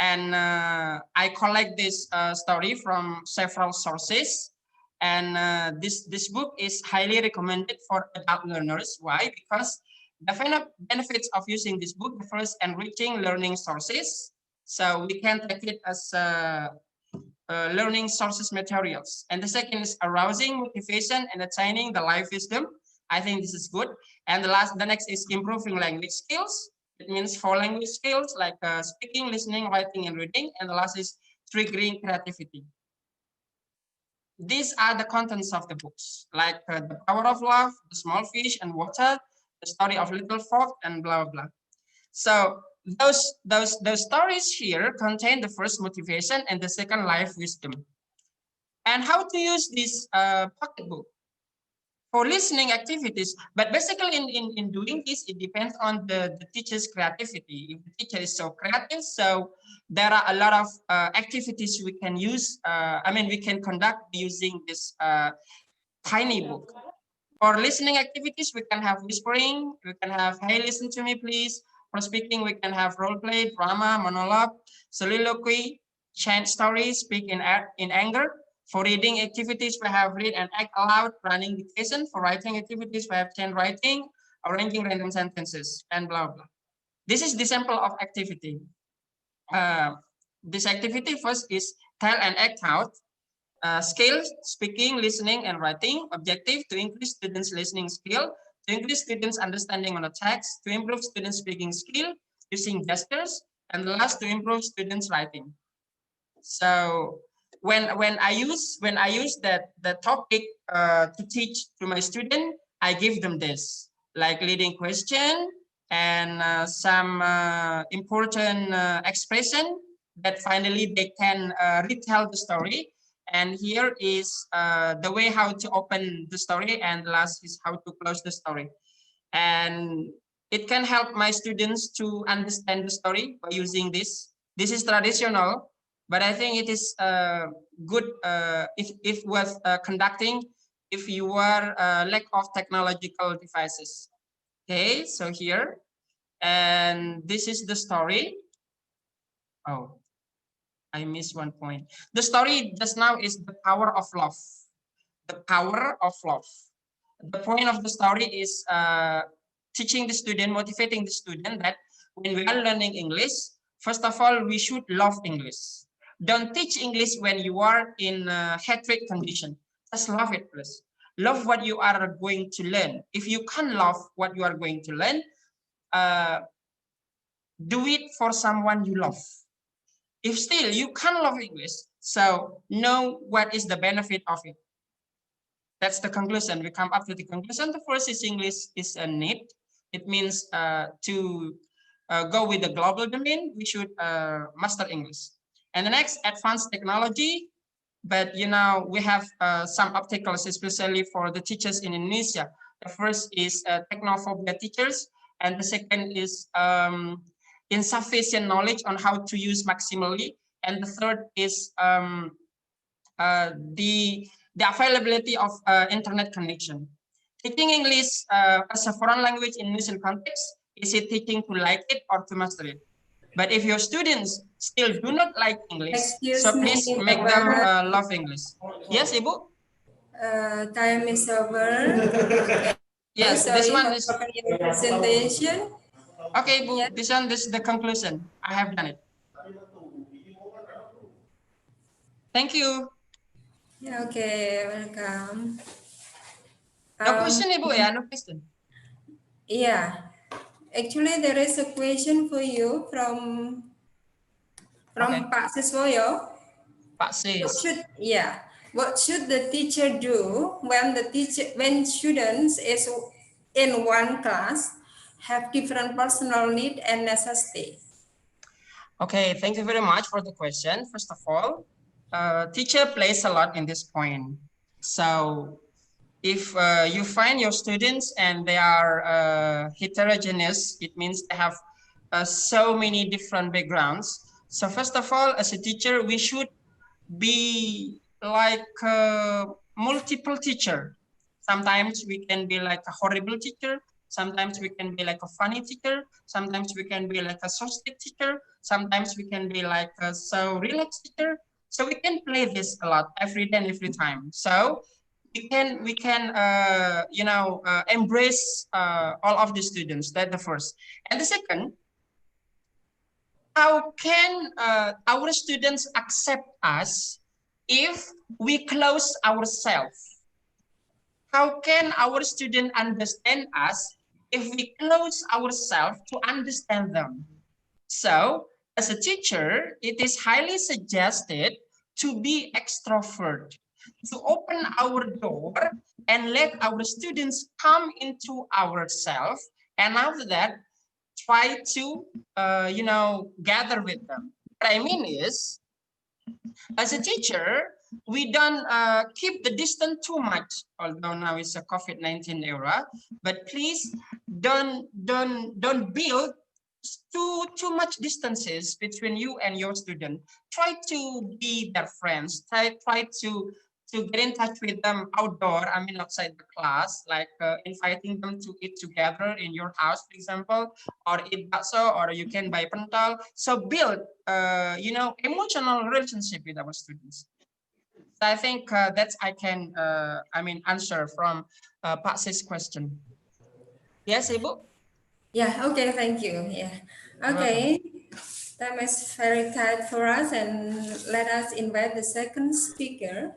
And I collect this story from several sources. And this book is highly recommended for adult learners. Why? Because the benefits of using this book: the first, enriching learning sources. So we can take it as learning sources materials. And the second is arousing motivation and attaining the life wisdom. I think this is good. And the next is improving language skills. It means 4 language skills like speaking, listening, writing, and reading. And the last is triggering creativity. These are the contents of the books, like The Power of Love, The Small Fish and Water, The Story of Little Frog, and blah, blah, blah. So those stories here contain the first motivation and the second life wisdom. And how to use this pocketbook for listening activities. But basically in doing this, it depends on the teacher's creativity. If the teacher is so creative, so there are a lot of activities we can use. We can conduct using this tiny book. For listening activities, we can have whispering, we can have, hey, listen to me, please. For speaking, we can have role play, drama, monologue, soliloquy, chant stories, speak in anger. For reading activities, we have read and act aloud, running dictation. For writing activities, we have chant writing, arranging random sentences, and blah, blah. This is the sample of activity. This activity first is tell and act out. Skills, speaking, listening, and writing. Objective, to increase students' listening skill, to increase students' understanding on the text, to improve students' speaking skill using gestures, and the last, to improve students' writing. So when I use the topic to teach to my student, I give them this, like leading question and some important expression that finally they can retell the story. And here is the way how to open the story, and last is how to close the story. And it can help my students to understand the story by using this. This is traditional, but I think it is good if worth conducting if you are lack of technological devices. Okay, so here, and this is the story. Oh, I missed one point. The story just now is the power of love. The power of love. The point of the story is teaching the student, motivating the student that when we are learning English, first of all, we should love English. Don't teach English when you are in a hatred condition. Just love it first. Love what you are going to learn. If you can't love what you are going to learn, do it for someone you love. If still you can't love English, so know what is the benefit of it. That's the conclusion. We come up to the conclusion. The first is English is a need. It means to go with the global domain, we should master English. And the next, advanced technology. But you know, we have some obstacles, especially for the teachers in Indonesia. The first is technophobia teachers, and the second is insufficient knowledge on how to use maximally, and the third is the availability of internet connection. Teaching English as a foreign language in Indonesian context, is it teaching to like it or to master it? But if your students still do not like English, so please make them love English. Yes, Ibu? Time is over. Yes, so this one is your presentation. Okay, Ibu, yeah. This is the conclusion. I have done it. Thank you. Okay, welcome. No question, Ibu, ya? No question. Yeah, actually there is a question for you from okay. Pak Siswoyo. Pak Sis. What should the teacher do when students is in one class have different personal need and necessity? Okay, thank you very much for the question. First of all, teacher plays a lot in this point. So if you find your students and they are heterogeneous, it means they have so many different backgrounds. So first of all, as a teacher, we should be like a multiple teacher. Sometimes we can be like a horrible teacher. Sometimes we can be like a funny teacher. Sometimes we can be like a so strict teacher. Sometimes we can be like a so relaxed teacher. So we can play this a lot every day and every time. So we can embrace all of the students. That's the first. And the second, how can our students accept us if we close ourselves? How can our student understand us if we close ourselves to understand them? So as a teacher, it is highly suggested to be extrovert, to open our door and let our students come into ourselves. And after that, try to, gather with them. What I mean is, as a teacher, we don't keep the distance too much, although now it's a COVID-19 era, but please don't build too much distances between you and your student. Try to be their friends. Try to get in touch with them outdoor, I mean outside the class, like inviting them to eat together in your house, for example, or eat bakso, or you can buy pental. So build, emotional relationship with our students. So I think that's I can, answer from Pak Sis' question. Yes, Ibu? Yeah, okay, thank you. Yeah. Okay. Time is very tight for us, and let us invite the second speaker,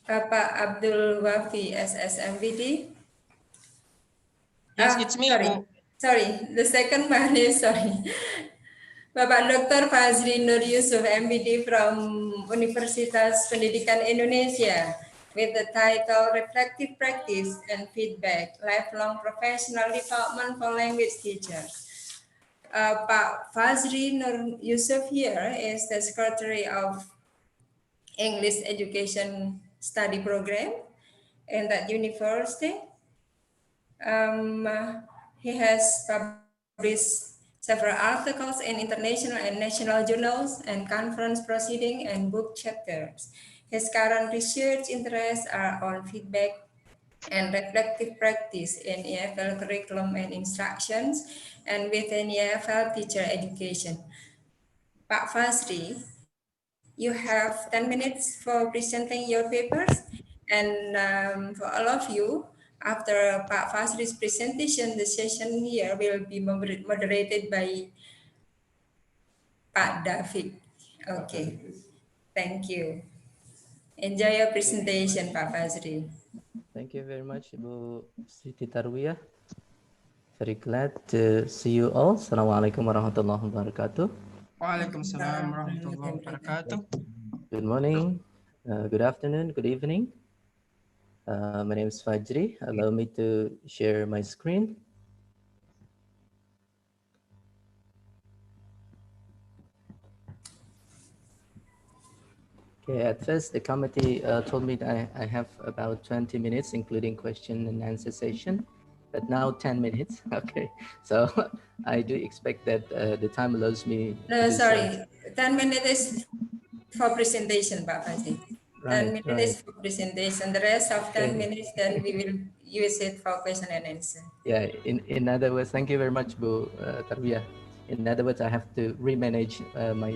Bapak Abdul Wafi, SSMVD. Yes, it's me, Sorry, Ibu. sorry, the second one is, sorry. Bapak Dr. Fazri Nur Yusuf, MBD from Universitas Pendidikan Indonesia, with the title Reflective Practice and Feedback, Lifelong Professional Development for Language Teachers. Pak Fazri Nur Yusuf here is the Secretary of English Education Study Program in that university. He has published several articles in international and national journals and conference proceedings and book chapters. His current research interests are on feedback and reflective practice in EFL curriculum and instructions and within EFL teacher education. Pak Fazri, you have 10 minutes for presenting your papers, and for all of you, after Pak Fazri's presentation, the session here will be moderated by Pak David. Okay, thank you. Enjoy your presentation, Pak Fazri. Thank you very much, Ibu Siti Tarwiyah. Very glad to see you all. Assalamualaikum warahmatullahi wabarakatuh. Waalaikumsalam warahmatullahi wabarakatuh. Good morning, good afternoon, good evening. My name is Fajri. Allow me to share my screen. Okay, at first the committee told me that I have about 20 minutes, including question and answer session, but now 10 minutes. Okay, so I do expect that the time allows me. No, sorry, 10 minutes is for presentation, Pak Fazri. 10 minutes is for presentation. The rest of 10 minutes, then we will use it for question and answer. Yeah, in other words, thank you very much, Bu Tarwiyah. In other words, I have to remanage my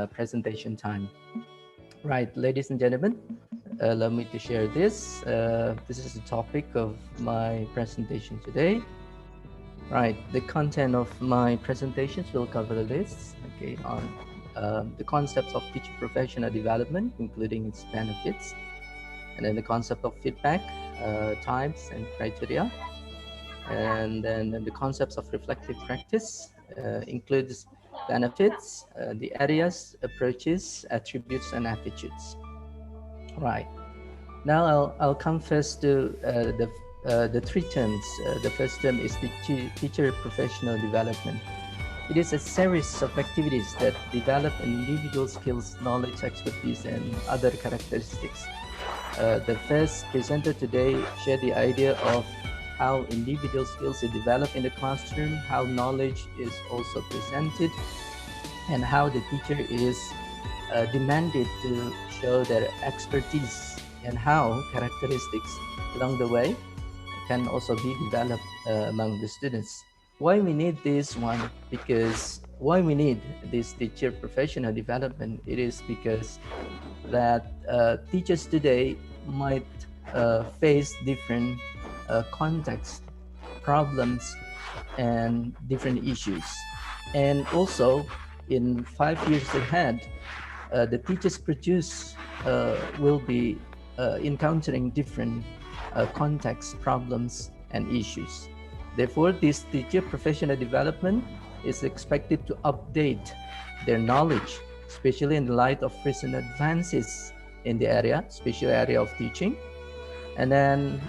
presentation time. Right, ladies and gentlemen, allow me to share this. This is the topic of my presentation today. Right, the content of my presentations will cover this, okay, on the concepts of teacher professional development, including its benefits, and then the concept of feedback, types and criteria, and then the concepts of reflective practice includes benefits, the areas, approaches, attributes, and attitudes. Right. Now I'll come first to the three terms. The first term is the teacher professional development. It is a series of activities that develop individual skills, knowledge, expertise, and other characteristics. The first presenter today shared the idea of how individual skills are developed in the classroom, how knowledge is also presented, and how the teacher is demanded to show their expertise and how characteristics along the way can also be developed among the students. Why we need this one? Because why we need this teacher professional development? It is because that teachers today might face different contexts, problems, and different issues. And also, in 5 years ahead, the teachers produce will be encountering different contexts, problems, and issues. Therefore, this teacher professional development is expected to update their knowledge, especially in the light of recent advances in the area, special area of teaching. And then,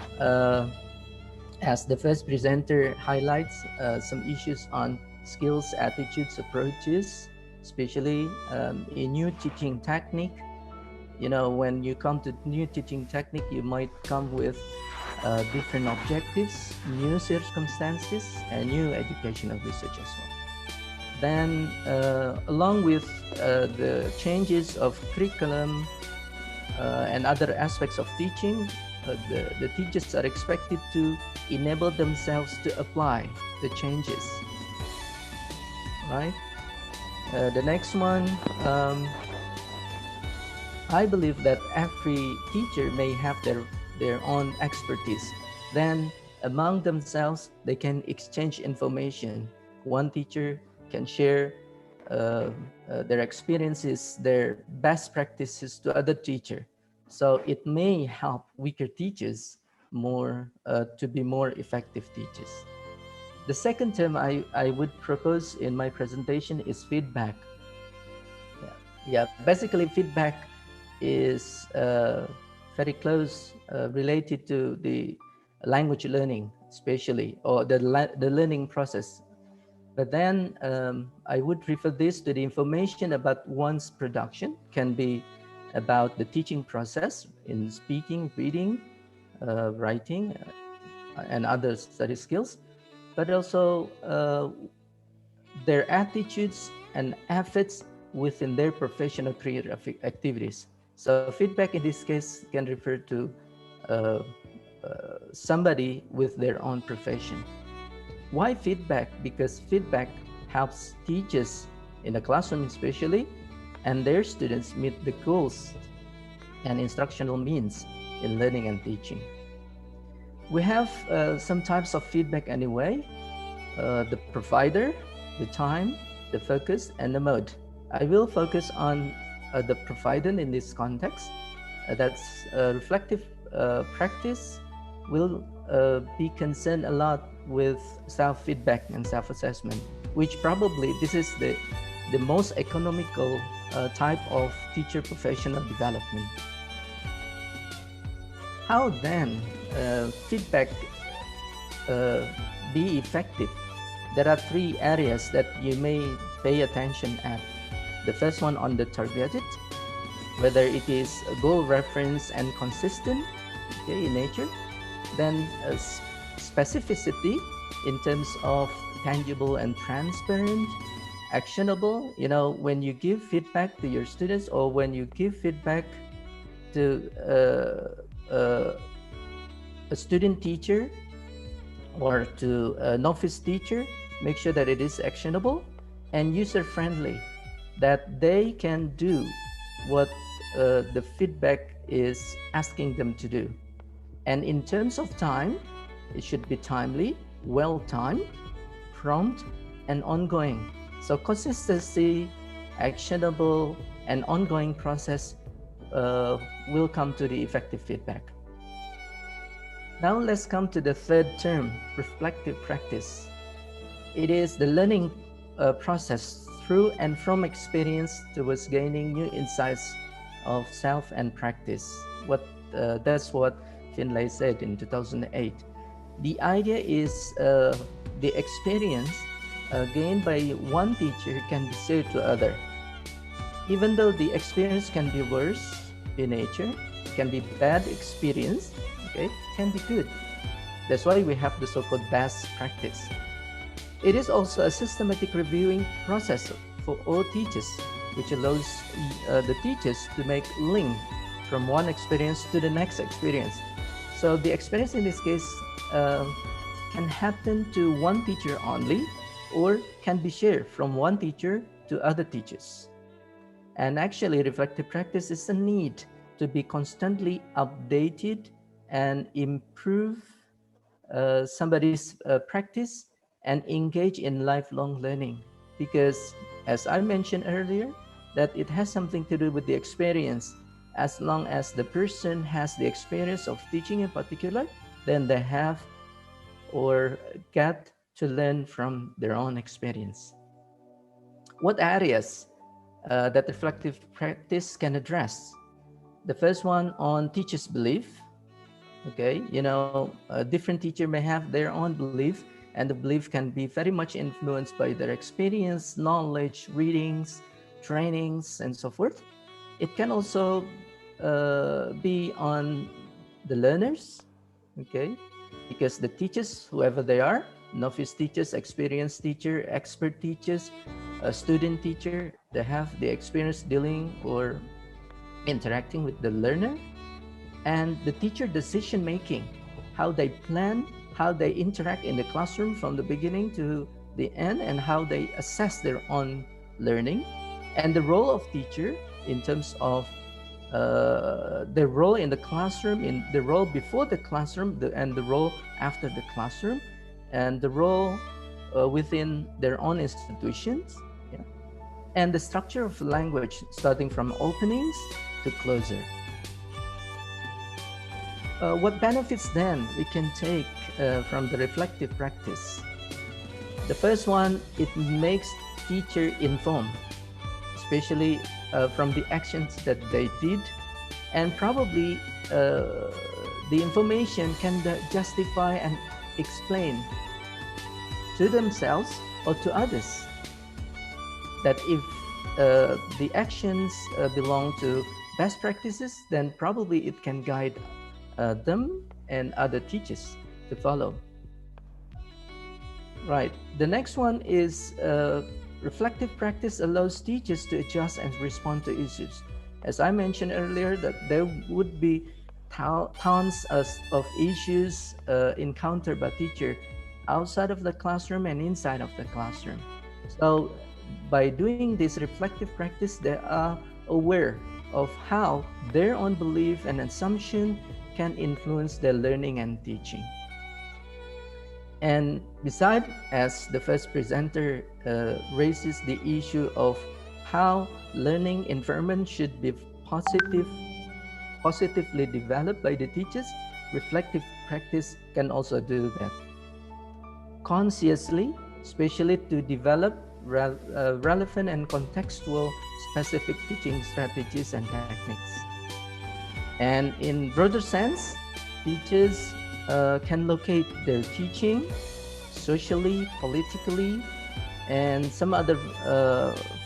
as the first presenter highlights some issues on skills, attitudes, approaches, especially in new teaching technique. You know, when you come to new teaching technique, you might come with different objectives, new circumstances, and new educational research as well. Then, along with the changes of curriculum and other aspects of teaching, the teachers are expected to enable themselves to apply the changes, right? The next one, I believe that every teacher may have their own expertise. Then among themselves, they can exchange information. One teacher can share their experiences, their best practices to other teacher. So it may help weaker teachers more to be more effective teachers. The second term I would propose in my presentation is feedback. Yeah, basically feedback is very close related to the language learning, especially, or the learning process. But then I would refer this to the information about one's production, can be about the teaching process in speaking, reading, writing, and other study skills, but also their attitudes and efforts within their professional career activities. So feedback in this case can refer to somebody with their own profession. Why feedback? Because feedback helps teachers in the classroom especially and their students meet the goals and instructional means in learning and teaching. We have some types of feedback anyway, the provider, the time, the focus, and the mode. I will focus on the provider in this context. That's reflective practice will be concerned a lot with self-feedback and self-assessment, which probably this is the most economical type of teacher professional development. How then feedback be effective? There are 3 areas that you may pay attention at. The first one on the targeted, whether it is goal reference and consistent, okay, in nature. Then specificity in terms of tangible and transparent, actionable. You know, when you give feedback to your students or when you give feedback to a student teacher or to a novice teacher, make sure that it is actionable and user-friendly, that they can do what the feedback is asking them to do. And in terms of time, it should be timely, well-timed, prompt, and ongoing. So consistency, actionable, and ongoing process will come to the effective feedback. Now let's come to the third term, reflective practice. It is the learning process through and from experience towards gaining new insights of self and practice. That's what Finlay said in 2008. The idea is the experience gained by one teacher can be shared to other. Even though the experience can be worse in nature, can be bad experience, okay, can be good. That's why we have the so-called best practice. It is also a systematic reviewing process for all teachers, which allows the teachers to make link from one experience to the next experience. So the experience in this case can happen to one teacher only, or can be shared from one teacher to other teachers. And actually, reflective practice is a need to be constantly updated and improve somebody's practice and engage in lifelong learning. Because as I mentioned earlier, that it has something to do with the experience. As long as the person has the experience of teaching in particular, then they have or get to learn from their own experience. What areas that reflective practice can address? The first one on teachers' belief. Okay, you know, a different teacher may have their own belief, and the belief can be very much influenced by their experience, knowledge, readings, trainings, and so forth. It can also be on the learners, okay, because the teachers, whoever they are, novice teachers, experienced teacher, expert teachers, a student teacher, they have the experience dealing or interacting with the learner. And the teacher decision making, how they plan, how they interact in the classroom from the beginning to the end, and how they assess their own learning. And the role of teacher in terms of the role in the classroom, in the role before the classroom, and the role after the classroom, and the role within their own institutions, yeah. And the structure of language, starting from openings to closure. What benefits then we can take from the reflective practice? The first one, it makes teacher informed, especially from the actions that they did, and probably the information can justify and explain to themselves or to others that if the actions belong to best practices, then probably it can guide them and other teachers to follow. Right. The next one is reflective practice allows teachers to adjust and respond to issues. As I mentioned earlier, that there would be tons of issues encountered by teacher outside of the classroom and inside of the classroom. So by doing this reflective practice, they are aware of how their own belief and assumption can influence their learning and teaching. And besides, as the first presenter raises the issue of how learning environment should be positively developed by the teachers, reflective practice can also do that. Consciously, especially to develop relevant and contextual specific teaching strategies and techniques. And in broader sense, teachers can locate their teaching socially, politically, and some other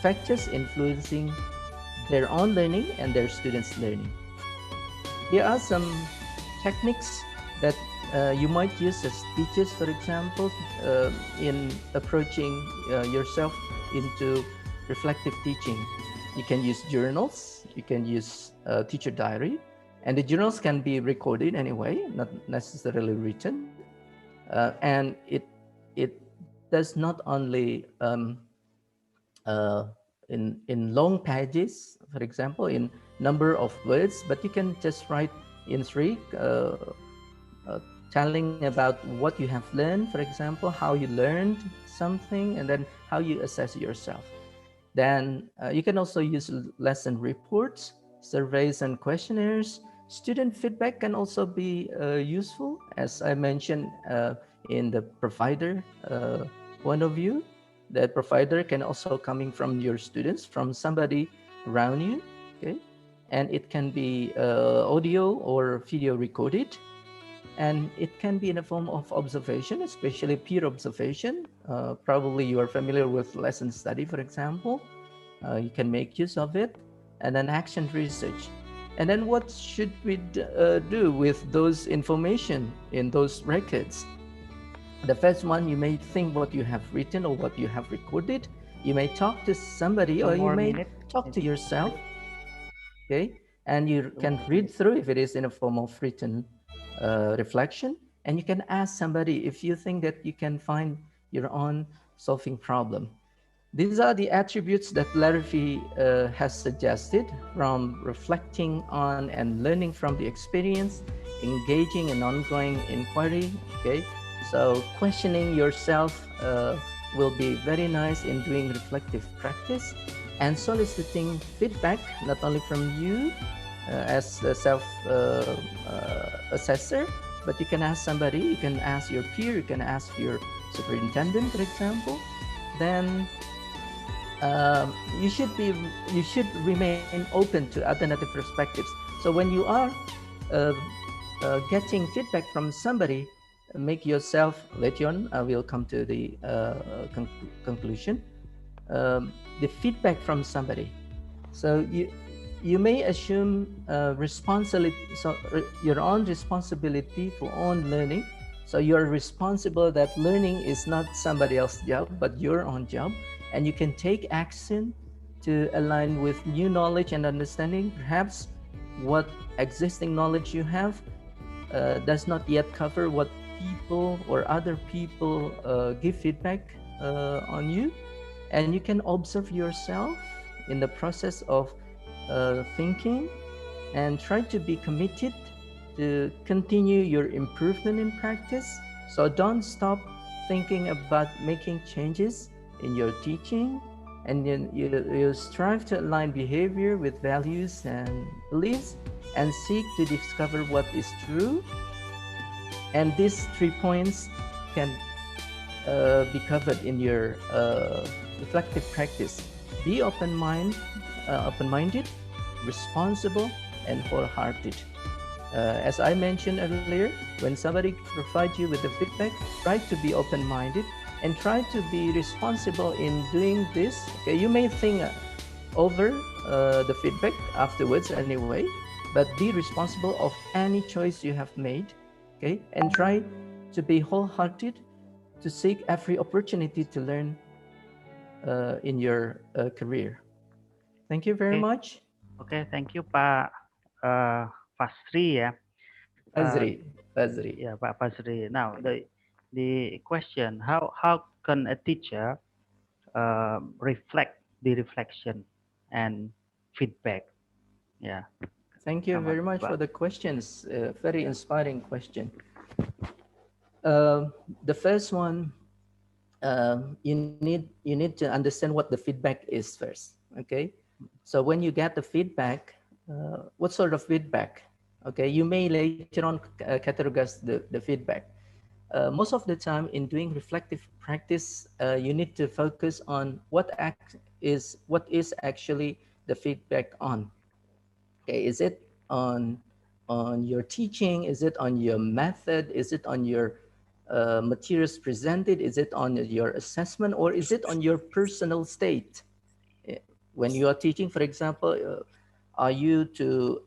factors influencing their own learning and their students' learning. Here are some techniques that you might use as teachers, for example, in approaching yourself into reflective teaching. You can use journals, you can use teacher diary, and the journals can be recorded anyway, not necessarily written. And it does not only in long pages, for example, in number of words, but you can just write in 3, telling about what you have learned, for example, how you learned something, and then how you assess yourself. Then you can also use lesson reports, surveys and questionnaires. Student feedback can also be useful, as I mentioned in the provider point of view. That provider can also coming from your students, from somebody around you, okay? And it can be audio or video recorded. And it can be in a form of observation, especially peer observation. Probably you are familiar with lesson study, for example. You can make use of it. And then action research. And then what should we do with those information in those records? The first one, you may think what you have written or what you have recorded. You may talk to somebody, or you may talk to yourself. Okay. and you can read through if it is in a form of written reflection, and you can ask somebody if you think that you can find your own solving problem. These are the attributes that Larrivee has suggested, from reflecting on and learning from the experience, engaging in ongoing inquiry. Okay, so questioning yourself will be very nice in doing reflective practice, and soliciting feedback not only from you as a self assessor, but you can ask somebody, you can ask your peer, you can ask your superintendent, for example. Then you should remain open to alternative perspectives. So when you are getting feedback from somebody, make yourself, later on I will come to the conclusion, the feedback from somebody. So you may assume responsibility, so your own responsibility for own learning. So you're responsible that learning is not somebody else's job, but your own job. And you can take action to align with new knowledge and understanding. Perhaps what existing knowledge you have does not yet cover what people or other people give feedback on you. And you can observe yourself in the process of thinking, and try to be committed to continue your improvement in practice. So don't stop thinking about making changes in your teaching, and then you strive to align behavior with values and beliefs, and seek to discover what is true. And these 3 points can be covered in your reflective practice. Be open-minded, responsible, and wholehearted. As I mentioned earlier, when somebody provides you with the feedback, try to be open-minded and try to be responsible in doing this. Okay, you may think over the feedback afterwards anyway, but be responsible of any choice you have made. Okay, and try to be wholehearted to seek every opportunity to learn in your career. Thank you very much. Okay, thank you, Pak Fasri ya. Fazri. Yeah, Pak Fasri. Now the question: how can a teacher reflect the reflection and feedback? Yeah. Thank you very much for the questions. Very inspiring question. The first one, you need to understand what the feedback is first. Okay, so when you get the feedback, what sort of feedback? Okay, you may later on categorize the feedback. Most of the time in doing reflective practice, you need to focus on what is actually the feedback on. Okay, is it on your teaching? Is it on your method? Is it on your materials presented? Is it on your assessment, or is it on your personal state? When you are teaching, for example, are you too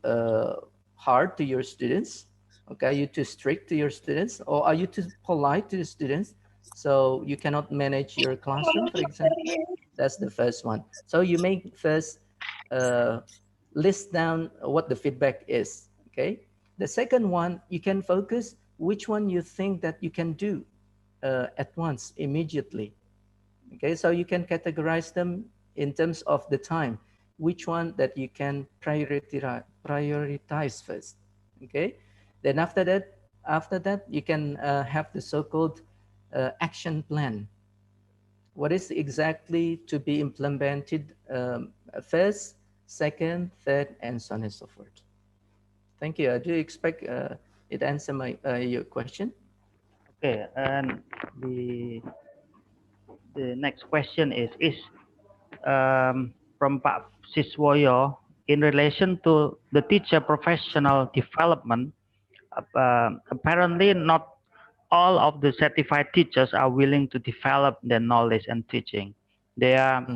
hard to your students? Okay, are you too strict to your students, or are you too polite to the students, so you cannot manage your classroom, for example? That's the first one. So you may first list down what the feedback is. Okay. The second one, you can focus which one you think that you can do at once, immediately. Okay, so you can categorize them in terms of the time, which one that you can prioritize first. Okay, then after that you can have the so-called action plan. What is exactly to be implemented first, second, third, and so on and so forth. Thank you. Do you expect it answer your question? Okay, and the next question is from Pak Siswoyo, in relation to the teacher professional development. Apparently, not all of the certified teachers are willing to develop their knowledge and teaching. They are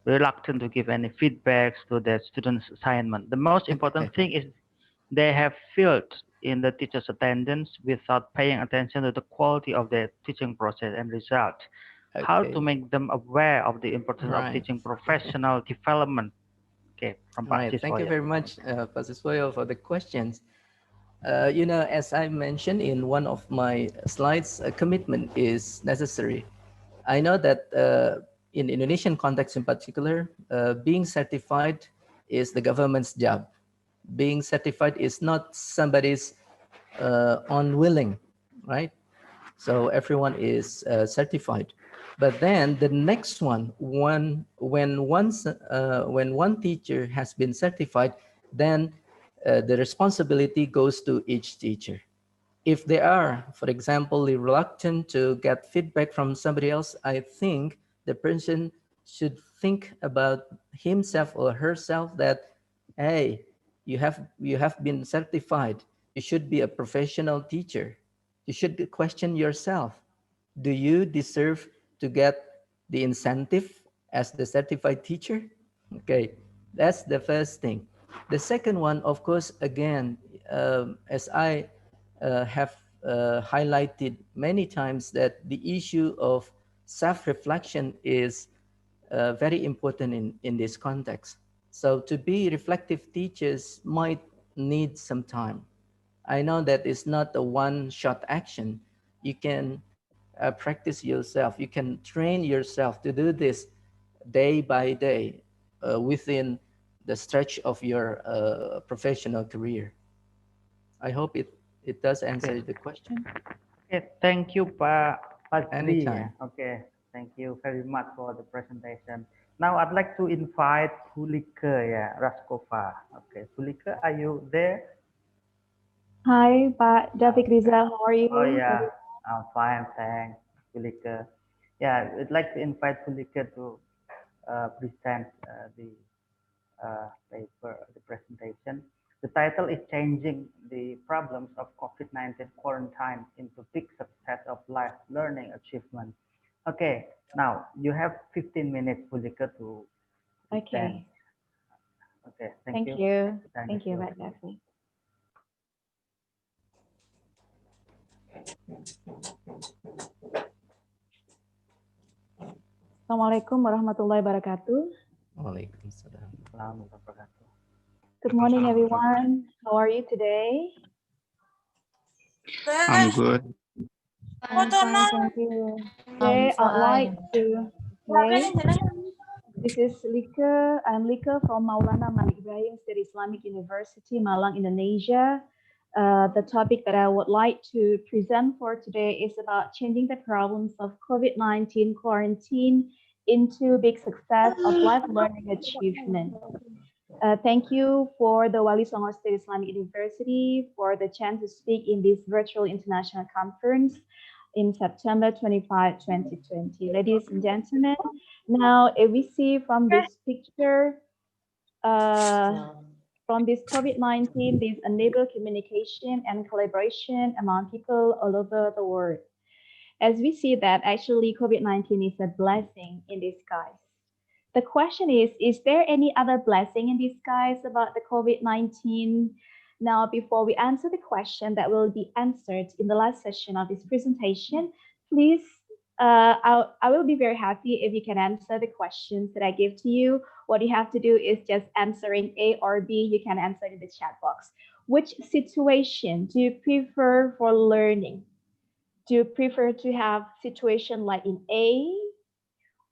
reluctant to give any feedbacks to their students' assignment. The most important thing is they have failed in the teacher's attendance without paying attention to the quality of their teaching process and result. How to make them aware of the importance of teaching professional development Okay, from Right. Pak Thank you Siswoyo. very much, Pak Siswoyo, for the questions. You know, as I mentioned in one of my slides, a commitment is necessary. I know that in Indonesian context in particular, being certified is the government's job. Being certified is not somebody's unwilling, right? So everyone is certified. But then the next one, when one teacher has been certified, then the responsibility goes to each teacher. If they are, for example, reluctant to get feedback from somebody else, I think the person should think about himself or herself that, hey, you have been certified. You should be a professional teacher. You should question yourself. Do you deserve to get the incentive as the certified teacher? Okay, that's the first thing. The second one, of course, again, as I have highlighted many times, that the issue of self-reflection is very important in this context. So to be reflective teachers might need some time. I know that it's not a one-shot action. You can practice yourself. You can train yourself to do this day by day within the stretch of your professional career. I hope it does answer Okay. the question. Okay, thank you, Pak Fazli. Anytime. Okay, thank you very much for the presentation. Now I'd like to invite Fulike Raskova. Okay, Fulike, are you there? Hi, Pak David Rizal. How are you? Oh yeah, I'm fine, thanks, Fulike. Yeah, I'd like to invite Fulike to present the paper, the presentation. The title is Changing the Problems of COVID-19 Quarantine into Big Success of Life Learning Achievement. Okay, now you have 15 minutes, Fulika, to present. Okay. Okay, Thank you. you. Thank Thank you, you. Pak David. Assalamualaikum warahmatullahi wabarakatuh. Waalaikumsalam. Selamat wabarakatuh. Good morning, everyone. How are you today? I'm good. I'm fine, thank you. Today, I'd like to. Okay. This is Lika. I'm Lika from Maulana Malik Ibrahim State Islamic University, Malang, Indonesia. The topic that I would like to present for today is about changing the problems of COVID-19 quarantine into big success of life learning achievement. Thank you for the Wali Songo State Islamic University for the chance to speak in this virtual international conference in September 25, 2020. Ladies and gentlemen, now if we see from this picture, from this COVID-19, this enable communication and collaboration among people all over the world. As we see that actually COVID-19 is a blessing in disguise. The question is there any other blessing in disguise about the COVID-19? Now, before we answer the question that will be answered in the last session of this presentation, please, I will be very happy if you can answer the questions that I give to you. What you have to do is just answering A or B. You can answer in the chat box. Which situation do you prefer for learning? Do you prefer to have situation like in A,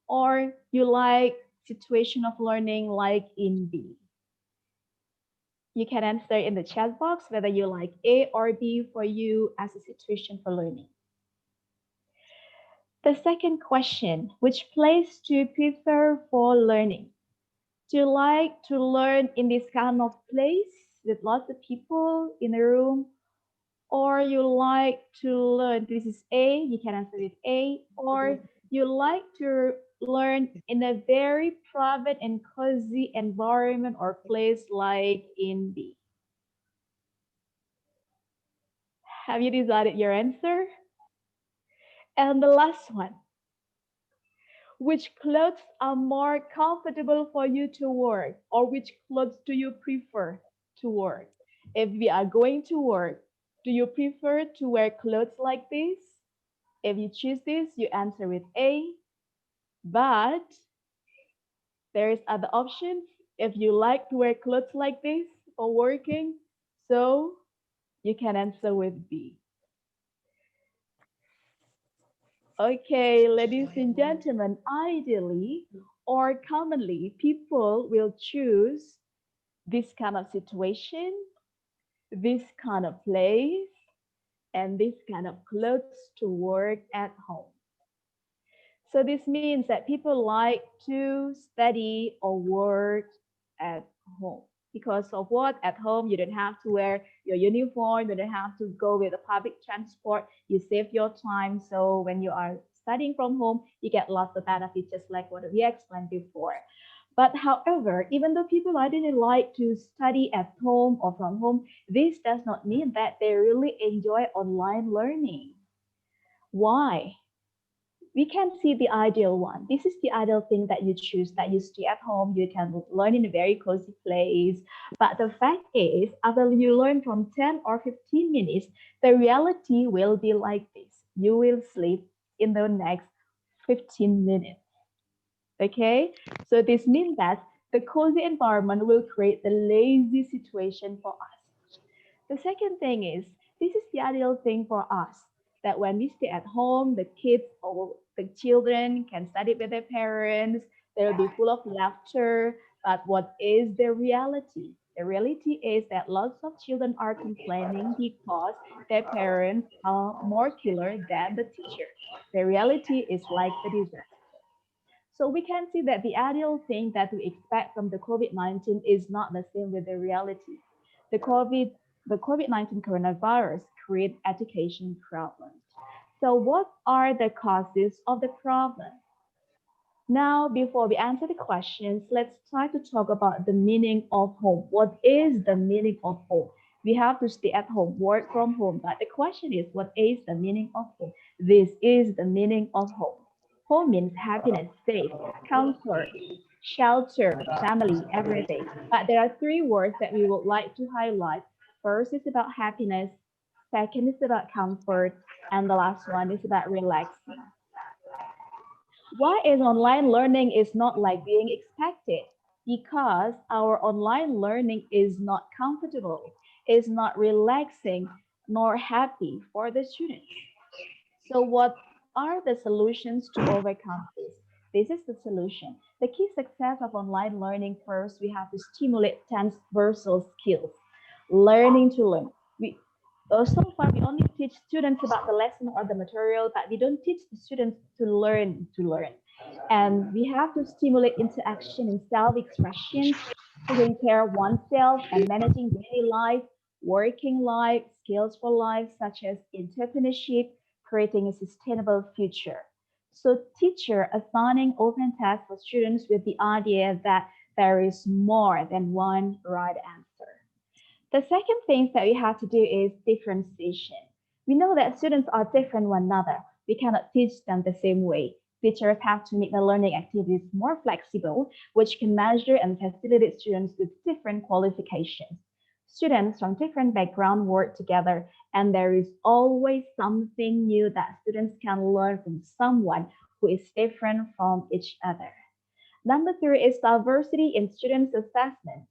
or you like situation of learning like in B? You can answer in the chat box whether you like A or B for you as a situation for learning. The second question, which place do you prefer for learning? Do you like to learn in this kind of place with lots of people in the room? Or you like to learn, this is A, you can answer with A, or you like to learn in a very private and cozy environment or place like in B. Have you decided your answer? And the last one, which clothes are more comfortable for you to wear, or which clothes do you prefer to wear? If we are going to work, do you prefer to wear clothes like this? If you choose this, you answer with A, but there is other options. If you like to wear clothes like this for working, so you can answer with B. Okay, ladies and gentlemen, ideally or commonly, people will choose this kind of situation, this kind of place, and this kind of clothes to work at home. So this means that people like to study or work at home. Because of what? At home, you don't have to wear your uniform, you don't have to go with the public transport, you save your time. So when you are studying from home, you get lots of benefits, just like what we explained before. But however, even though people ideally like to study at home or from home, this does not mean that they really enjoy online learning. Why? We can see the ideal one. This is the ideal thing that you choose, that you stay at home, you can learn in a very cozy place. But the fact is, after you learn from 10 or 15 minutes, the reality will be like this. You will sleep in the next 15 minutes. Okay, so this means that the cozy environment will create the lazy situation for us. The second thing is, this is the ideal thing for us, that when we stay at home, the kids or the children can study with their parents, they'll be full of laughter. But what is the reality? The reality is that lots of children are complaining because their parents are more killer than the teacher. The reality is like the disaster. So we can see that the ideal thing that we expect from the COVID-19 is not the same with the reality. The COVID-19 coronavirus create education problems. So what are the causes of the problem? Now, before we answer the questions, let's try to talk about the meaning of home. What is the meaning of home? We have to stay at home, work from home, but the question is, what is the meaning of home? This is the meaning of home. Home means happiness, safe, comfort, shelter, family, everything. But there are three words that we would like to highlight. First is about happiness, second is about comfort, and the last one is about relaxing. Why is online learning is not like being expected? Because our online learning is not comfortable, is not relaxing, nor happy for the students. So what are the solutions to overcome this? This is the solution. The key success of online learning, first, we have to stimulate transversal skills, learning to learn. So far, we only teach students about the lesson or the material, but we don't teach the students to learn to learn. And we have to stimulate interaction and self-expression, taking care of oneself and managing daily life, working life, skills for life, such as entrepreneurship, creating a sustainable future. So teacher assigning open tasks for students with the idea that there is more than one right answer. The second thing that we have to do is differentiation. We know that students are different one another. We cannot teach them the same way. Teachers have to make the learning activities more flexible, which can measure and facilitate students with different qualifications. Students from different backgrounds work together, and there is always something new that students can learn from someone who is different from each other. Number three is diversity in students' assessment.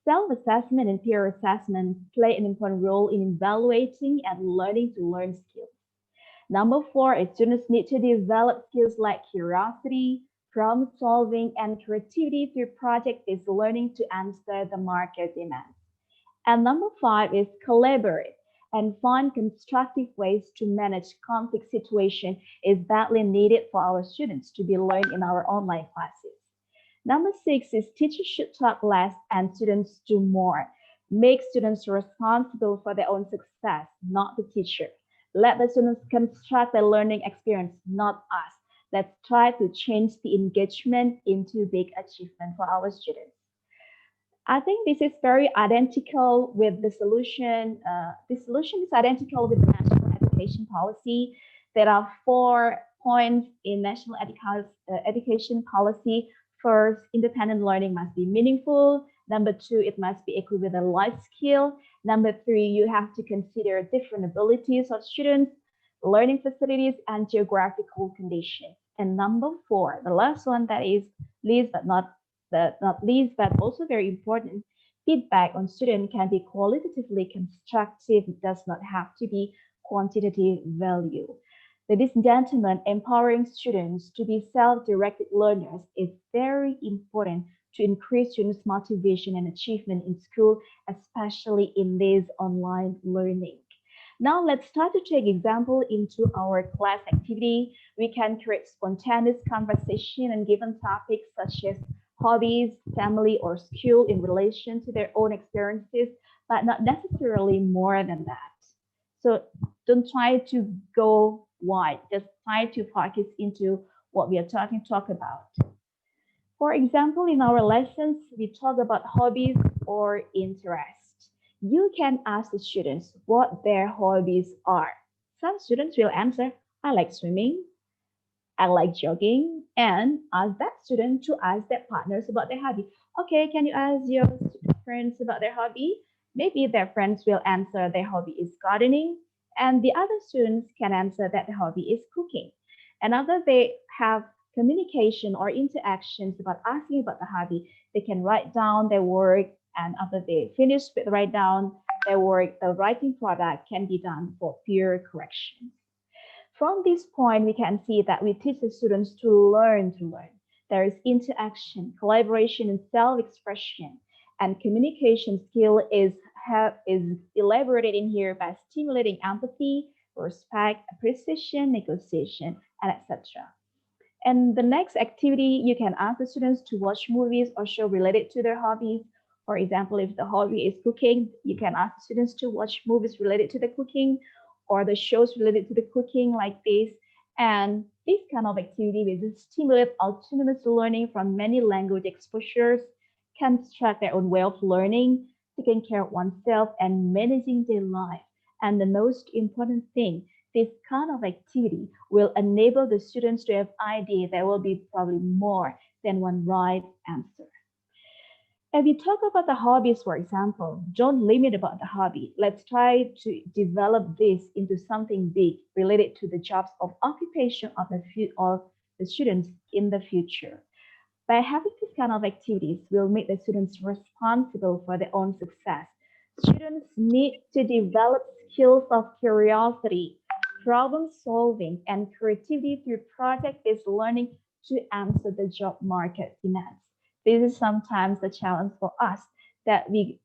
Self-assessment and peer assessment play an important role in evaluating and learning to learn skills. Number four is students need to develop skills like curiosity, problem solving, and creativity through project-based learning to answer the market demands. And number five is collaborate and find constructive ways to manage conflict situation is badly needed for our students to be learned in our online classes. Number six is teachers should talk less and students do more. Make students responsible for their own success, not the teacher. Let the students construct their learning experience, not us. Let's try to change the engagement into big achievement for our students. I think this is very identical with the solution. The solution is identical with the national education policy. There are 4 points in national education policy. First, independent learning must be meaningful. Number 2, it must be equipped with a life skill. Number 3, you have to consider different abilities of students, learning facilities, and geographical conditions. And number 4, the last one that is least but not not least, but also very important, feedback on student can be qualitatively constructive. It does not have to be quantitative value. Ladies and gentlemen, empowering students to be self-directed learners is very important to increase students' motivation and achievement in school, especially in this online learning. Now let's start to take example into our class activity. We can create spontaneous conversation on given topics such as hobbies, family, or school in relation to their own experiences, but not necessarily more than that. So don't try to go wide, just try to focus into what we are talk about. For example, in our lessons, we talk about hobbies or interests. You can ask the students what their hobbies are. Some students will answer, I like swimming, I like jogging, and ask that student to ask their partners about their hobby. Okay, can you ask your friends about their hobby? Maybe their friends will answer their hobby is gardening, and the other students can answer that their hobby is cooking. And after they have communication or interactions about asking about the hobby, they can write down their work, and after they finish with write down their work, the writing product can be done for peer correction. From this point, we can see that we teach the students to learn to learn. There is interaction, collaboration, and self-expression. And communication skill is elaborated in here by stimulating empathy, respect, appreciation, negotiation, and etc. And the next activity, you can ask the students to watch movies or show related to their hobbies. For example, if the hobby is cooking, you can ask students to watch movies related to the cooking or the shows related to the cooking like this. And this kind of activity will stimulate autonomous learning from many language exposures, construct their own way of learning, taking care of oneself and managing their life. And the most important thing, this kind of activity will enable the students to have idea there will be probably more than one right answer. If you talk about the hobbies, for example, don't limit about the hobby. Let's try to develop this into something big related to the jobs of occupation of the students in the future. By having this kind of activities, will make the students responsible for their own success. Students need to develop skills of curiosity, problem solving, and creativity through project-based learning to answer the job market demands. This is sometimes the challenge for us that we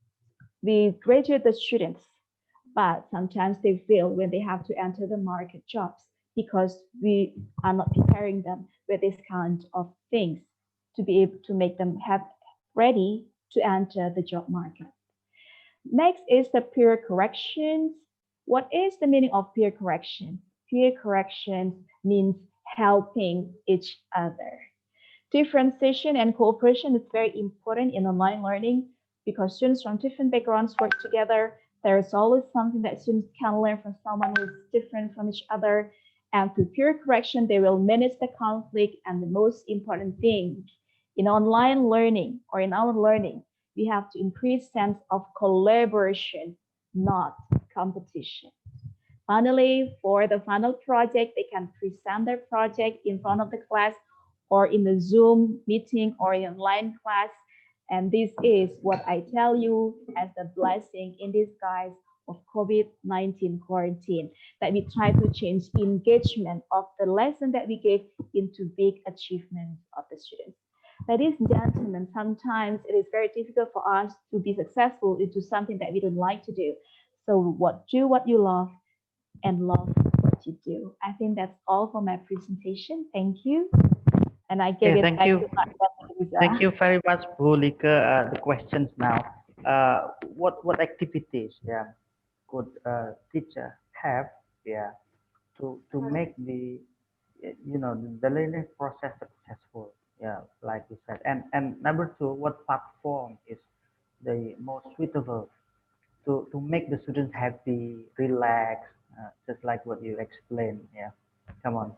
graduate the students, but sometimes they fail when they have to enter the market jobs because we are not preparing them with this kind of things to be able to make them ready to enter the job market. Next is the peer corrections. What is the meaning of peer correction? Peer correction means helping each other. Differentiation and cooperation is very important in online learning because students from different backgrounds work together. There is always something that students can learn from someone who is different from each other. And through peer correction, they will manage the conflict. And the most important thing in online learning or in our learning, we have to increase sense of collaboration, not competition. Finally, for the final project, they can present their project in front of the class or in the Zoom meeting or in online class. And this is what I tell you as the blessing in disguise of COVID-19 quarantine, that we try to change engagement of the lesson that we gave into big achievements of the students. Ladies and gentlemen, sometimes it is very difficult for us to be successful into something that we don't like to do. So do what you love and love what you do. I think that's all for my presentation. Thank you. And I give Okay, it thank back you. to Dr. Thank you very much, Bu Like. The questions now. What activities, could a teacher have, to make the the learning process successful? Like you said. And number two, what platform is the most suitable to make the students happy, relax, just like what you explained. Yeah, come on.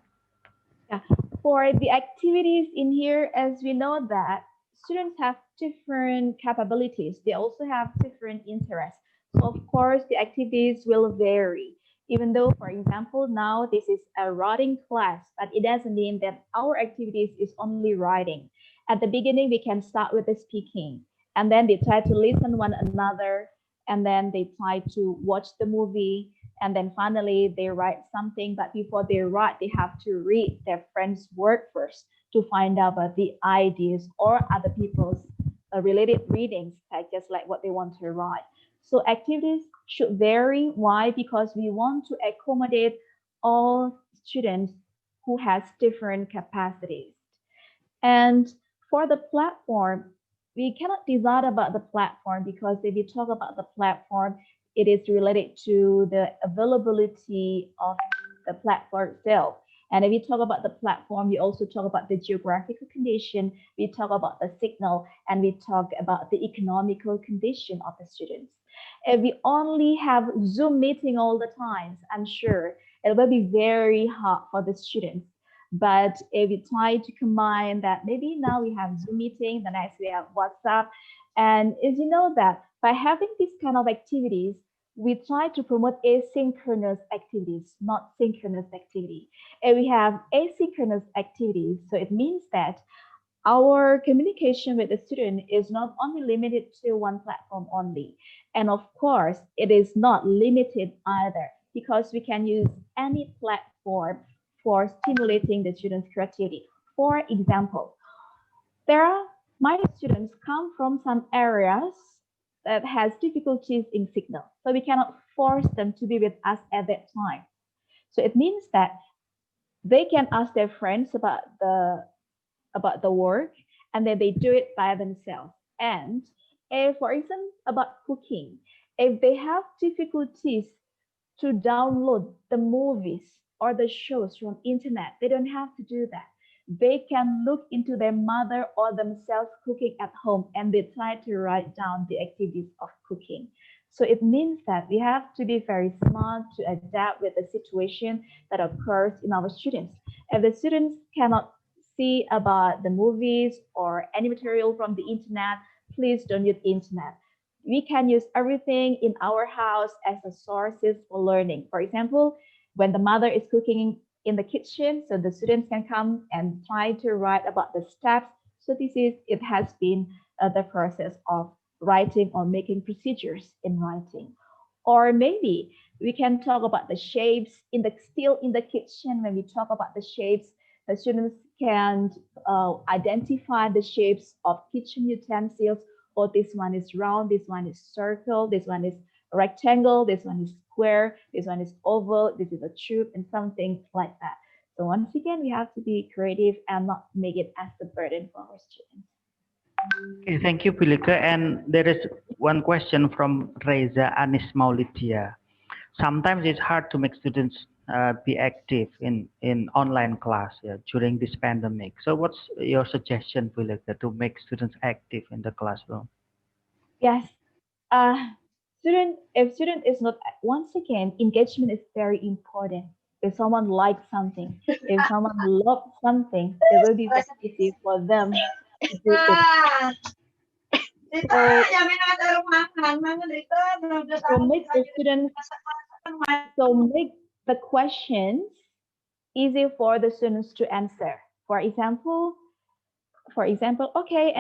Yeah. For the activities in here, as we know that students have different capabilities, they also have different interests. So of course, the activities will vary. Even though, for example, now this is a writing class, but it doesn't mean that our activities is only writing. At the beginning, we can start with the speaking, and then they try to listen one another, and then they try to watch the movie, and then finally they write something. But before they write, they have to read their friend's work first to find out about the ideas or other people's related readings, just like what they want to write. So activities should vary. Why? Because we want to accommodate all students who has different capacities. And for the platform, we cannot decide about the platform, because if we talk about the platform, it is related to the availability of the platform itself. And if we talk about the platform, we also talk about the geographical condition, we talk about the signal, and we talk about the economical condition of the students. If we only have Zoom meeting all the time, I'm sure it will be very hard for the students. But if we try to combine that, maybe now we have Zoom meeting, the next we have WhatsApp. And as you know that by having these kind of activities, we try to promote asynchronous activities, not synchronous activity. And we have asynchronous activities, so it means that our communication with the student is not only limited to one platform only. And of course, it is not limited either, because we can use any platform for stimulating the students' creativity. For example, my students come from some areas that has difficulties in signal, so we cannot force them to be with us at that time. So it means that they can ask their friends about the work, and then they do it by themselves. And if, for example, about cooking, if they have difficulties to download the movies or the shows from internet, they don't have to do that. They can look into their mother or themselves cooking at home, and they try to write down the activities of cooking. So it means that we have to be very smart to adapt with the situation that occurs in our students. If the students cannot see about the movies or any material from the internet, please don't use internet. We can use everything in our house as a sources for learning. For example, when the mother is cooking in the kitchen, so the students can come and try to write about the steps. So it has been the process of writing or making procedures in writing. Or maybe we can talk about the shapes still in the kitchen. When we talk about the shapes, the students can identify the shapes of kitchen utensils. Oh, this one is round, this one is circle, this one is rectangle, this one is square, this one is oval, this is a tube, and something like that. So once again, we have to be creative and not make it as a burden for our students. Okay, thank you, Pilika. And there is one question from Reza Anis Maulidia. Sometimes it's hard to make students be active in online class during this pandemic. So what's your suggestion, Pilika, to make students active in the classroom? Yes, if student is not, once again, engagement is very important. If someone likes something, if someone loves something, it will be very easy for them to do it. So make the questions easy for the students to answer. For example, okay,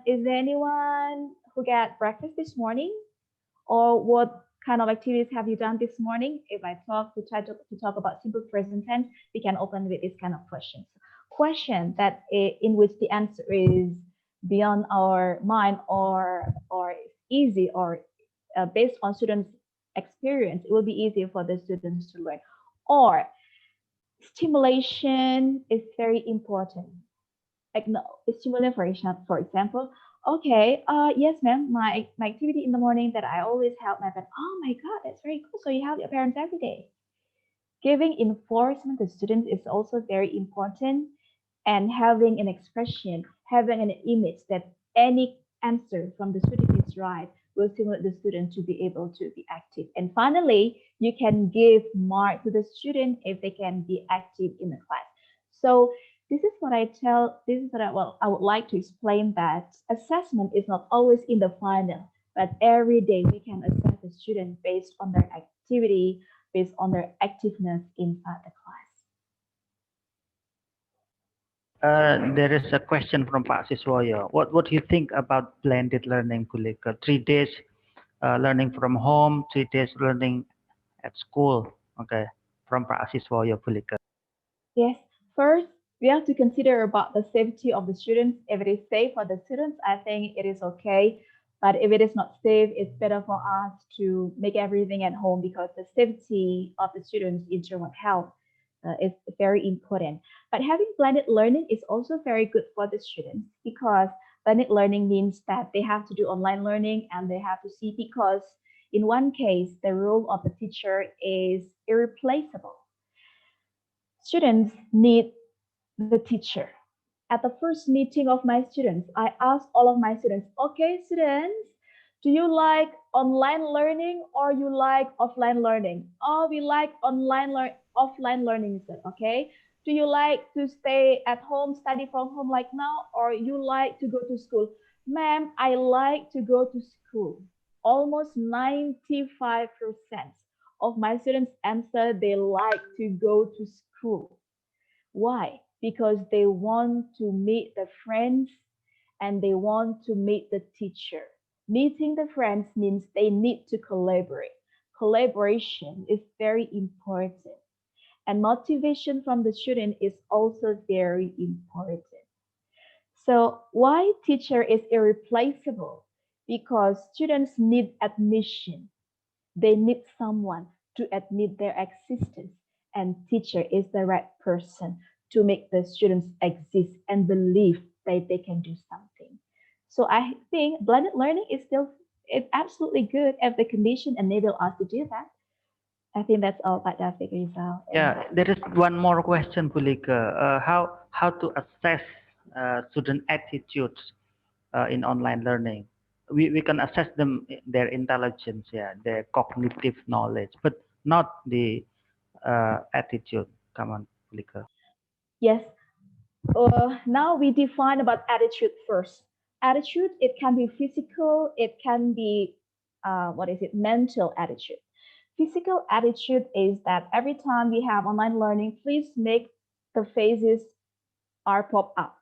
is there anyone who got breakfast this morning? Or what kind of activities have you done this morning? If I try to talk about simple present tense, we can open with this kind of questions. Question that in which the answer is beyond our mind or easy or based on students' experience, it will be easier for the students to learn. Or stimulation is very important. Like stimulation, for example, okay, yes, ma'am, my activity in the morning that I always help my parents. Oh my God, that's very cool. So you help your parents every day. Giving enforcement to students is also very important, and having an expression, having an image that any answer from the student is right will stimulate the student to be able to be active. And finally, you can give mark to the student if they can be active in the class. So this is what I would like to explain, that assessment is not always in the final, but every day we can assess the student based on their activity, based on their activeness inside the class. There is a question from Pak Siswoyo. What do you think about blended learning, Bu Lika? 3 days learning from home, 3 days learning at school. Okay, from Pak Siswoyo, Bu Lika. Yes, first, we have to consider about the safety of the students. If it is safe for the students, I think it is okay. But if it is not safe, it's better for us to make everything at home because the safety of the students in terms of health is very important. But having blended learning is also very good for the students because blended learning means that they have to do online learning and they have to see because in one case, the role of the teacher is irreplaceable. Students need the teacher. At the first meeting of my students, I asked all of my students, okay, students, do you like online learning or you like offline learning? Oh, we like offline learning, sir, okay? Do you like to stay at home, study from home like now, or you like to go to school? Ma'am, I like to go to school. Almost 95% of my students answer they like to go to school. Why? Because they want to meet the friends and they want to meet the teacher. Meeting the friends means they need to collaborate. Collaboration is very important. And motivation from the student is also very important. So why teacher is irreplaceable? Because students need admission. They need someone to admit their existence, and teacher is the right person to make the students exist and believe that they can do something. So I think blended learning is it's absolutely good if the condition enable us to do that. I think that's all about that figure out. Yeah, there is one more question, Bu Lika. How to assess student attitudes in online learning? We can assess them their intelligence, yeah, their cognitive knowledge, but not the attitude. Come on, Bu Lika. Yes. Now we define about attitude first. Attitude, it can be physical, it can be mental attitude. Physical attitude is that every time we have online learning, please make the faces are pop up.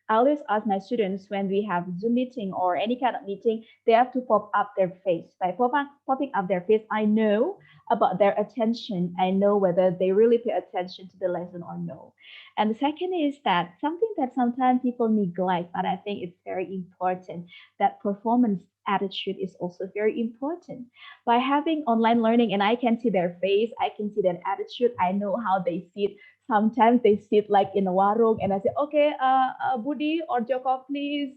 I always ask my students when we have Zoom meeting or any kind of meeting, they have to pop up their face. By popping up their face, I know about their attention. I know whether they really pay attention to the lesson or no. And the second is that something that sometimes people neglect, but I think it's very important, that performance attitude is also very important. By having online learning and I can see their face, I can see their attitude, I know how they see it. Sometimes they sit like in a warung and I say, okay, Budi or Joko, please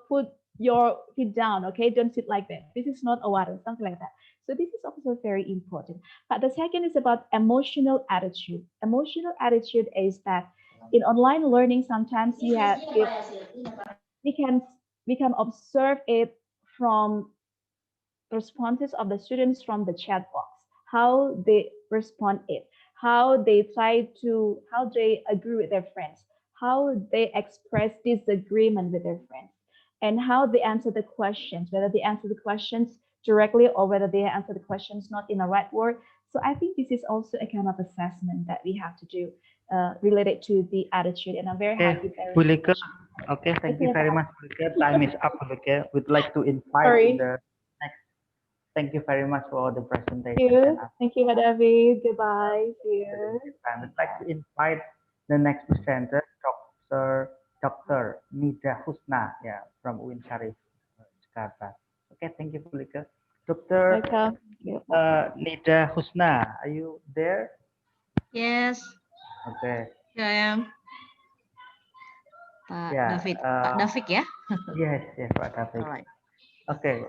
put your feet down, okay? Don't sit like that. This is not a warung, something like that. So this is also very important. But the second is about emotional attitude. Emotional attitude is that in online learning, sometimes we can observe it from responses of the students from the chat box, how they respond it, how they agree with their friends, how they express disagreement with their friends, and how they answer the questions, whether they answer the questions directly or whether they answer the questions not in the right word. So I think this is also a kind of assessment that we have to do related to the attitude. And I'm very Okay, happy. Bu Lika. Okay, thank you very much, Bu Lika. Time is up, Bu Lika. We'd like to invite Sorry. the next. Thank you very much for the presentation. Thank you. Thank you, David. Goodbye. See you. We'd like to invite the next presenter, Dr. Nida Husna, yeah, from UIN Syarif, Jakarta. Okay, thank you, Bu Lika. Dr. Welcome. Nida Husna, are you there? Yes, Okay. here I am. Pak Yeah, David, Pak David ya? Yes, Pak David. Alright. Okay,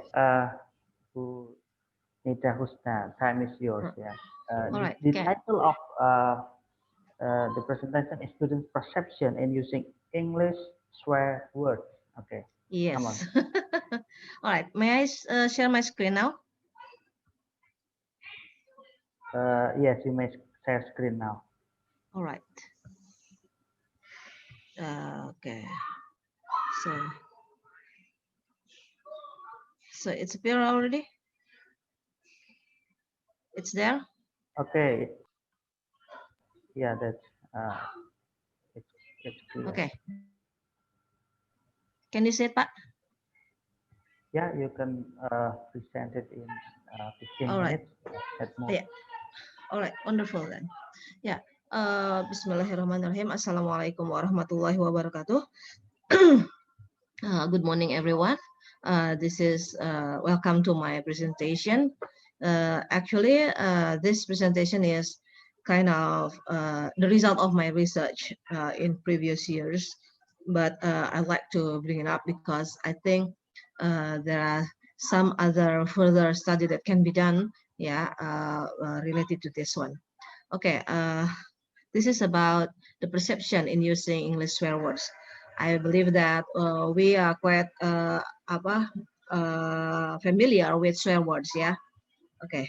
Bu Nida Husna, time is yours. Yeah. Alright, The okay. title of the presentation is student perception in using English swear words. Okay. Come on. Yes. Alright, may I share my screen now? Yes, you may share screen now. Alright. Okay. So it's appear already? It's there? Okay. Yeah, that's It's clear. Okay. Can you say it, Pak? Yeah, you can present it in 15 All right. minutes at most. Yeah. All right. Wonderful then. Yeah. Bismillahirrahmanirrahim. Assalamualaikum warahmatullahi wabarakatuh. Good morning, everyone. This is welcome to my presentation. Actually, this presentation is kind of the result of my research in previous years, but I'd like to bring it up because I think there are some other further study that can be done, yeah, related to this one. Okay, this is about the perception in using English swear words. I believe that we are quite familiar with swear words, yeah. Okay.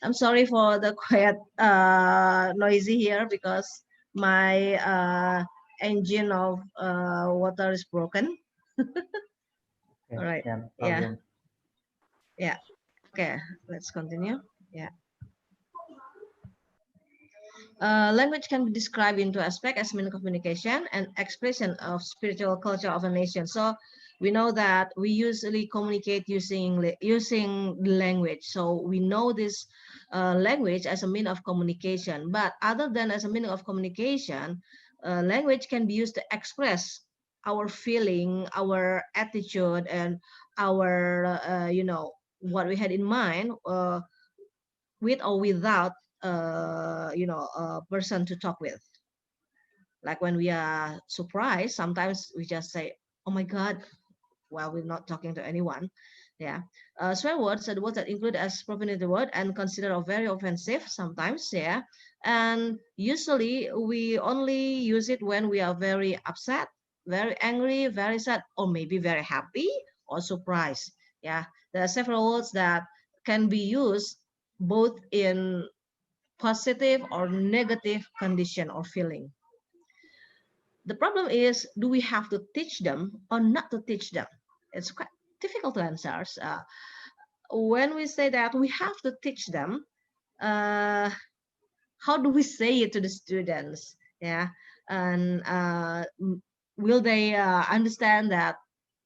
I'm sorry for the quiet noisy here because my engine of water is broken. Okay, All right. no Yeah. problem. Yeah. Okay. Let's continue. Yeah. Language can be described in two aspects as means of communication and expression of spiritual culture of a nation. So we know that we usually communicate using language. So we know this language as a means of communication. But other than as a means of communication, language can be used to express our feeling, our attitude, and our what we had in mind with or without a person to talk with. Like when we are surprised, sometimes we just say, "Oh my God," while we're not talking to anyone. Yeah, swear words are the words that include as profanity word and considered very offensive sometimes. Yeah, and usually we only use it when we are very upset, very angry, very sad, or maybe very happy or surprised. Yeah, there are several words that can be used both in positive or negative condition or feeling. The problem is, do we have to teach them or not to teach them? It's quite difficult to answer. When we say that we have to teach them, how do we say it to the students? Yeah, and will they understand that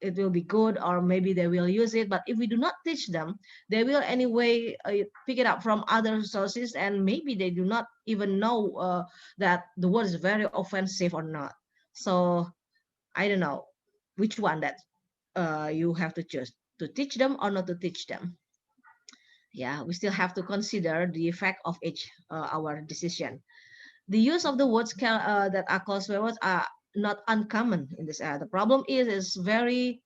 it will be good, or maybe they will use it? But if we do not teach them, they will anyway pick it up from other sources, and maybe they do not even know that the word is very offensive or not. So I don't know which one that you have to choose, to teach them or not to teach them. Yeah, we still have to consider the effect of each our decision. The use of the words that are called swear words are not uncommon in this area. The problem is it's very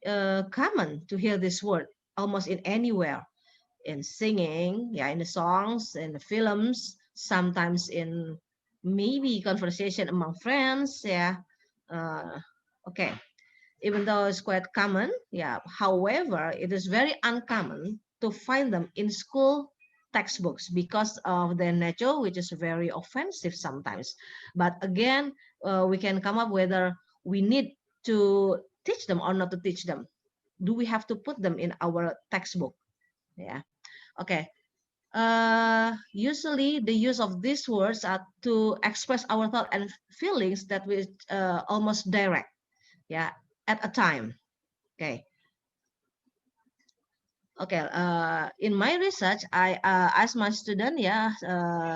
common to hear this word almost in anywhere, in singing, yeah, in the songs, in the films, sometimes in maybe conversation among friends, yeah. Okay, even though it's quite common, yeah. However, it is very uncommon to find them in school textbooks because of their nature, which is very offensive sometimes. But again, we can come up whether we need to teach them or not to teach them. Do we have to put them in our textbook? Yeah. Okay. Usually the use of these words are to express our thought and feelings that we almost direct, yeah, at a time. Okay. Okay. In my research, I asked my student, yeah,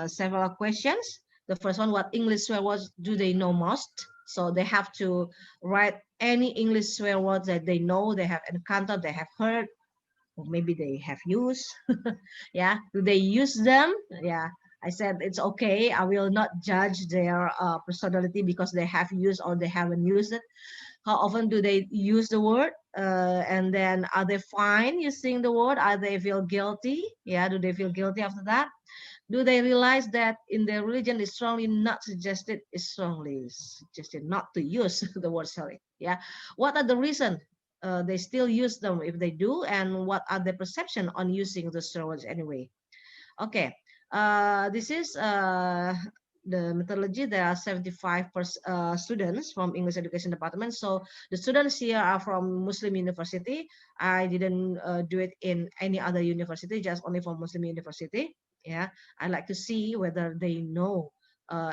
several questions. The first one, what English swear words do they know most? So they have to write any English swear words that they know, they have encountered, they have heard, or maybe they have used. Yeah, do they use them? Yeah, I said it's okay. I will not judge their personality because they have used or they haven't used it. How often do they use the word? And then are they fine using the word? Are they feel guilty? Yeah, do they feel guilty after that? Do they realize that in their religion is strongly not suggested, is strongly suggested not to use the word sorry? Yeah, what are the reasons they still use them if they do, and what are the perception on using the words anyway? Okay, this is the methodology, there are 75 students from English Education Department. So the students here are from Muslim University. I didn't do it in any other university, just only from Muslim University. Yeah, I like to see whether they know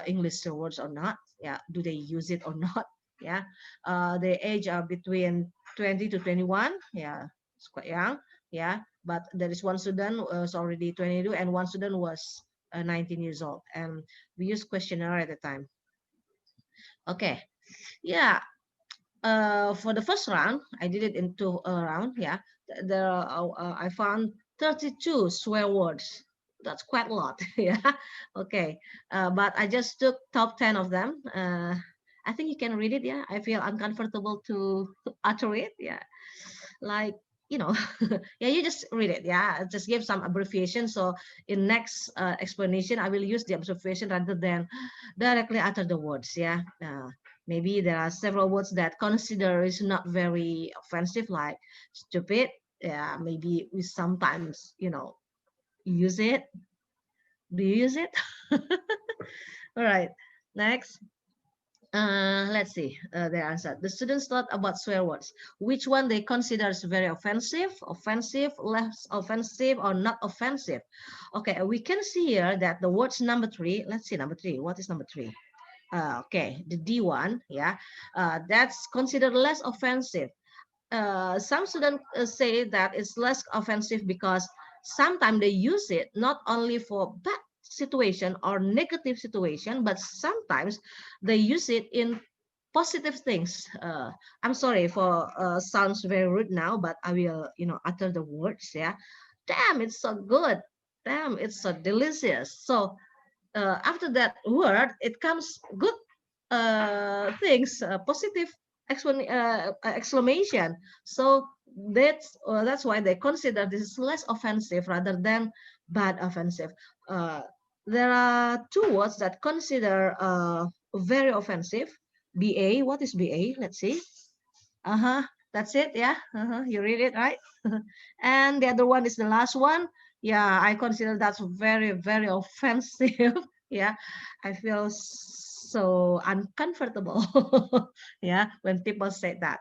English words or not. Yeah, do they use it or not? Yeah, the age are between 20 to 21. Yeah, it's quite young. Yeah, but there is one student was already 22 and one student was 19 years old, and we use questionnaire at the time. Okay, yeah. For the first round, I did it in 2 round. Yeah, I found 32 swear words. That's quite a lot. Yeah. Okay. But I just took top 10 of them. I think you can read it. Yeah. I feel uncomfortable to utter it. Yeah. Like, you know, yeah, you just read it. Yeah. Just give some abbreviation. So in next explanation, I will use the abbreviation rather than directly utter the words. Yeah. Maybe there are several words that consider is not very offensive, like stupid. Yeah, maybe we sometimes, you know, use it. Do you use it? All right, next. Let's see the answer. The students thought about swear words. Which one they consider is very offensive, less offensive, or not offensive? Okay, we can see here that the words number 3. Let's see number 3. What is number 3? Okay, the D one, yeah, that's considered less offensive. Some students say that it's less offensive because sometimes they use it not only for bad situation or negative situation, but sometimes they use it in positive things. I'm sorry for sounds very rude now, but I will, you know, utter the words. Yeah, damn, it's so good. Damn, it's so delicious. So after that word, it comes good things, positive exclamation. So that's why they consider this is less offensive rather than bad offensive. Uh, there are 2 words that consider very offensive. BA, what is BA? Let's see. That's it. Yeah, you read it right. And the other one is the last one. Yeah, I consider that's very, very offensive. Yeah, I feel so uncomfortable. Yeah, when people say that.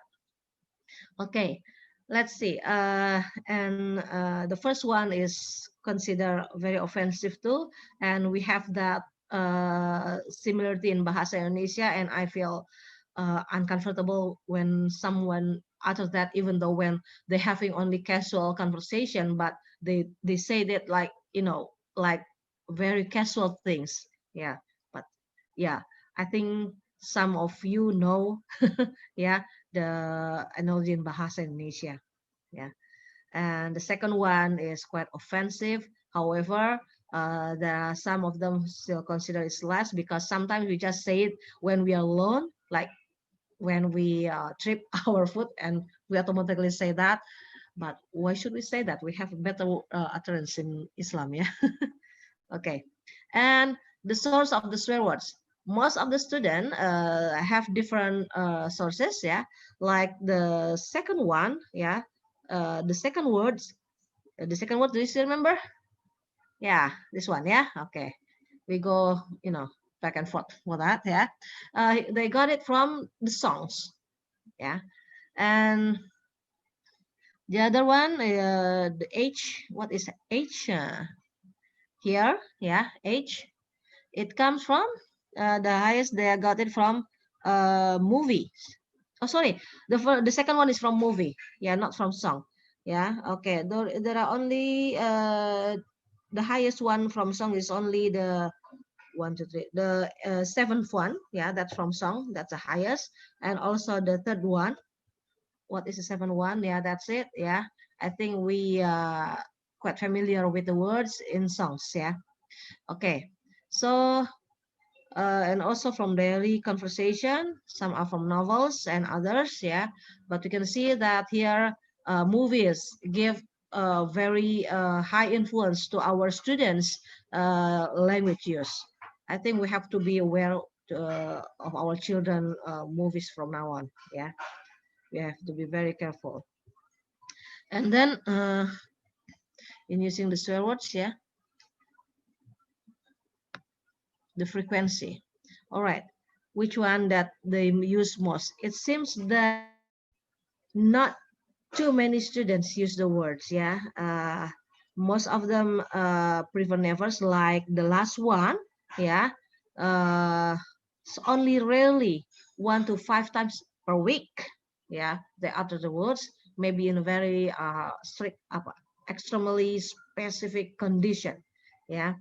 Okay, let's see. And the first one is considered very offensive too, and we have that similarity in Bahasa Indonesia, and I feel uncomfortable when someone utters that, even though when they're having only casual conversation, but they say that like, you know, like very casual things. Yeah, but yeah, I think some of you know, yeah, the analogy in Bahasa Indonesia. Yeah, and the second one is quite offensive. However, there are some of them still consider it's less because sometimes we just say it when we are alone, like when we trip our foot, and we automatically say that. But why should we say that? We have a better utterance in Islam, yeah. Okay, and the source of the swear words. Most of the students have different sources, yeah. Like the second one, yeah, the second word. Do you still remember? Yeah, this one, yeah. Okay, we go, you know, back and forth for that, yeah. They got it from the songs, yeah. And the other one, the H. What is H? Here, yeah, H. It comes from the highest they got it from movies. Oh, sorry, the second one is from movie. Yeah, not from song. Yeah, okay. There are only the highest one from song is only the 1, 2, 3. The seventh one, yeah, that's from song. That's the highest, and also the third one. What is the seventh one? Yeah, that's it. Yeah, I think we quite familiar with the words in songs. Yeah. Okay. So and also from daily conversation, some are from novels and others, yeah. But you can see that here movies give very high influence to our students language use. I think we have to be aware of our children movies from now on, yeah. We have to be very careful. And then in using the swear words, yeah. the frequency. All right, which one that they use most? It seems that not too many students use the words. Yeah, most of them prefer nevers, like the last one. Yeah, it's only rarely 1 to 5 times per week. Yeah, they utter the words, maybe in a very strict, extremely specific condition. Yeah,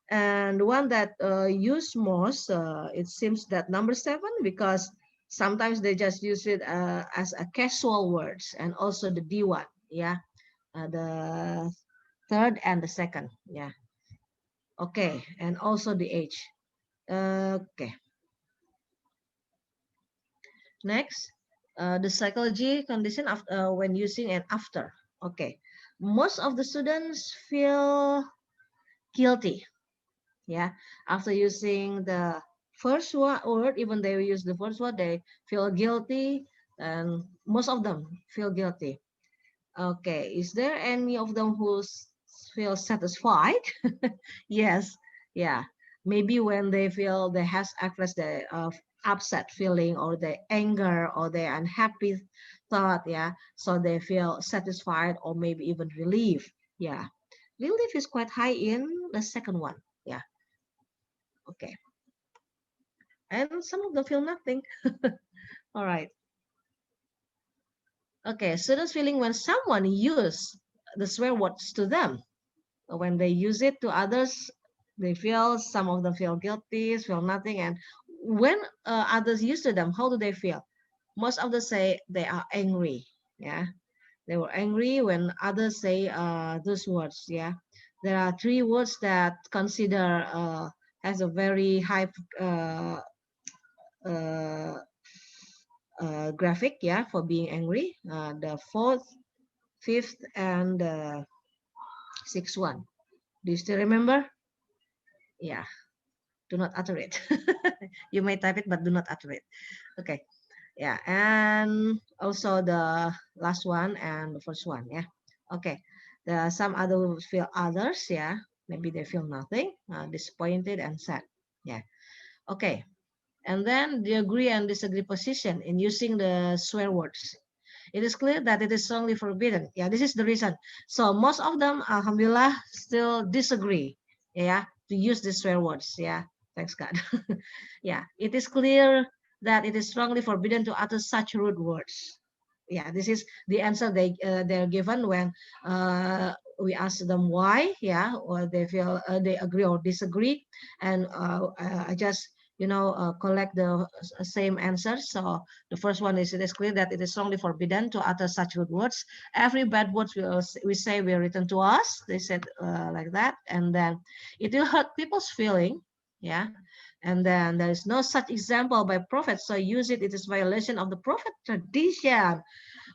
and the one that use most, it seems that number 7, because sometimes they just use it as a casual words, and also the D1. Yeah, the third and the second. Yeah, okay, and also the H. Okay, next, the psychology condition of when using and after. Okay, most of the students feel guilty. Yeah, after using the first word, even they use the first word, they feel guilty, and most of them feel guilty. Okay, is there any of them who feel satisfied? Yes, yeah. Maybe when they feel they has expressed the upset feeling, or the anger, or the unhappy thought, yeah. So they feel satisfied, or maybe even relief. Yeah, relief is quite high in the second one. Yeah, okay. And some of them feel nothing. All right. Okay, students feeling when someone use the swear words to them. When they use it to others, they feel, some of them feel guilty, feel nothing. And when others use to them, how do they feel? Most of them say they are angry. Yeah, they were angry when others say those words. Yeah, there are 3 words that consider has a very high uh, graphic, yeah, for being angry. The 4th, 5th, and 6th one. Do you still remember? Yeah, do not utter it. You may type it, but do not utter it. Okay, yeah, and also the last one and the first one. Yeah, okay. There are some other feel others. Yeah, maybe they feel nothing, disappointed and sad. Yeah, okay. And then the agree and disagree position in using the swear words. It is clear that it is strongly forbidden. Yeah, this is the reason. So most of them, alhamdulillah, still disagree. Yeah, to use the swear words. Yeah, thanks God. Yeah, it is clear that it is strongly forbidden to utter such rude words. Yeah, this is the answer they're given when we ask them why. Yeah, or they feel they agree or disagree, and I just collect the same answers. So the first one is, it is clear that it is strongly forbidden to utter such rude words. Every bad words we say will return to us. They said like that, and then it will hurt people's feeling. Yeah, and then there is no such example by prophet. So use it. It is violation of the prophet tradition.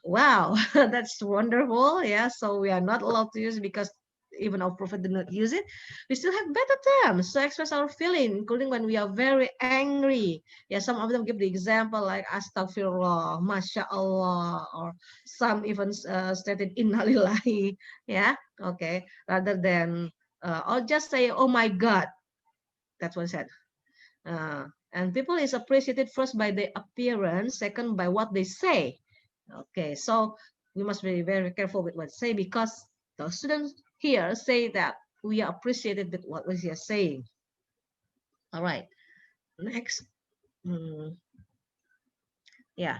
Wow, that's wonderful. Yeah, so we are not allowed to use it because even our prophet did not use it. We still have better terms to express our feeling, including when we are very angry. Yeah, some of them give the example like astaghfirullah, masya Allah, or some even stated innalillahi. Yeah, okay, rather than or just say, oh my God. That's what I said. And people is appreciated first by their appearance, second by what they say. Okay, so we must be very careful with what we say, because the students here say that we are appreciated with what we are saying. All right, next. Yeah,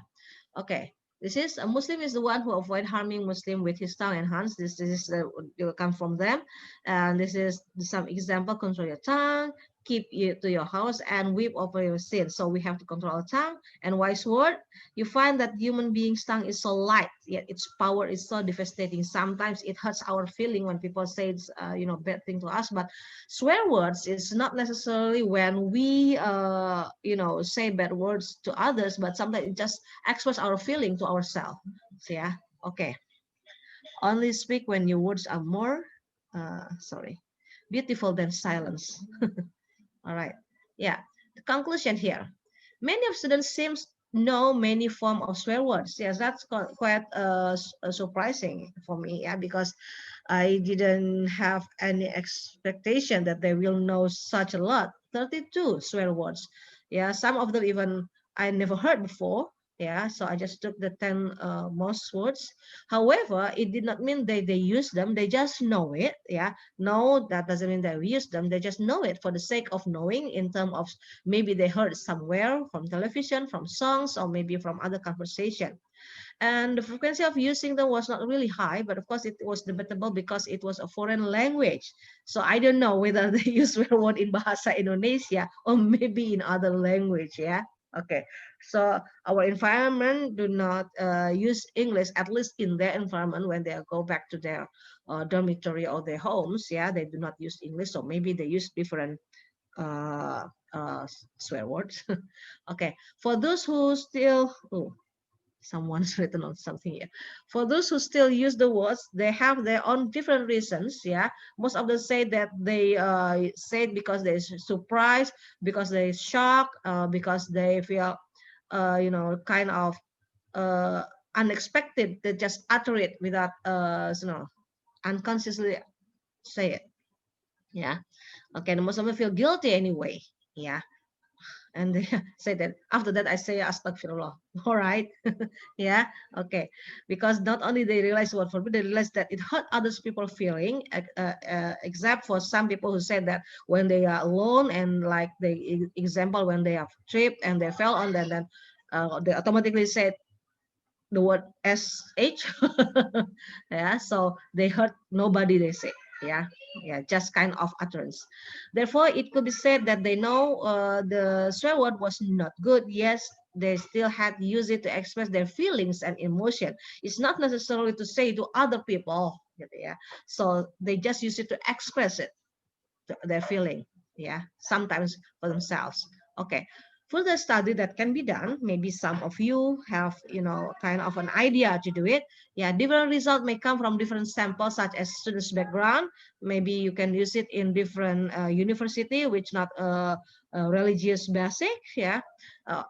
okay. This is a Muslim is the one who avoid harming Muslim with his tongue and hands. This is will come from them, and this is some example. Control your tongue, keep it to your house, and weep over your sins. So we have to control our tongue. And wise word, you find that human being's tongue is so light, yet its power is so devastating. Sometimes it hurts our feeling when people say it's, bad thing to us. But swear words is not necessarily when we say bad words to others, but sometimes it just express our feeling to ourselves. So, yeah, okay. Only speak when your words are more beautiful than silence. All right, yeah, the conclusion here. Many of students seems know many form of swear words. Yes, that's quite surprising for me, yeah, because I didn't have any expectation that they will know such a lot. 32 swear words. Yeah, some of them even I never heard before. Yeah, so I just took the 10 most words. However, it did not mean they use them. They just know it. Yeah, no, that doesn't mean they use them. They just know it for the sake of knowing, in terms of maybe they heard somewhere from television, from songs, or maybe from other conversation. And the frequency of using them was not really high, but of course it was debatable because it was a foreign language. So I don't know whether they use swear word in Bahasa Indonesia or maybe in other language. Yeah. Okay. So our environment do not use English, at least in their environment when they go back to their dormitory or their homes. Yeah, they do not use English, so maybe they use different uh, swear words. Okay. For those who still, oh, someone's written on something here. For those who still use the words, they have their own different reasons. Yeah, most of them say that they say it because they're surprised, because they're shocked, because they feel, kind of unexpected. They just utter it without, unconsciously say it. Yeah. Okay. And most of them feel guilty anyway. Yeah. And they say that after that I say astaghfirullah. All right. Yeah. Okay. Because not only they realize what forbid, they realize that it hurt others people feeling, except for some people who said that when they are alone, and like the example when they have tripped and they fell on, then they automatically said the word sh. Yeah, so they hurt nobody, they say. Yeah, yeah, just kind of utterance. Therefore it could be said that they know the swear word was not good. Yes, they still had to use it to express their feelings and emotion. It's not necessarily to say to other people. Yeah, so they just use it to express it, their feeling. Yeah, sometimes for themselves. Okay. Further study that can be done, maybe some of you have, kind of an idea to do it. Yeah, different results may come from different samples, such as students' background. Maybe you can use it in different university, which not religious basic. Yeah,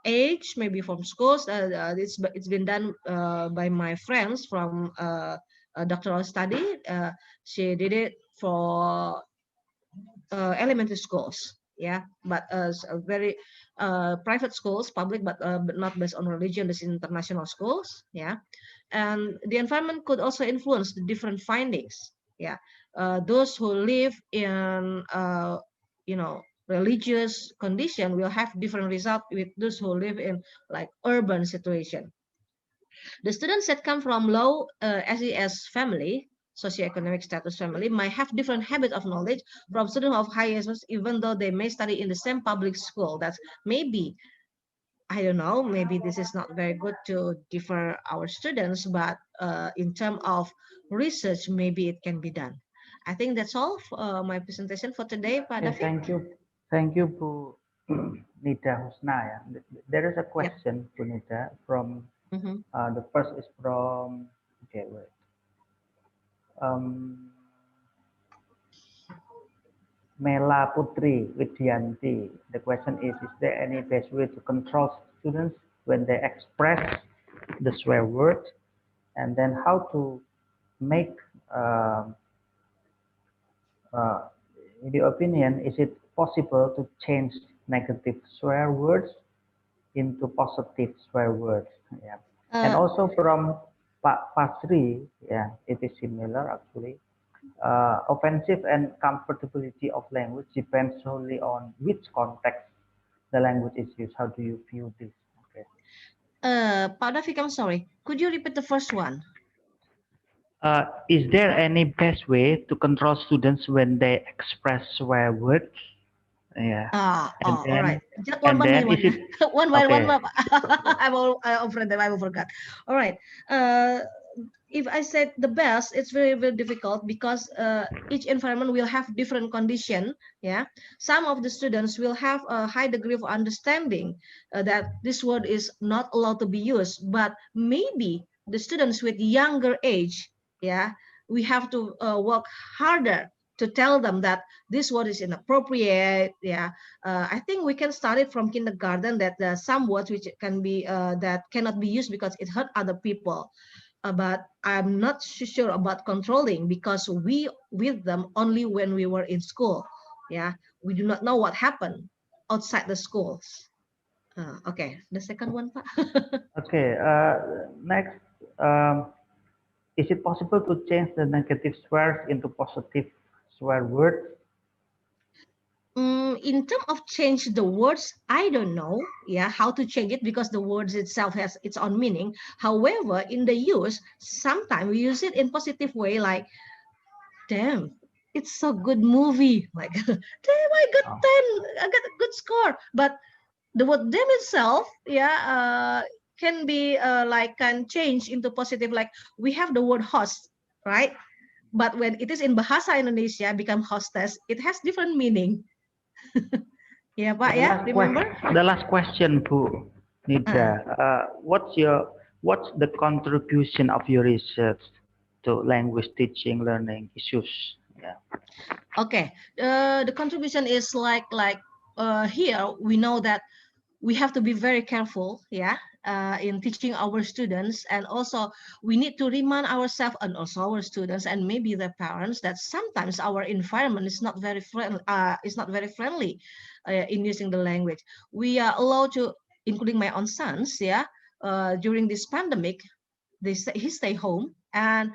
age, maybe from schools. It's been done by my friends from a doctoral study. She did it for elementary schools. Yeah, but very private schools, public, but not based on religion. This is international schools. Yeah, and the environment could also influence the different findings. Yeah, those who live in religious condition will have different result with those who live in like urban situation. The students that come from low SES family, socioeconomic status family, might have different habit of knowledge from students of high SES, even though they may study in the same public school. That's maybe, I don't know, maybe this is not very good to differ our students, but in terms of research, maybe it can be done. I think that's all for my presentation for today, Pak Okay, David. thank you, Bu Nida Husna. There is a question, Bu Nida, from the first is from, okay, wait. Mela Putri Widyanti. The question is there any best way to control students when they express the swear word? And then how to make, in your opinion, is it possible to change negative swear words into positive swear words? Yeah. And also from Pak Pasri, yeah, it is similar actually. Offensive and comfortability of language depends solely on which context the language is used. How do you view this? Okay. Pak David, I'm sorry. Could you repeat the first one? Is there any best way to control students when they express swear words? Yeah. All right. Just one by one. One by one. I forgot. All right. If I said the best, it's very, very difficult because each environment will have different condition. Yeah. Some of the students will have a high degree of understanding that this word is not allowed to be used, but maybe the students with younger age, yeah, we have to work harder to tell them that this word is inappropriate. Yeah, I think we can start it from kindergarten, that there are some words which can be that cannot be used because it hurt other people. But I'm not sure about controlling because we with them only when we were in school. Yeah, we do not know what happened outside the schools. Okay, the second one, Pak. Okay, next, is it possible to change the negative swears into positive swear words? In terms of change the words, I don't know, yeah, how to change it because the words itself has its own meaning. However, in the use, sometimes we use it in positive way, like, damn, it's a good movie. Like, damn, I got 10, I got a good score. But the word damn itself, yeah, can be can change into positive. Like we have the word host, right? But when it is in Bahasa Indonesia, become hostess, it has different meaning. Yeah, Pak, yeah, remember? The last question, Bu Nida. What's the contribution of your research to language teaching learning issues? Yeah. Okay, the contribution is here we know that we have to be very careful, yeah, in teaching our students, and also we need to remind ourselves and also our students and maybe the parents that sometimes our environment is not very friendly in using the language. We are allowed to, including my own sons, yeah, during this pandemic, he stay home, and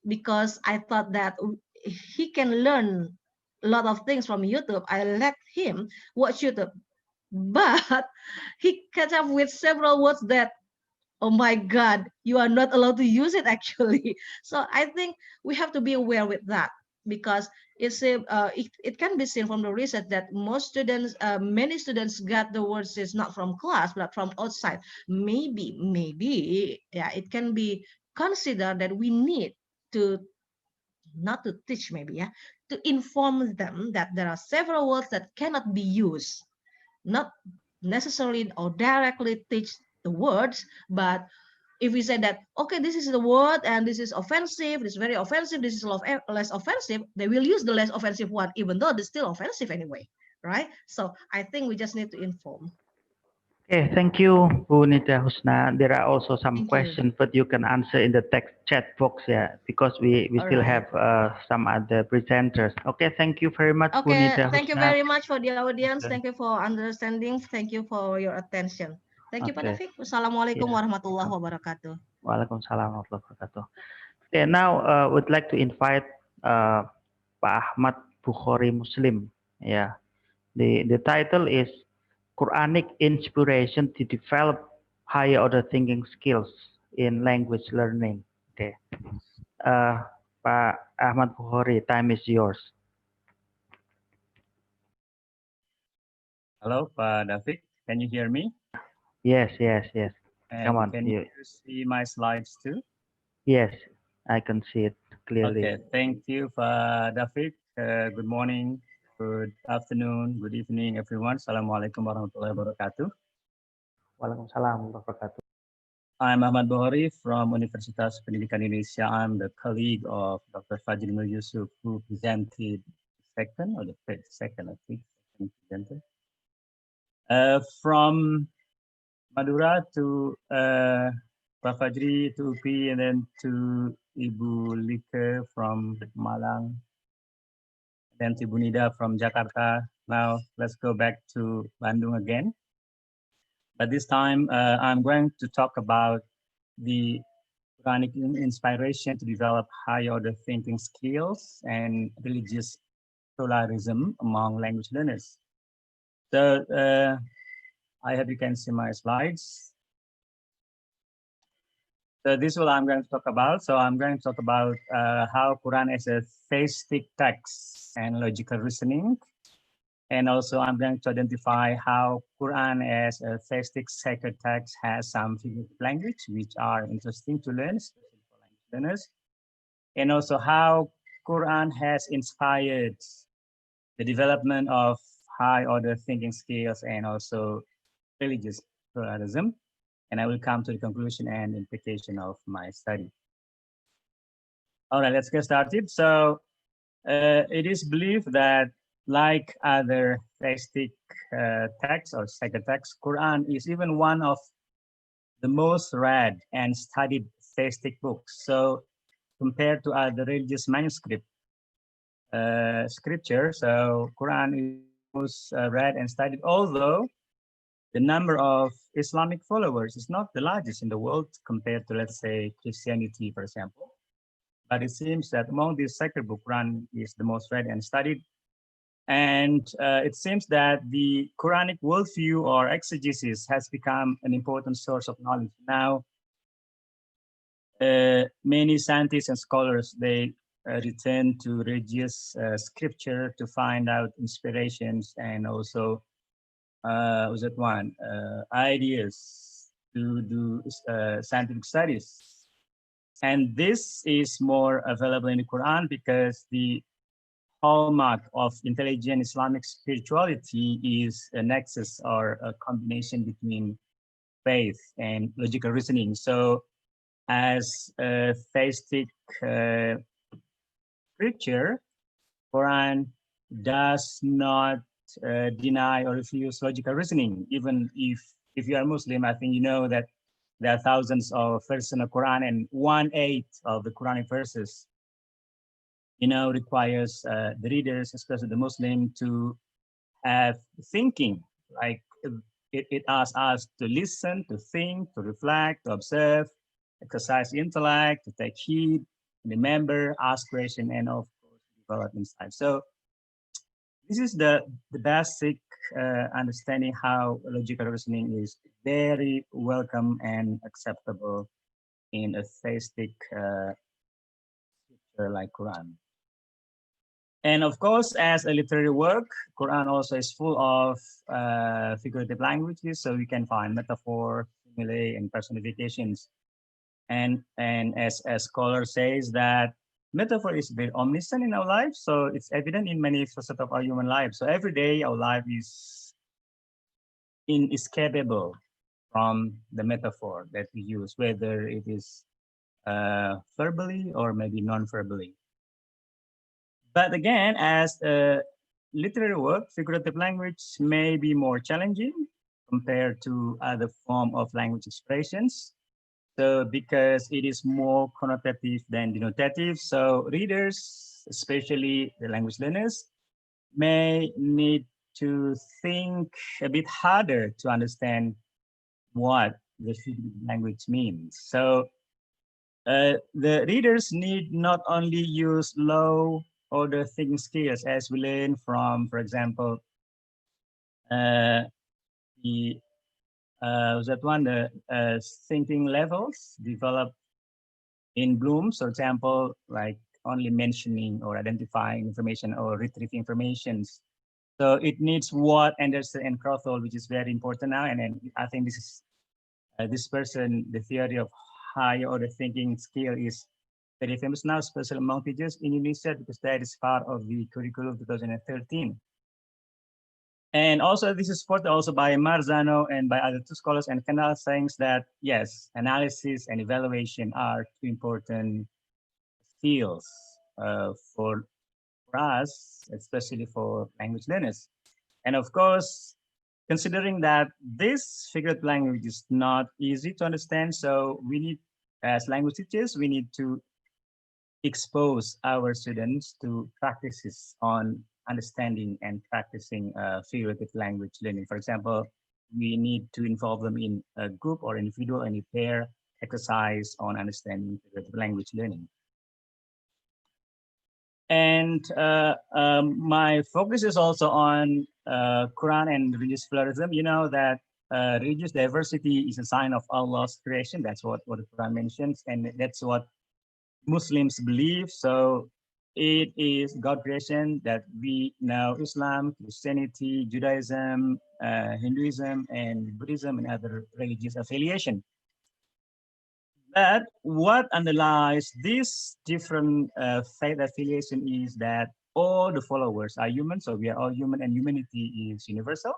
because I thought that he can learn a lot of things from YouTube, I let him watch YouTube. But he catch up with several words that, oh my God, you are not allowed to use it actually. So I think we have to be aware with that, because it can be seen from the research that many students got the words is not from class but from outside. Maybe, yeah, it can be considered that we need to not to teach, maybe, yeah, to inform them that there are several words that cannot be used, not necessarily or directly teach the words, but if we say that, okay, this is the word and this is offensive, this is very offensive, this is less offensive, they will use the less offensive one, even though it's still offensive anyway, right? So I think we just need to inform. Okay, thank you, Bu Nida Husna. There are also some Thank you. questions, but you can answer in the text chat box, yeah, because we still Alright. have some other presenters. Okay, thank you very much, Bu Okay, Nida thank you Husna. very much for the audience. Okay. Thank you for understanding. Thank you for your attention. Thank you, Pak Okay. David. Wassalamualaikum Yeah. warahmatullahi wabarakatuh. Waalaikumsalam warahmatullahi wabarakatuh. Okay, now would like to invite Pak Ahmad Bukhari Muslim. Yeah, the title is Quranic Inspiration to Develop Higher Order Thinking Skills in Language Learning. Okay, Pak Ahmad Bukhari, time is yours. Hello, Pak David. Can you hear me? Yes, yes, yes. And Come on. can you see my slides too? Yes, I can see it clearly. Okay, thank you, Pak David. Good morning, good afternoon, good evening, everyone. Assalamualaikum warahmatullahi wabarakatuh. Waalaikumsalam warahmatullahi wabarakatuh. I'm Ahmad Bukhari from Universitas Pendidikan Indonesia. I'm the colleague of Dr. Fajri Nur Yusuf, who presented second or the second, I think, presented. From Madura to Pak Fajri to UPI, and then to Ibu Lika from Malang, then to Ibu Nida from Jakarta. Now let's go back to Bandung again. But this time I'm going to talk about the Quranic inspiration to develop high order thinking skills and religious pluralism among language learners. So I hope you can see my slides. So this is what I'm going to talk about. So I'm going to talk about how Quran is a theistic text and logical reasoning. And also I'm going to identify how Quran as a theistic sacred text has some figurative language, which are interesting to learn, especially for language learners. And also how Quran has inspired the development of high order thinking skills and also religious pluralism. And I will come to the conclusion and implication of my study. All right, let's get started. So it is believed that like other theistic texts or sacred texts, Quran is even one of the most read and studied theistic books. So compared to other religious manuscript scripture, so Quran is most read and studied, although the number of Islamic followers is not the largest in the world compared to, let's say, Christianity, for example. But it seems that among these sacred book, Quran is the most read and studied. And it seems that the Quranic worldview or exegesis has become an important source of knowledge. Now, many scientists and scholars, they return to religious scripture to find out inspirations and also ideas to do scientific studies. And this is more available in the Quran because the hallmark of intelligent Islamic spirituality is a nexus or a combination between faith and logical reasoning. So as a theistic scripture, Quran does not deny or refuse logical reasoning. Even if you are Muslim, I think you know that there are thousands of verses in the Quran, and 1/8 of the Quranic verses, requires the readers, especially the Muslim, to have thinking. Like it asks us to listen, to think, to reflect, to observe, exercise intellect, to take heed, remember, ask questions, and of course develop insight. So this is the basic understanding how logical reasoning is very welcome and acceptable in a theistic scripture like Quran. And of course, as a literary work, Quran also is full of figurative languages, so you can find metaphor, simile, and personifications. And as scholar says that metaphor is very omniscient in our life, so it's evident in many facets of our human life. So every day our life is inescapable from the metaphor that we use, whether it is verbally or maybe non-verbally. But again, as a literary work, figurative language may be more challenging compared to other form of language expressions. So because it is more connotative than denotative, so readers, especially the language learners, may need to think a bit harder to understand what the figurative language means. So the readers need not only use low order thinking skills as we learn from, for example, the thinking levels developed in Bloom's, for example, like only mentioning or identifying information or retrieving informations. So it needs what Anderson and Crowthall, which is very important now. And then I think this is this person, the theory of higher order thinking skill is very famous now, especially among teachers in Indonesia, because that is part of the curriculum 2013. And also this is supported also by Marzano and by other two scholars and Kendall, saying that, yes, analysis and evaluation are two important skills for us, especially for language learners. And of course, considering that this figurative language is not easy to understand, so we need, as language teachers, we need to expose our students to practices on understanding and practicing figurative language learning. For example, we need to involve them in a group or individual and pair exercise on understanding figurative language learning. And my focus is also on Quran and religious pluralism. You know that religious diversity is a sign of Allah's creation. That's what the Quran mentions, and that's what Muslims believe. So it is God creation that we know Islam, Christianity, Judaism, Hinduism, and Buddhism, and other religious affiliation. But what underlies this different faith affiliation is that all the followers are human. So we are all human, and humanity is universal.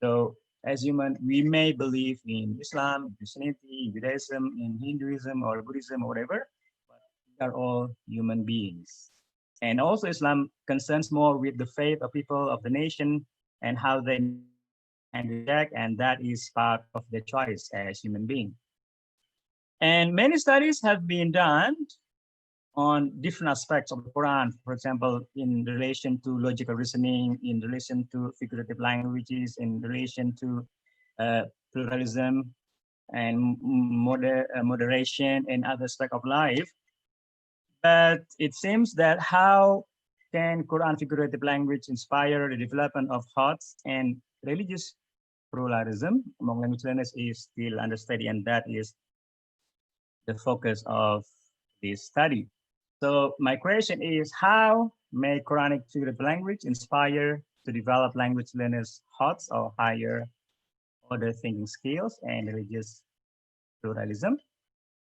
So as human, we may believe in Islam, Christianity, Judaism, in Hinduism or Buddhism or whatever, but we are all human beings. And also Islam concerns more with the faith of people of the nation and how they react, and that is part of their choice as human beings. And many studies have been done on different aspects of the Quran, for example, in relation to logical reasoning, in relation to figurative languages, in relation to pluralism and moderation and other aspects of life. But it seems that how can Quran figurative language inspire the development of thoughts and religious pluralism among language learners is still under study, and that is the focus of this study. So my question is, how may Quranic figurative language inspire to develop language learners' thoughts or higher order thinking skills and religious pluralism?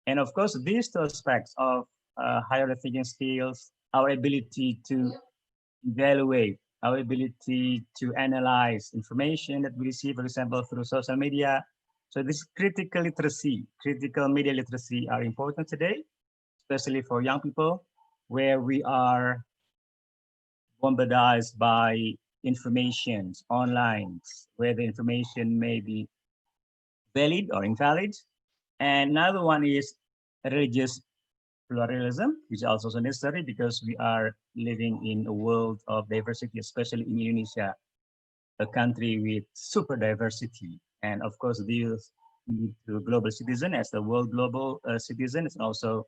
And of course, these two aspects of higher order thinking skills, our ability to evaluate, our ability to analyze information that we receive, for example, through social media. So this critical literacy, critical media literacy are important today, especially for young people, where we are bombarded by information online, where the information may be valid or invalid. And another one is religious pluralism, which is also necessary because we are living in a world of diversity, especially in Indonesia, a country with super diversity. And of course, these lead to global citizen as the world global citizen, and also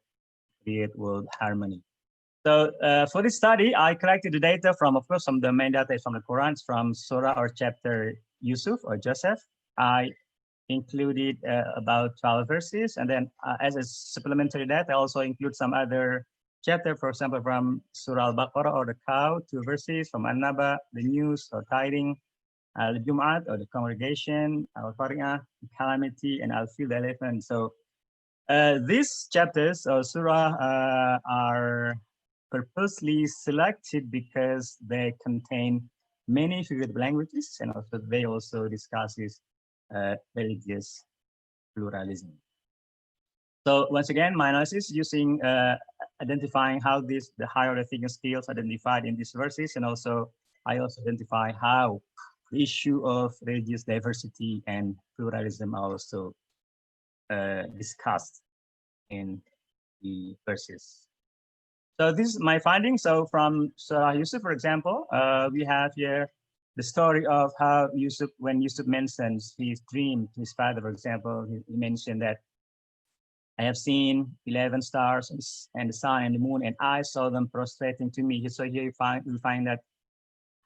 create world harmony. So for this study, I collected the data from, of course, some of the main data is from the Quran, from Surah or chapter Yusuf or Joseph. I included about 12 verses, and then as a supplementary data, I also include some other chapter, for example, from Surah Al-Baqarah or the cow, 2 verses, from An-Naba, the news or tiding, Al-Jum'at or the congregation, Al-Qari'ah, calamity, and Al-Fil, the elephant. So these chapters or surah are purposely selected because they contain many figurative languages, and also they also discusses religious pluralism. So once again, my analysis using identifying how the higher order thinking skills identified in these verses, and also I also identify how the issue of religious diversity and pluralism are also discussed in the verses. So this is my finding. So from Surah Yusuf, for example, we have here the story of how Yusuf, when Yusuf mentions his dream to his father, for example, he mentioned that I have seen 11 stars and the sun and the moon, and I saw them prostrating to me. So here you find that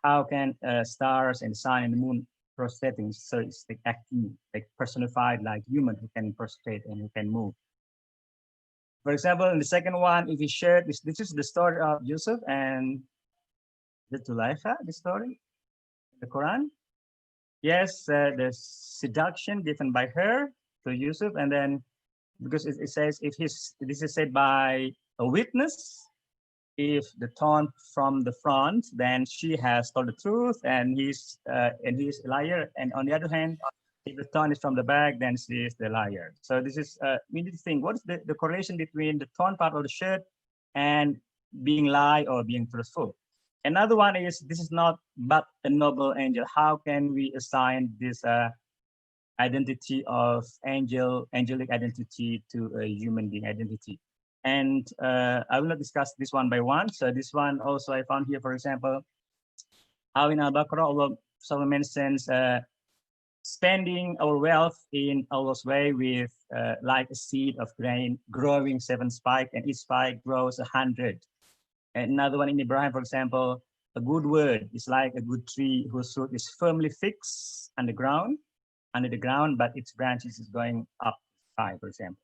how can stars and the sun and the moon prostrating? So it's like acting, like personified, like human who can prostrate and who can move. For example, in the second one, if you share this is the story of Yusuf and the Zulaikha, the story, the Quran. Yes, the seduction given by her to Yusuf, and then because it says if this is said by a witness, if the tone from the front, then she has told the truth and he's a liar. And on the other hand, if the tone is from the back, then she is the liar. So this is we need to think what is the correlation between the tone part of the shirt and being lie or being truthful. Another one is this is not but a noble angel. How can we assign this identity of angelic identity to a human being identity? And I will not discuss this one by one. So this one also I found here, for example, how in Al-Baqarah Allah mentions spending our wealth in Allah's way with like a seed of grain growing 7 spikes, and each spike grows 100. And another one in Ibrahim, for example, a good word is like a good tree whose root is firmly fixed under the ground, but its branches is going up high, for example.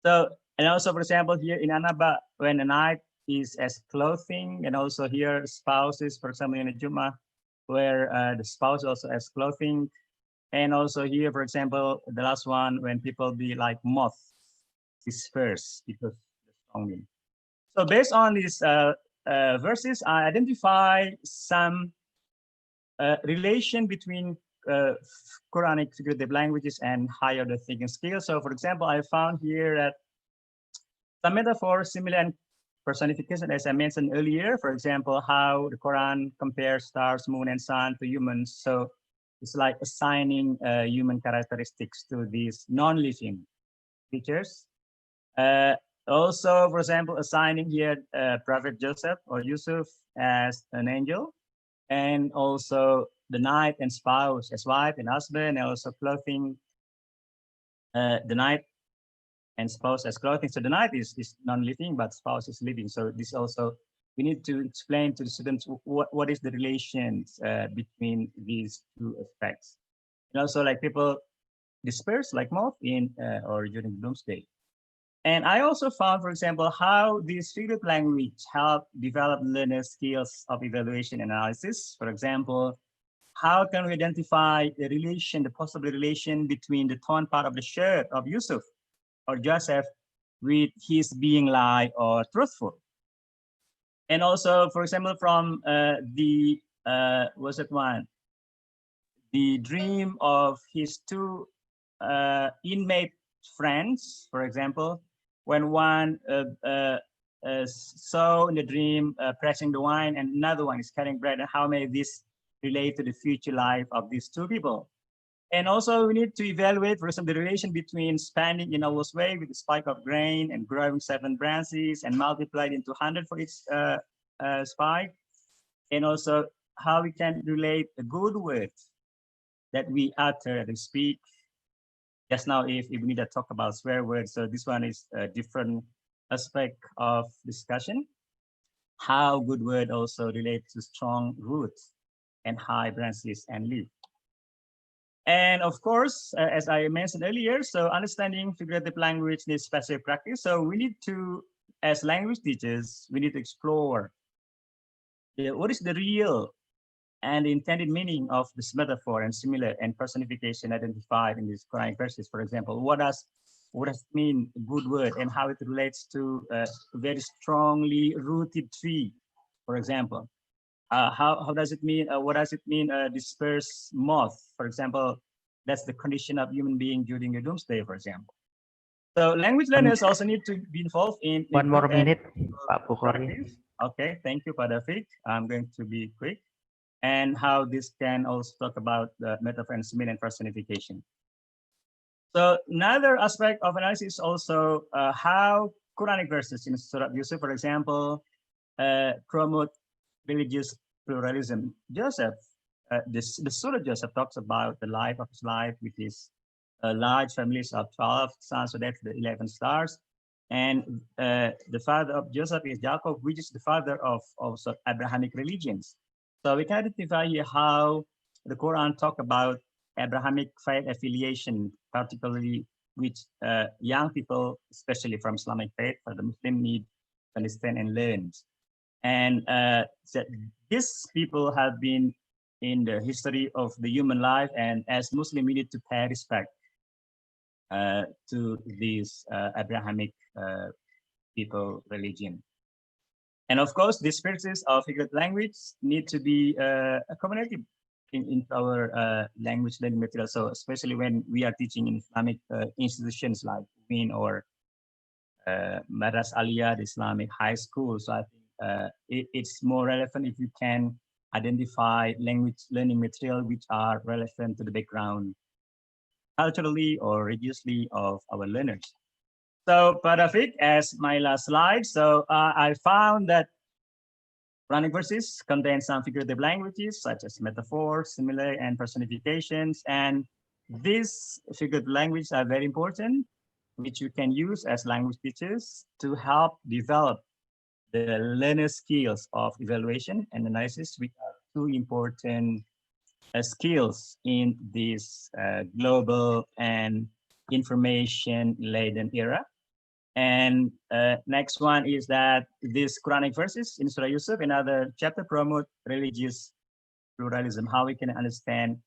So, and also, for example, here in An-Naba, when a knight is as clothing, and also here spouses, for example, in a Jummah, where the spouse also has clothing. And also here, for example, the last one, when people be like moth dispersed because of the strong wind. So based on these verses, I identify some relation between Quranic figurative languages and higher order thinking skills. So for example, I found here that some metaphors, similar and personification, as I mentioned earlier, for example, how the Quran compares stars, moon, and sun to humans. So it's like assigning human characteristics to these non-living creatures. Also, for example, assigning here Prophet Joseph or Yusuf as an angel, and also the knight and spouse as wife and husband, and also clothing the knight and spouse as clothing. So the knight is non-living, but spouse is living. So this also, we need to explain to the students what is the relations between these two aspects. And also, like, people disperse like moth in or during doomsday. And I also found, for example, how this figurative language help develop learner skills of evaluation analysis. For example, how can we identify the relation, the possible relation between the torn part of the shirt of Yusuf or Joseph with his being lie or truthful? And also, for example, from what's that one? The dream of his two inmate friends, for example, when one saw in the dream pressing the wine and another one is carrying bread, and how may this relate to the future life of these two people? And also, we need to evaluate, for example, the relation between spending in Allah's way with a spike of grain and growing 7 branches and multiplied into 100 for each spike. And also how we can relate the good words that we utter and speak. Just now, if we need to talk about swear words, so this one is a different aspect of discussion. How good word also relates to strong roots and high branches and leaf. And of course, as I mentioned earlier, so understanding figurative language needs specific practice. So we need to, as language teachers, we need to explore what is the real and the intended meaning of this metaphor and similar and personification identified in these Quranic verses. For example, what does it mean, good word, and how it relates to a very strongly rooted tree, for example. How does it mean, what does it mean, dispersed moth, for example? That's the condition of human being during a doomsday, for example. So language learners also need to be involved in One more minute, Pak Bukhari. practice. Okay, thank you, Pak David. I'm going to be quick. And how this can also talk about the metaphor and simile and personification. So another aspect of analysis is also how Quranic verses in Surah Yusuf, for example, promote religious pluralism. Joseph, the Surah Joseph talks about the life of his life with his large families of 12 sons, so that's the 11 stars. And the father of Joseph is Jacob, which is the father of also Abrahamic religions. So we can identify here how the Quran talk about Abrahamic faith affiliation, particularly with young people, especially from Islamic faith, for the Muslim need to understand and learn. And so these people have been in the history of the human life, and as Muslim, we need to pay respect to these Abrahamic people religion. And of course, these practices of figurative language need to be accommodated in our language learning material. So especially when we are teaching in Islamic institutions like UMIN or Madras Aliyah, the Islamic high school. So I think it's more relevant if you can identify language learning material which are relevant to the background culturally or religiously of our learners. So Parafik, as my last slide, so I found that Quranic verses contain some figurative languages such as metaphors, simile, and personifications. And these figurative languages are very important, which you can use as language teachers to help develop the learner skills of evaluation and analysis, which are two important skills in this global and information-laden era. And next one is that these Quranic verses in Surah Yusuf, another chapter, promote religious pluralism, how we can understand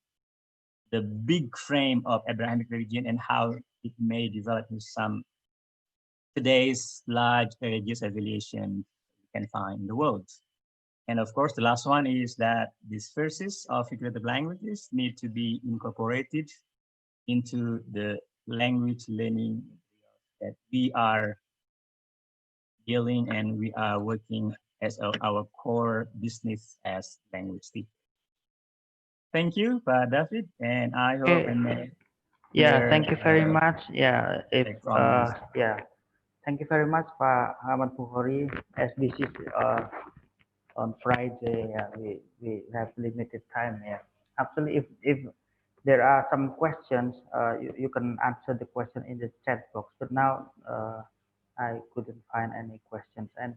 the big frame of Abrahamic religion and how it may develop in some today's large religious affiliation we can find in the world. And of course, the last one is that these verses of figurative languages need to be incorporated into the language learning that we are dealing and we are working as our core business as language teachers. Thank you, Pak David, and I hope Okay. and may Yeah, hear, thank you very much. Yeah, if from this. yeah, Thank you very much, Pak Ahmad Bukhari. As this is on Friday, we have limited time here. Actually, if there are some questions, you can answer the question in the chat box. But now I couldn't find any questions. And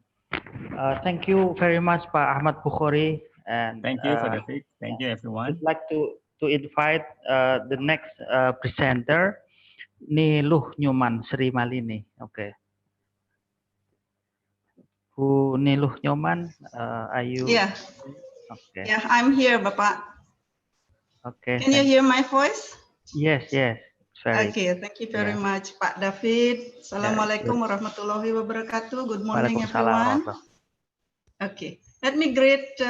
thank you very much, Pak Ahmad Bukhari. And Thank you, Pak David. Thank you, everyone. I'd like to invite the next presenter, Niluh Nyoman Sri Malini. Okay. Bu Niluh Nyoman, are you? Yeah. Okay. Yeah, I'm here, Bapak. Okay. Can you hear my voice? Yes, yes. Very Okay, thank you very much, Pak David. Assalamualaikum warahmatullahi wabarakatuh. Good morning, everyone. Okay, let me greet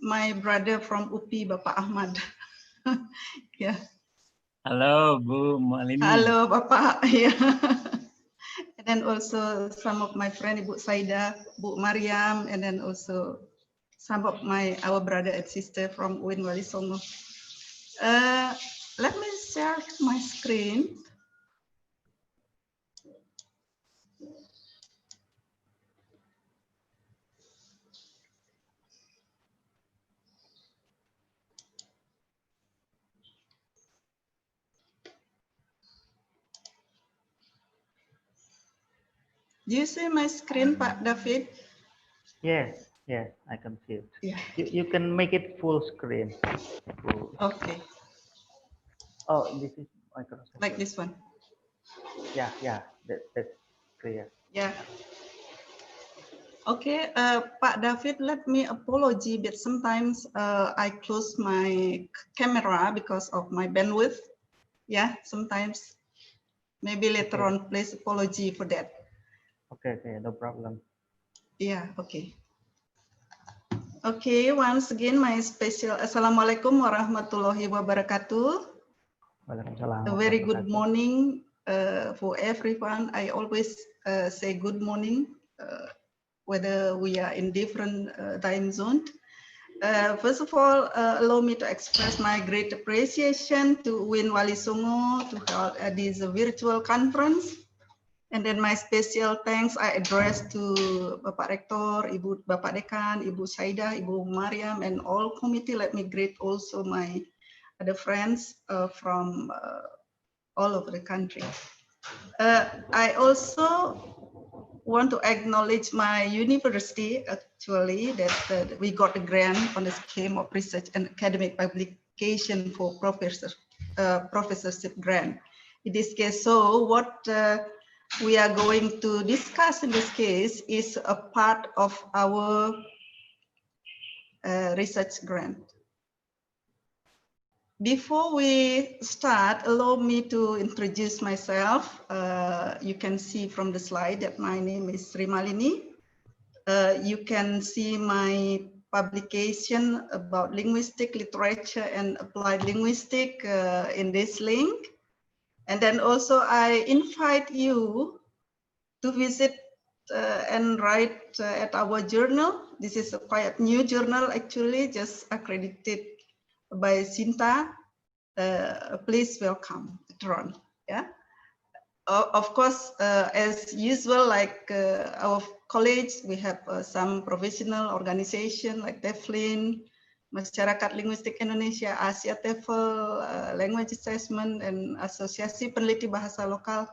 my brother from UPI, Bapak Ahmad. Yeah. Hello, Bu Malini. Halo, Bapak. Yeah. And then also some of my friend, Ibu Saida, Bu Mariam, and then also some of our brother and sister from UIN Wali Songo. Let me share my screen. Do you see my screen, Pak David? Yes, yes, I can see it. Yeah. You can make it full screen. Okay. Oh, this is Microsoft. Like this one. Yeah, yeah, that's clear. Yeah. Okay, Pak David, let me apologize, but sometimes I close my camera because of my bandwidth. Yeah, sometimes. Maybe later on, please apology for that. Okay, no problem. Yeah, okay. Okay, once again, my special Assalamualaikum warahmatullahi wabarakatuh. A very good morning for everyone. I always say good morning, whether we are in different time zone. First of all, allow me to express my great appreciation to UIN Wali Songo to hold this virtual conference. And then my special thanks I address to Bapak Rektor, Bapak Dekan, Ibu Saida, Ibu Mariam, and all committee. Let me greet also my other friends from all over the country. I also want to acknowledge my university, actually, that we got a grant on the scheme of research and academic publication for professorship grant. In this case, so what we are going to discuss in this case is a part of our research grant. Before we start, allow me to introduce myself. You can see from the slide that my name is Sri Malini. You can see my publication about linguistic literature and applied linguistic in this link. And then also I invite you to visit and write at our journal. This is a quite new journal, actually, just accredited by Sinta. Please welcome, Ron. Yeah. Of course, as usual, like our colleagues, we have some professional organization like TEFLIN, Masyarakat Linguistik Indonesia, Asia TEFL, Language Assessment, and Asosiasi Peneliti Bahasa Lokal,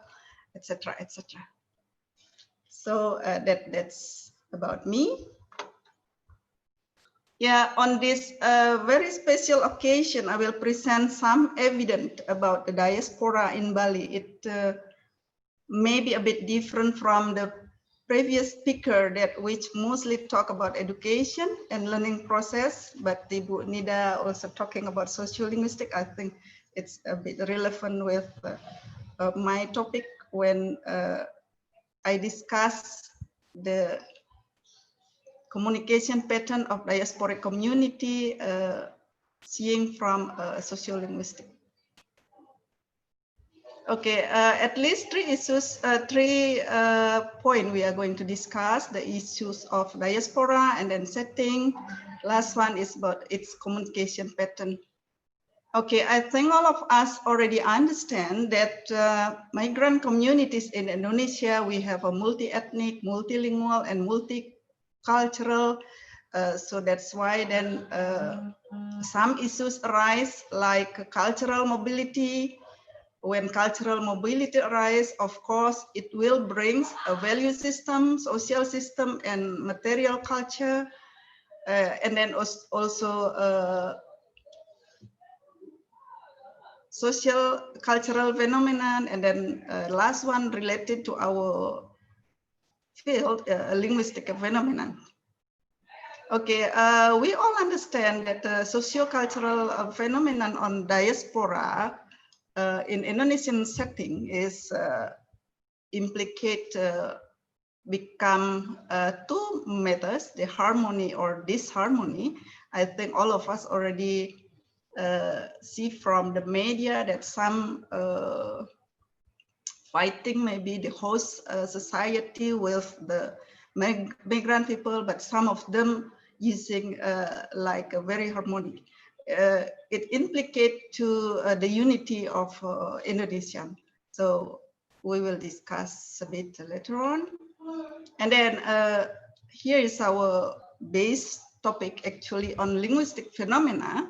etc., etc. So that's about me. Yeah, on this very special occasion, I will present some evidence about the diaspora in Bali. It may be a bit different from the previous speaker that which mostly talk about education and learning process, but Ibu Nida also talking about social linguistic. I think it's a bit relevant with my topic when I discuss the communication pattern of diasporic community, seeing from sociolinguistic. Okay, at least three issues, three points we are going to discuss: the issues of diaspora and then setting. Last one is about its communication pattern. Okay, I think all of us already understand that migrant communities in Indonesia, we have a multi-ethnic, multilingual, and multicultural. So that's why then some issues arise like cultural mobility. When cultural mobility arises, of course, it will bring a value system, social system, and material culture. And then also social cultural phenomenon, and then last one related to our field, linguistic phenomenon. Okay, we all understand that the socio-cultural phenomenon on diaspora in Indonesian setting is become two matters, the harmony or disharmony. I think all of us already see from the media that some fighting maybe the host society with the migrant people, but some of them using like a very harmonic. It implicates to the unity of Indonesia. So we will discuss a bit later on. And then here is our base topic actually on linguistic phenomena.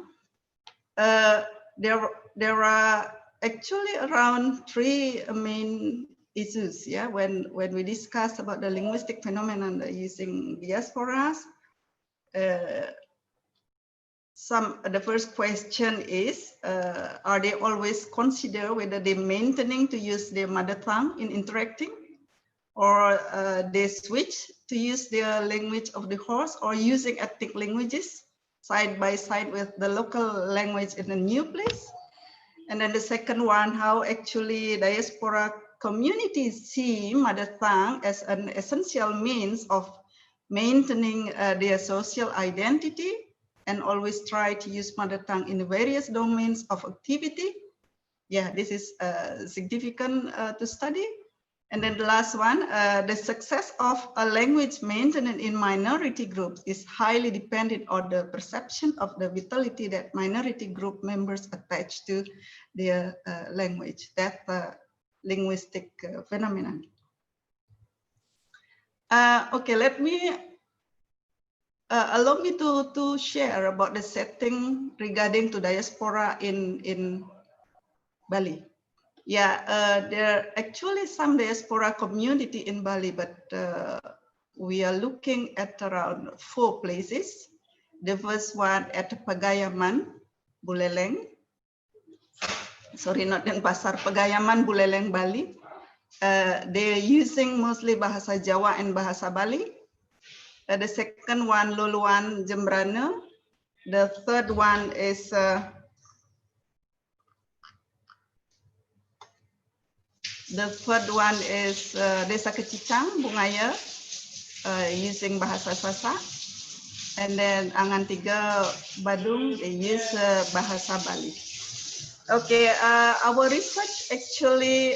There are actually around three main issues, yeah, when we discuss about the linguistic phenomenon using diasporas. The first question is, are they always consider whether they maintaining to use their mother tongue in interacting, or they switch to use their language of the host, or using ethnic languages side by side with the local language in a new place? And then the second one, how actually diaspora communities see mother tongue as an essential means of maintaining their social identity, and always try to use mother tongue in various domains of activity. Yeah, this is significant to study. And then the last one, the success of a language maintenance in minority groups is highly dependent on the perception of the vitality that minority group members attach to their language. That's a linguistic phenomenon. Okay, let me allow me to share about the setting regarding to diaspora in Bali. Yeah, there are actually some diaspora community in Bali, but we are looking at around 4 places. The first one at Pagayaman, Buleleng. Sorry, not Denpasar, Pagayaman, Buleleng, Bali. They're using mostly Bahasa Jawa and Bahasa Bali. The second one, Luluan, Jembrana. The third one is Desa Kecicang, Bungaya, using Bahasa Sasak. And then Angan Tiga, Badung, they use Bahasa Bali. Okay, our research actually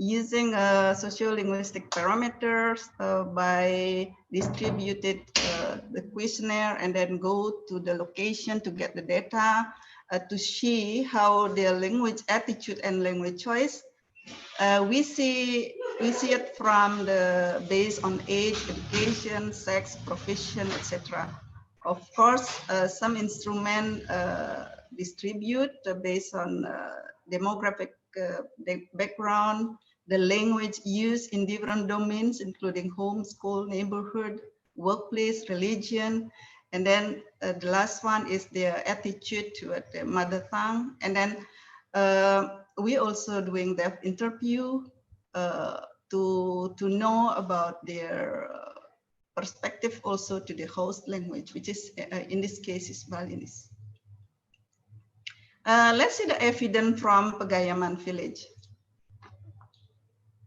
using socio-linguistic parameters by distributed the questionnaire and then go to the location to get the data to see how their language attitude and language choice. We see it from the based on age, education, sex, profession, etc. Of course, some instrument distribute based on demographic background, the language used in different domains, including home, school, neighborhood, workplace, religion. And then the last one is their attitude toward the mother tongue. And then we also doing that interview to know about their perspective also to the host language, which is in this case is Balinese. Let's see the evidence from Pagayaman village.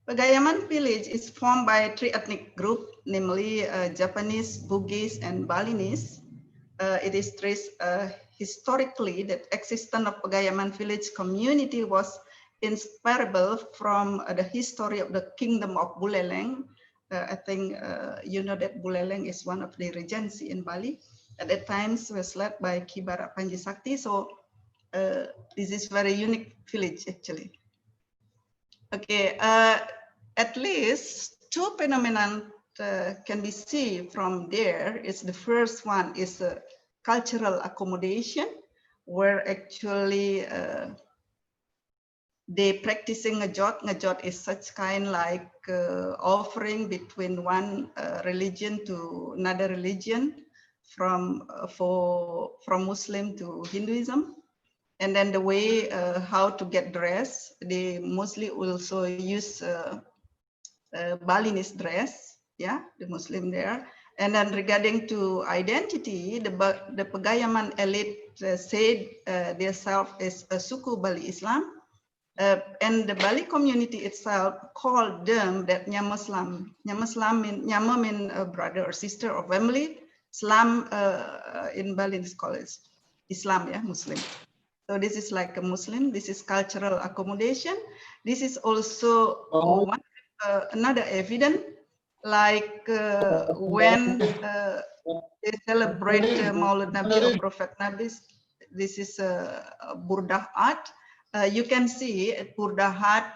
Pagayaman village is formed by 3 ethnic groups, namely Japanese, Bugis, and Balinese. It is traced historically that existence of Pagayaman village community was inseparable from the history of the kingdom of Buleleng. I think you know that Buleleng is one of the regency in Bali. at that time was led by Ki Barat Panji Sakti. So this is very unique village actually. Okay, at least two phenomena can be seen from there. Is the first one is cultural accommodation, where actually they practicing ngejot. Ngejot is such kind like offering between one religion to another religion, from Muslim to Hinduism. And then the way how to get dressed, they mostly also use Balinese dress, yeah, the Muslim there. And then regarding to identity, the Pegayaman elite said themselves as a suku Bali Islam. And the Bali community itself called them that Nyamaslam. Nyamaslam mean Nyama mean brother or sister or family. Islam in Bali is called Islam, yeah, Muslim. So this is like a Muslim. This is cultural accommodation. This is also another evidence, like when they celebrate Maulid Nabi or Prophet Nabi. This is Burdah art. You can see at Burdah art.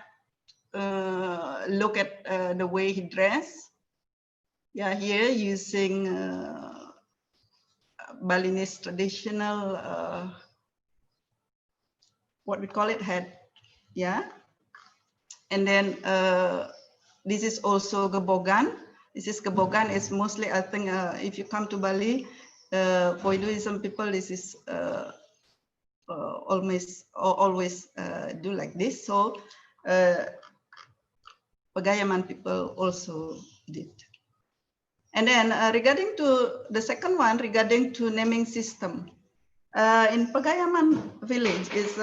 Look at the way he dressed. Yeah, here using Balinese traditional. What we call it head, yeah. And then this is also Gebogan. This is Gebogan is mostly, I think, if you come to Bali, for Hinduism people, this is always do like this. So Pegayaman people also did. And then regarding to the second one, regarding to naming system. In Pegayaman village is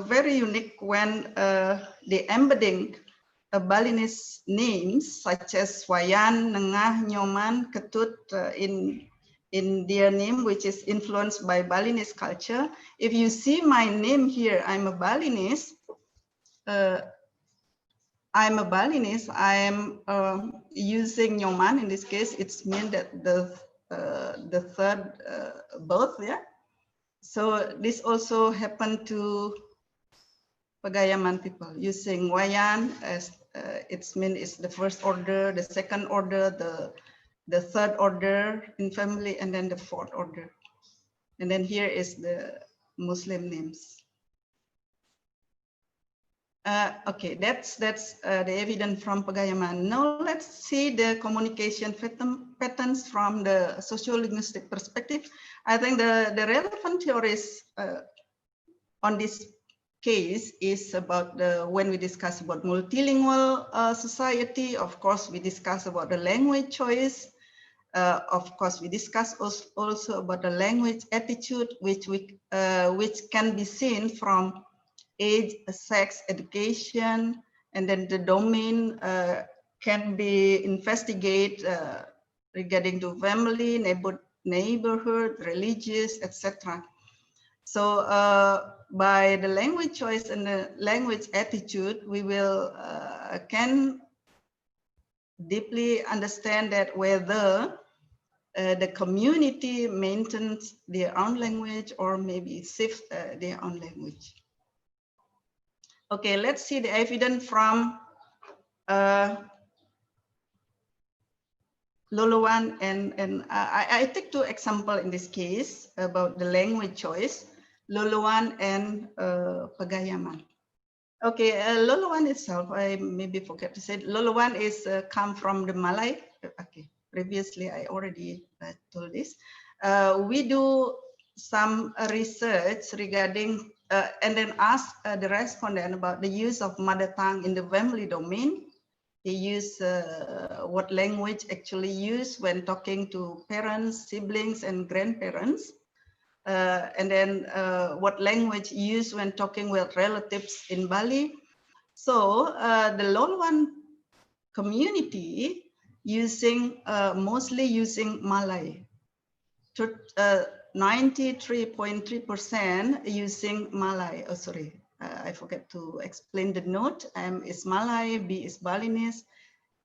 very unique when they embedding Balinese names such as Wayan, Nengah, Nyoman, Ketut in their name, which is influenced by Balinese culture. If you see my name here, I'm a Balinese. I'm using Nyoman in this case. It's mean that the third birth, yeah. So this also happened to Pegayaman people using Wayan as its mean is the first order, the second order, the third order in family, and then the fourth order. And then here is the Muslim names. Okay, that's the evidence from Pegayaman. Now let's see the communication patterns from the sociolinguistic perspective. I think the relevant theories on this case is about when we discuss about multilingual society. Of course, we discuss about the language choice. Of course, we discuss also about the language attitude, which can be seen from age, sex, education, and then the domain can be investigated regarding to family, neighborhood, religious, etc. So by the language choice and the language attitude, we will can deeply understand that whether the community maintains their own language or maybe shifts their own language. Okay, let's see the evidence from Lolowan and I take two examples in this case about the language choice, Lolowan and Pegayaman. Okay, Lolowan itself, I maybe forget to say, Lolowan is come from the Malay. Okay, previously I already told this. We do some research regarding and then ask the respondent about the use of mother tongue in the family domain. They use what language actually used when talking to parents, siblings, and grandparents. And then what language used when talking with relatives in Bali. So the Lolowan community using mostly using Malay. 93.3% using Malay. Oh, sorry, I forgot to explain the note. M is Malay, B is Balinese,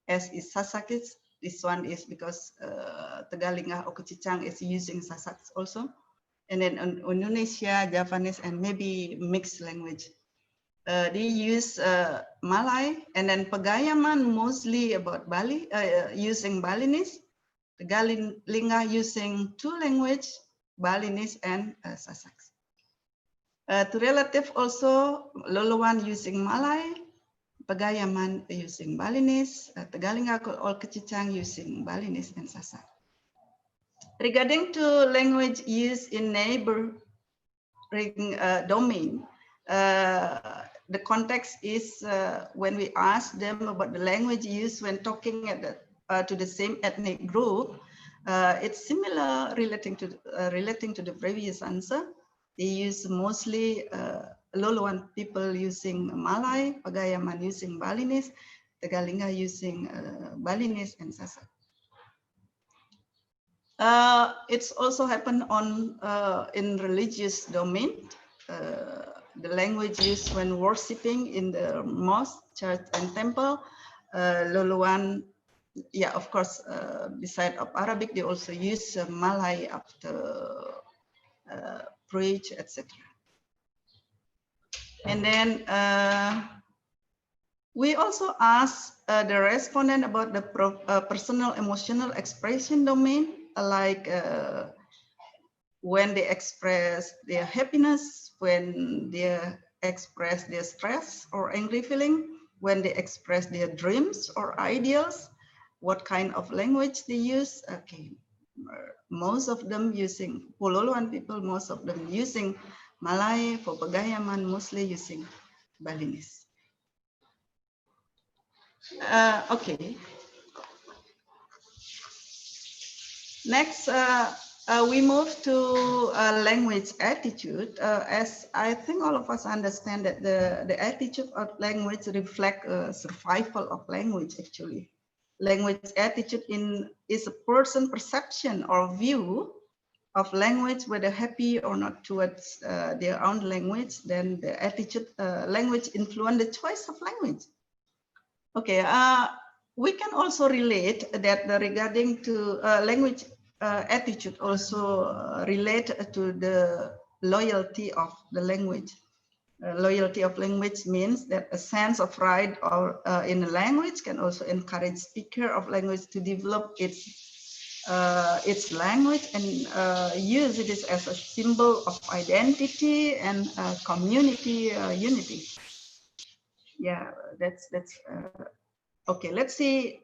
S is Sasakis, This one is because Tegalingga or Kecicang is using Sasak also. And then in Indonesia, Javanese, and maybe mixed language. They use Malay, and then Pagayaman mostly about Bali, using Balinese. Tegalingga using two language, Balinese and Sasak. To relative also, Loloan using Malay, Pagayaman using Balinese, Tegalingga or Kecicang using Balinese and Sasak. Regarding to language used in neighboring domain, the context is when we ask them about the language used when talking at to the same ethnic group, it's similar relating to the previous answer. They use mostly Loloan people using Malay, Pagayaman using Balinese, Tegalingga using Balinese and Sasak. It's also happened on in religious domain. The language used when worshipping in the mosque, church, and temple. Loloan, yeah, of course, beside of Arabic, they also use Malay after preach, etc. And then we also asked the respondent about the personal emotional expression domain, like when they express their happiness, when they express their stress or angry feeling, when they express their dreams or ideals, what kind of language they use. Okay, most of them using Pololoan people, most of them using Malay. For Pagayaman, mostly using Balinese. Okay. Next, we move to language attitude. As I think all of us understand that the attitude of language reflect survival of language actually. Language attitude is a person perception or view of language, whether happy or not towards their own language. Then the attitude, language influence the choice of language. Okay, we can also relate that regarding to language attitude also relate to the loyalty of the language. Loyalty of language means that a sense of pride or in a language can also encourage speaker of language to develop its language and use it as a symbol of identity and community unity. Yeah, that's okay. Let's see.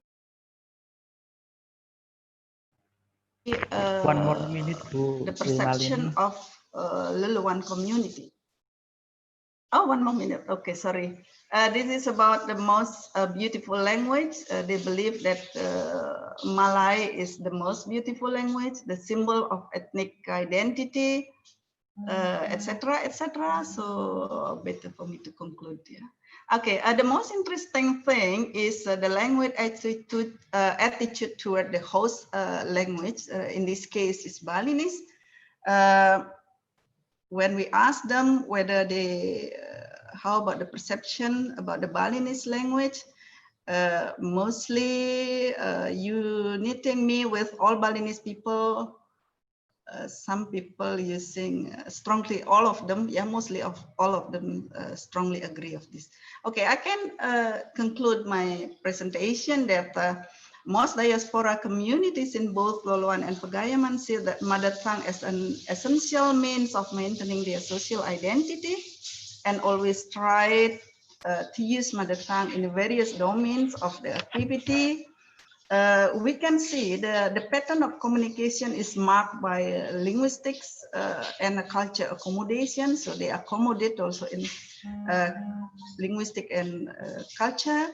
1 more minute, Bu. The perception of Luluan community. Oh, 1 more minute. Okay, sorry. This is about the most beautiful language. They believe that Malay is the most beautiful language, the symbol of ethnic identity, etc., etc. So better for me to conclude. Yeah. Okay. The most interesting thing is the language attitude toward the host language. In this case, is Balinese. When we ask them whether they, how about the perception about the Balinese language, mostly uniting me with all Balinese people. Some people using strongly, all of them, yeah, mostly of all of them strongly agree of this. Okay, I can conclude my presentation that most diaspora communities in both Loloan and Pagayaman see that mother tongue as an essential means of maintaining their social identity and always try to use mother tongue in the various domains of the activity. We can see the pattern of communication is marked by linguistics and culture accommodation. So they accommodate also in linguistic and culture.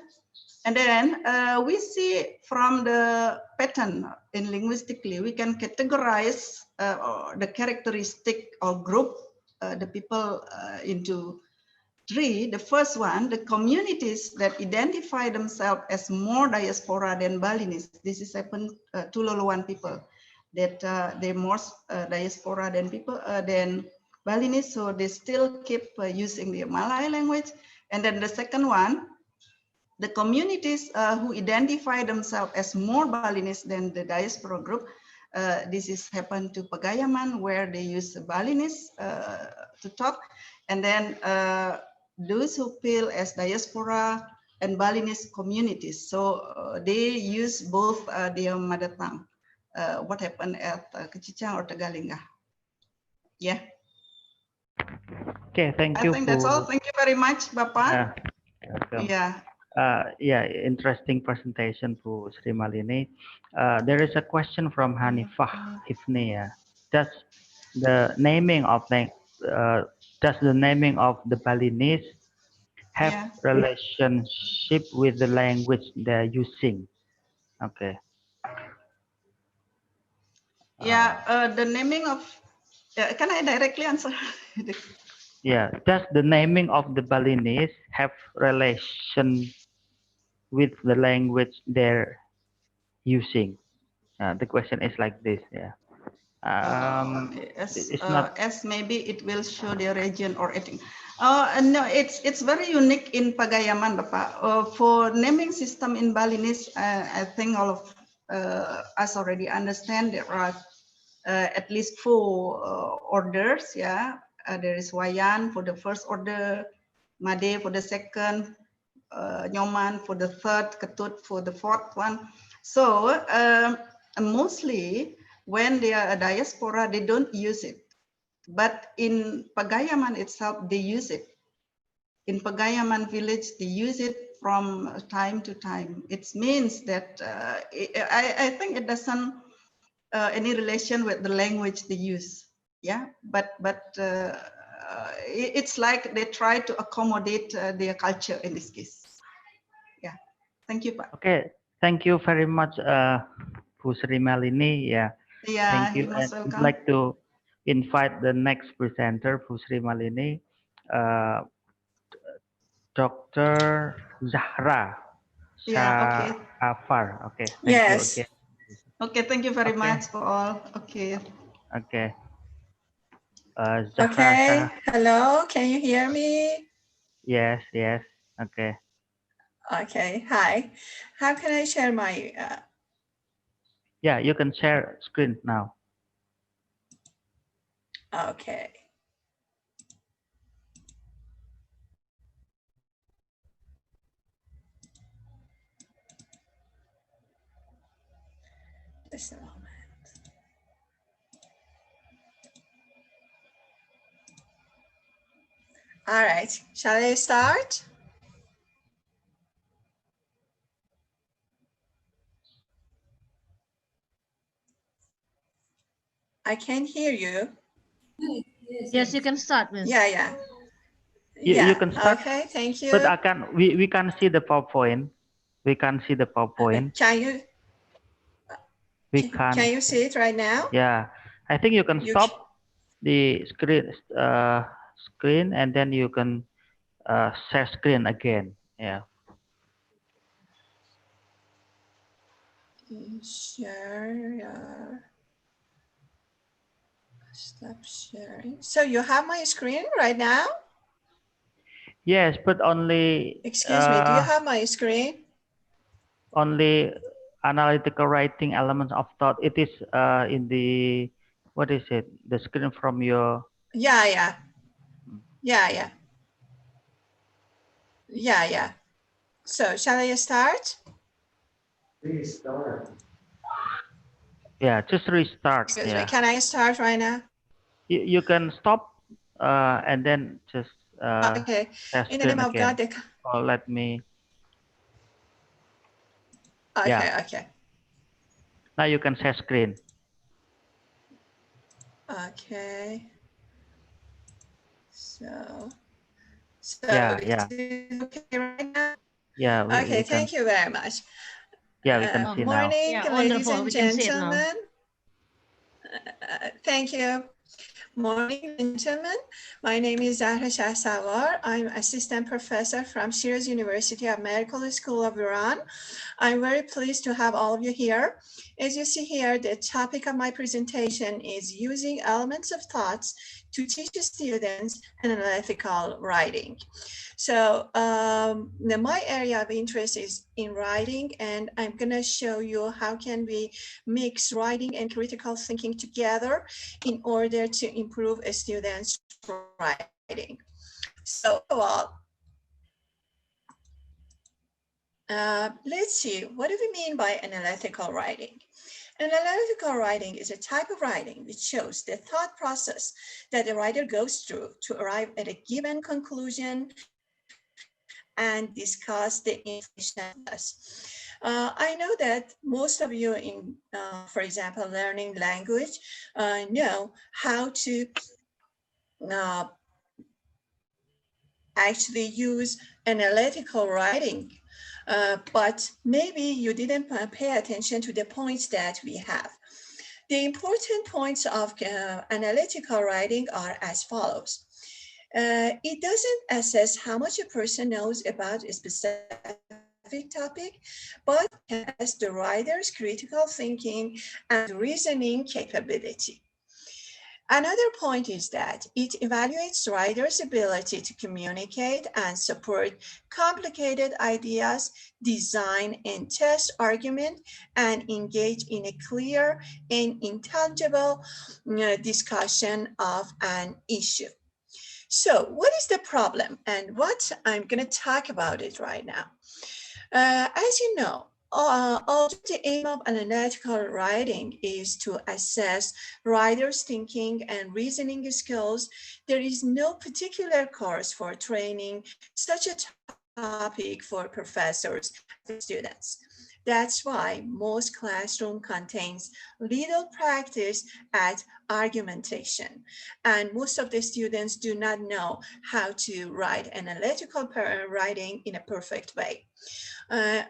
And then we see from the pattern in linguistically, we can categorize the characteristic or group the people into 3. The first one, the communities that identify themselves as more diaspora than Balinese. This is happened to Loloan people, that they're more diaspora than people than Balinese, so they still keep using the Malay language. And then the second one, The communities who identify themselves as more Balinese than the diaspora group, this is happened to Pagayaman, where they use Balinese to talk, and then those who feel as diaspora and Balinese communities. So they use both their mother tongue. What happened at Kecicang or Tegalingga? Yeah. Okay, thank you. I think that's all. Thank you very much, Bapak. Yeah. Yeah, interesting presentation, Bu Sri Malini. There is a question from Hanifah Hifnia. Does the naming of the Balinese have relationship with the language they're using? Okay. Yeah, the naming of, can I directly answer? Yeah, does the naming of the Balinese have relation with the language they're using? The question is like this, yeah. As maybe it will show the region or anything. No, it's very unique in Pagayaman, Bapak. For naming system in Balinese, I think all of us already understand there are at least 4 orders. Yeah, there is Wayan for the first order, Made for the second, Nyoman for the third, Ketut for the fourth one. So mostly when they are a diaspora, they don't use it. But in Pagayaman itself, they use it. In Pagayaman village, they use it from time to time. It means that I think it doesn't any relation with the language they use. Yeah, but it's like they try to accommodate their culture in this case. Yeah, thank you, Pak. Okay, thank you very much, Bu Sri Malini. Yeah, thank you. And I'd like to invite the next presenter, Bu Sri Malini, Dr. Zahra. Yeah, okay. Afar. Okay, thank you again. Okay, thank you very much for all. Okay. Okay. Okay, hello, can you hear me? Yes, yes, okay. Okay, hi. How can I share my... Yeah, you can share screen now. Okay. Just a moment. All right, shall I start? I can't hear you. Yes, you can start, Miss. Yeah. You can start. Okay, thank you. But we can see the PowerPoint. We can see the PowerPoint. Can you see it right now? Yeah, I think you can stop the screen and then you can share screen again. Yeah. Share. Stop sharing. So you have my screen right now? Yes, but only. Excuse me, do you have my screen? Only analytical writing elements of thought. It is in the, what is it? The screen from your. Yeah. So shall I start? Please start. Yeah, just restart. Excuse me, can I start right now? You can stop and then just okay. In the name of God. Let me. Okay. Now you can share screen. Okay. So yeah. Okay right now? Yeah. Okay, thank you very much. Yeah, we can see now. Morning, Yeah, ladies wonderful. and We can see it now. gentlemen. Thank you. Morning, gentlemen. My name is Zahra Shahsavar. I'm assistant professor from Shiraz University of Medical School of Iran. I'm very pleased to have all of you here. As you see here, the topic of my presentation is using elements of thoughts to teach students analytical writing. So my area of interest is in writing, and I'm going to show you how can we mix writing and critical thinking together in order to improve a student's writing. So let's see, what do we mean by analytical writing? Analytical writing is a type of writing which shows the thought process that the writer goes through to arrive at a given conclusion and discuss the information thus. I know that most of you in, for example, learning language know how to actually use analytical writing, but maybe you didn't pay attention to the points that we have. The important points of analytical writing are as follows. It doesn't assess how much a person knows about a specific topic, but as the writer's critical thinking and reasoning capability. Another point is that it evaluates writers' ability to communicate and support complicated ideas, design and test argument, and engage in a clear and intelligible discussion of an issue. So what is the problem and what I'm going to talk about it right now? As you know, although the aim of analytical writing is to assess writers' thinking and reasoning skills, there is no particular course for training such a topic for professors and students. That's why most classroom contains little practice at argumentation. And most of the students do not know how to write analytical writing in a perfect way.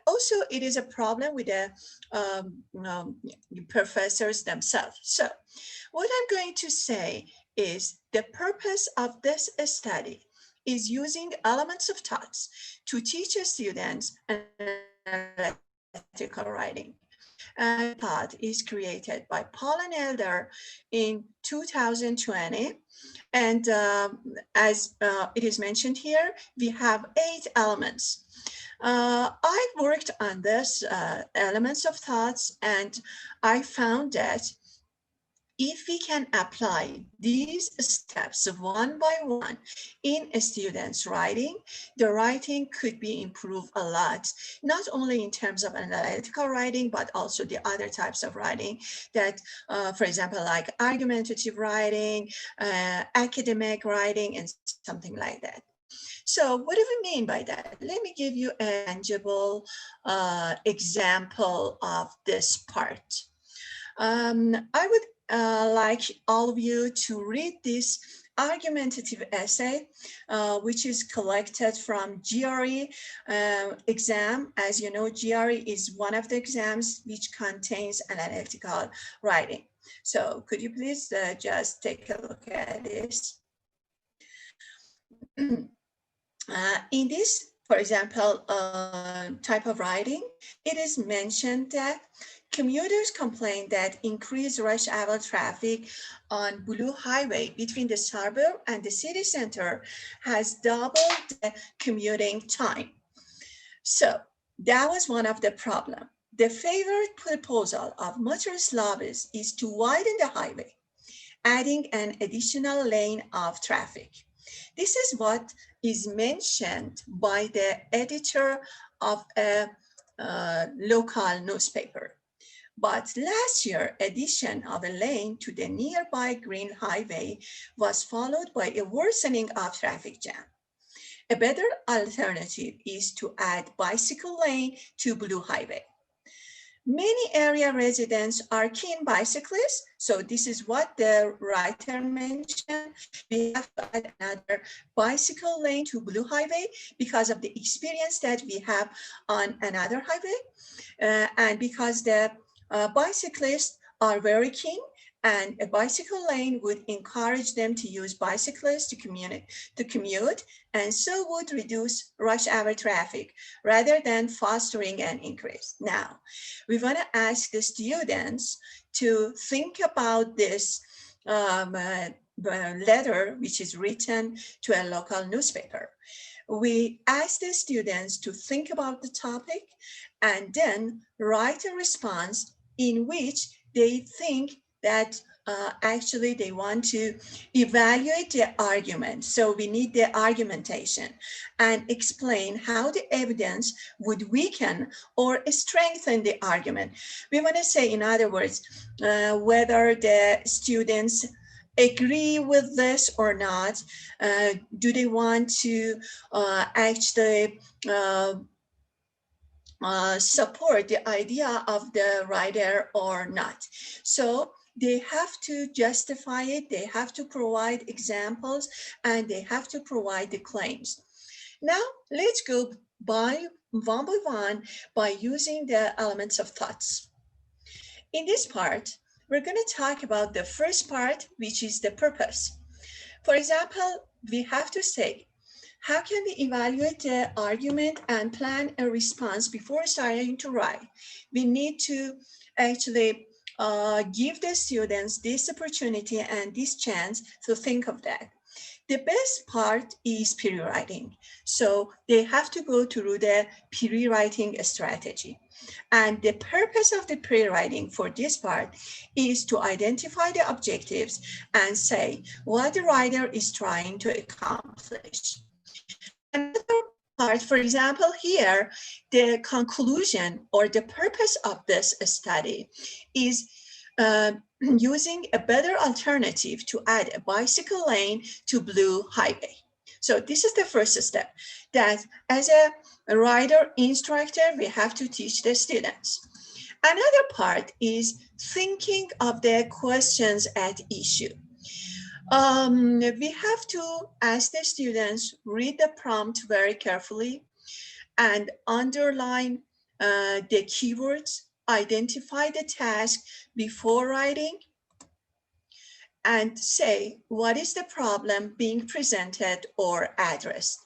Also, it is a problem with the professors themselves. So what I'm going to say is the purpose of this study is using elements of thoughts to teach students analytical writing. Thought is created by Paul and Elder in 2020. And as it is mentioned here, we have 8 elements. I've worked on this elements of thoughts, and I found that if we can apply these steps one by one in a student's writing, the writing could be improved a lot, not only in terms of analytical writing, but also the other types of writing that, for example, like argumentative writing, academic writing, and something like that. So what do we mean by that? Let me give you a tangible example of this part. I would like all of you to read this argumentative essay, which is collected from GRE exam. As you know, GRE is one of the exams which contains analytical writing. So could you please just take a look at this? In this, for example, type of writing, it is mentioned that commuters complain that increased rush hour traffic on Blue Highway between the suburb and the city center has doubled the commuting time. So that was one of the problems. The favorite proposal of motorist lobbyists is to widen the highway, adding an additional lane of traffic. This is what is mentioned by the editor of a local newspaper. But last year, addition of a lane to the nearby Green Highway was followed by a worsening of traffic jam. A better alternative is to add bicycle lane to Blue Highway. Many area residents are keen bicyclists, so this is what the writer mentioned. We have to add another bicycle lane to Blue Highway because of the experience that we have on another highway, and because the bicyclists are very keen, and a bicycle lane would encourage them to use bicycles to commute, and so would reduce rush hour traffic rather than fostering an increase. Now, we want to ask the students to think about this letter, which is written to a local newspaper. we ask the students to think about the topic and then write a response in which they think that actually they want to evaluate the argument. So we need the argumentation and explain how the evidence would weaken or strengthen the argument. We want to say, in other words, whether the students agree with this or not. Do they want to actually support the idea of the writer or not? So they have to justify it, they have to provide examples, and they have to provide the claims. Now, let's go by one by using the elements of thoughts. In this part, we're going to talk about the first part, which is the purpose. For example, we have to say, how can we evaluate the argument and plan a response before starting to write? We need to actually give the students this opportunity and this chance to think of that. The best part is pre-writing. So they have to go through the pre-writing strategy. And the purpose of the pre-writing for this part is to identify the objectives and say what the writer is trying to accomplish. Another part, for example, here, the conclusion or the purpose of this study is using a better alternative to add a bicycle lane to Blue Highway. So this is the first step, that as a writer instructor, we have to teach the students. Another part is thinking of the questions at issue. We have to ask the students, read the prompt very carefully and underline the keywords, identify the task before writing, and say, what is the problem being presented or addressed?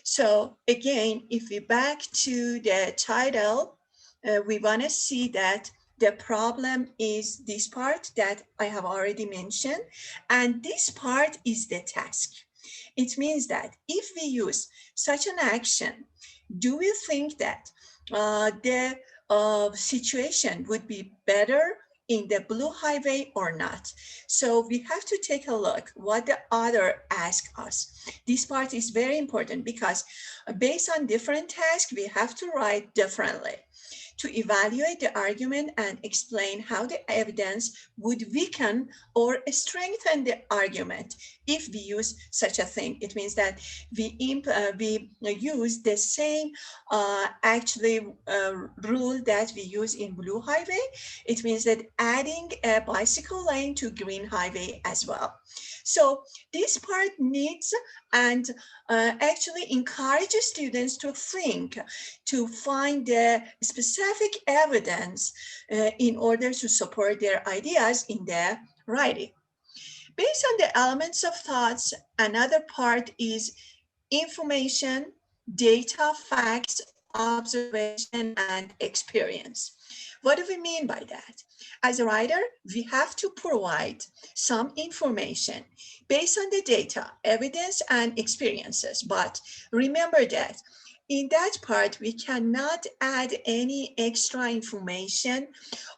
So again, if we back to the title, we want to see that the problem is this part that I have already mentioned, and this part is the task. It means that if we use such an action, do we think that the situation would be better in the Blue Highway or not? So we have to take a look what the author asked us. This part is very important because based on different tasks, we have to write differently to evaluate the argument and explain how the evidence would weaken or strengthen the argument if we use such a thing. It means that we use the same rule that we use in Blue Highway. It means that adding a bicycle lane to Green Highway as well. So this part needs and actually encourages students to think, to find the specific evidence in order to support their ideas in their writing. Based on the elements of thoughts, another part is information, data, facts, observation, and experience. What do we mean by that? As a writer, we have to provide some information based on the data, evidence, and experiences. But remember that in that part, we cannot add any extra information,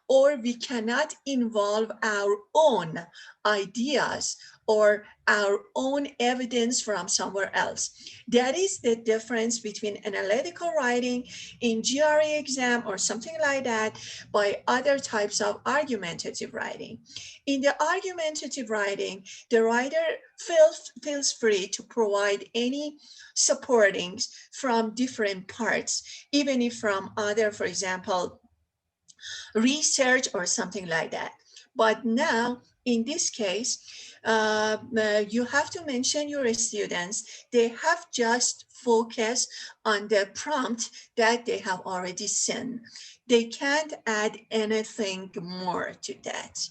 or we cannot involve our own ideas or our own evidence from somewhere else. That is the difference between analytical writing in GRE exam or something like that by other types of argumentative writing. In the argumentative writing, the writer feels free to provide any supportings from different parts, even if from other, for example, research or something like that. But now, in this case, you have to mention your students. They have just focused on the prompt that they have already seen. They can't add anything more to that.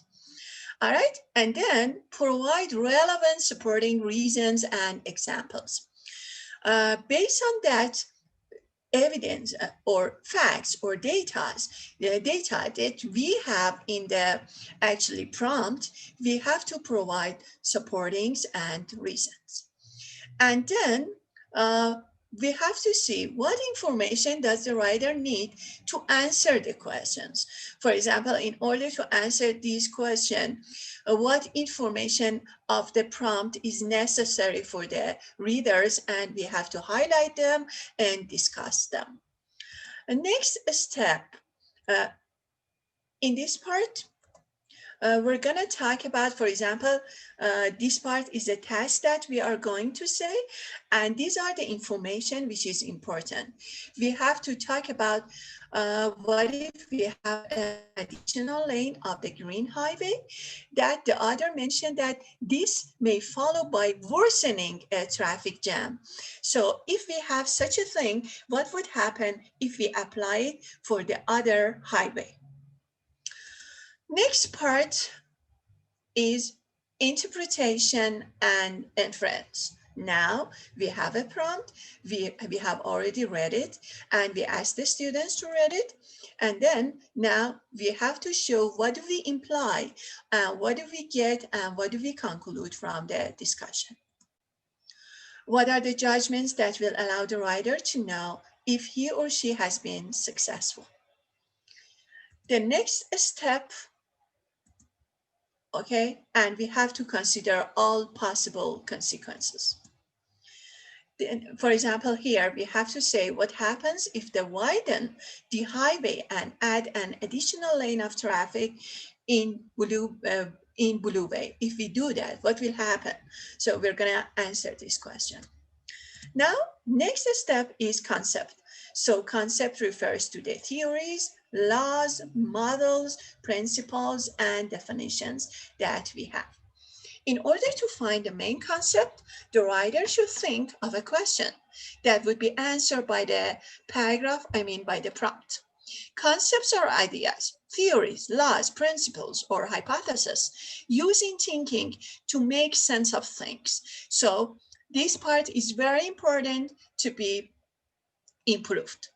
All right, and then provide relevant supporting reasons and examples. Based on that evidence or facts or data that we have in the actually prompt, we have to provide supportings and reasons. And then we have to see what information does the writer need to answer the questions. For example, in order to answer these questions, what information of the prompt is necessary for the readers, and we have to highlight them and discuss them. The next step in this part, we're going to talk about, for example, this part is a task that we are going to say, and these are the information which is important. We have to talk about what if we have an additional lane of the green highway, that the author mentioned that this may follow by worsening a traffic jam. So if we have such a thing, what would happen if we apply it for the other highway? Next part is interpretation and inference. Now we have a prompt, we have already read it, and we ask the students to read it. And then now we have to show what do we imply, what do we get, and what do we conclude from the discussion. What are the judgments that will allow the writer to know if he or she has been successful? The next step, okay, and we have to consider all possible consequences. For example, here we have to say what happens if they widen the highway and add an additional lane of traffic in Blue Way. If we do that, what will happen? So we're going to answer this question. Now, next step is concept. So concept refers to the theories, laws, models, principles, and definitions that we have. In order to find the main concept, the writer should think of a question that would be answered by the paragraph, by the prompt. Concepts are ideas, theories, laws, principles, or hypotheses, using thinking to make sense of things. So this part is very important to be improved.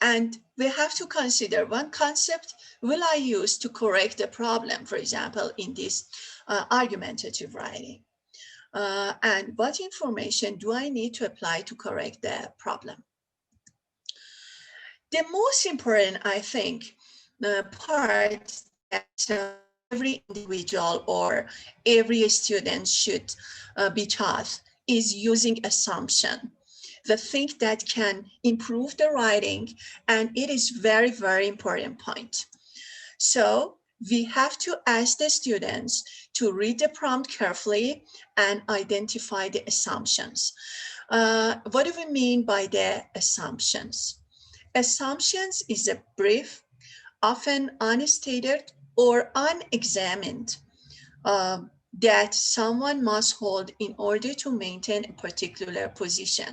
And we have to consider what concept will I use to correct the problem, for example, in this argumentative writing. And what information do I need to apply to correct the problem? The most important, I think, part that every individual or every student should be taught is using assumption. The thing that can improve the writing, and it is very, very important point. So we have to ask the students to read the prompt carefully and identify the assumptions. What do we mean by the assumptions? Assumptions is a brief, often unstated or unexamined that someone must hold in order to maintain a particular position.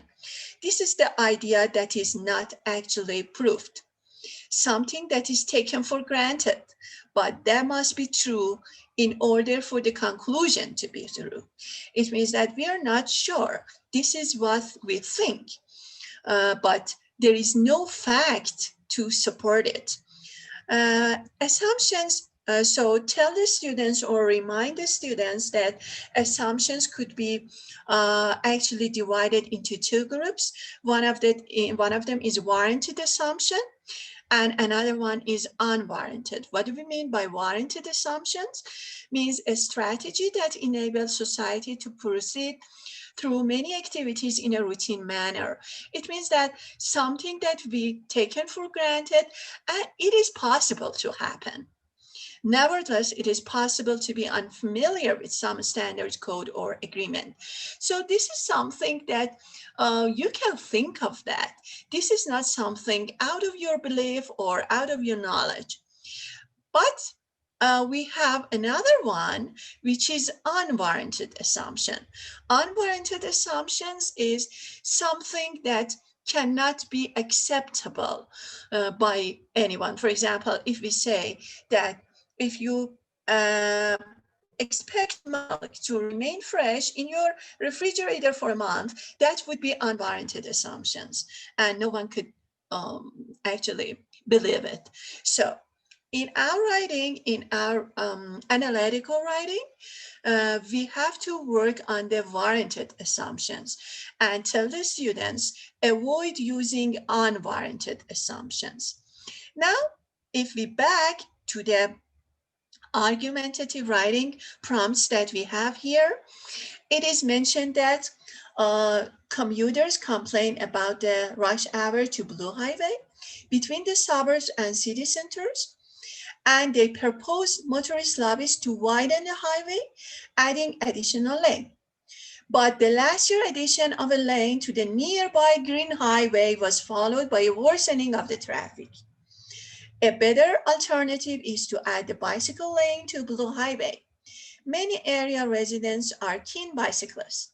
This is the idea that is not actually proved. Something that is taken for granted, but that must be true in order for the conclusion to be true. It means that we are not sure. This is what we think, but there is no fact to support it. Assumptions, so tell the students or remind the students that assumptions could be actually divided into two groups. One of them is warranted assumption, and another one is unwarranted. What do we mean by warranted assumptions? Means a strategy that enables society to proceed through many activities in a routine manner. It means that something that we taken for granted, and it is possible to happen. Nevertheless, it is possible to be unfamiliar with some standard code or agreement. So this is something that you can think of that. This is not something out of your belief or out of your knowledge. But we have another one, which is unwarranted assumption. Unwarranted assumptions is something that cannot be acceptable by anyone. For example, if we say that if you expect milk to remain fresh in your refrigerator for a month, that would be unwarranted assumptions, and no one could actually believe it. So in our writing, in our analytical writing, we have to work on the warranted assumptions and tell the students avoid using unwarranted assumptions. Now, if we back to the argumentative writing prompts that we have here, it is mentioned that commuters complain about the rush hour to Blue Highway between the suburbs and city centers, and they propose motorist lobbies to widen the highway, adding additional lane. But the last year addition of a lane to the nearby Green Highway was followed by a worsening of the traffic. A better alternative is to add the bicycle lane to Blue Highway. Many area residents are keen bicyclists.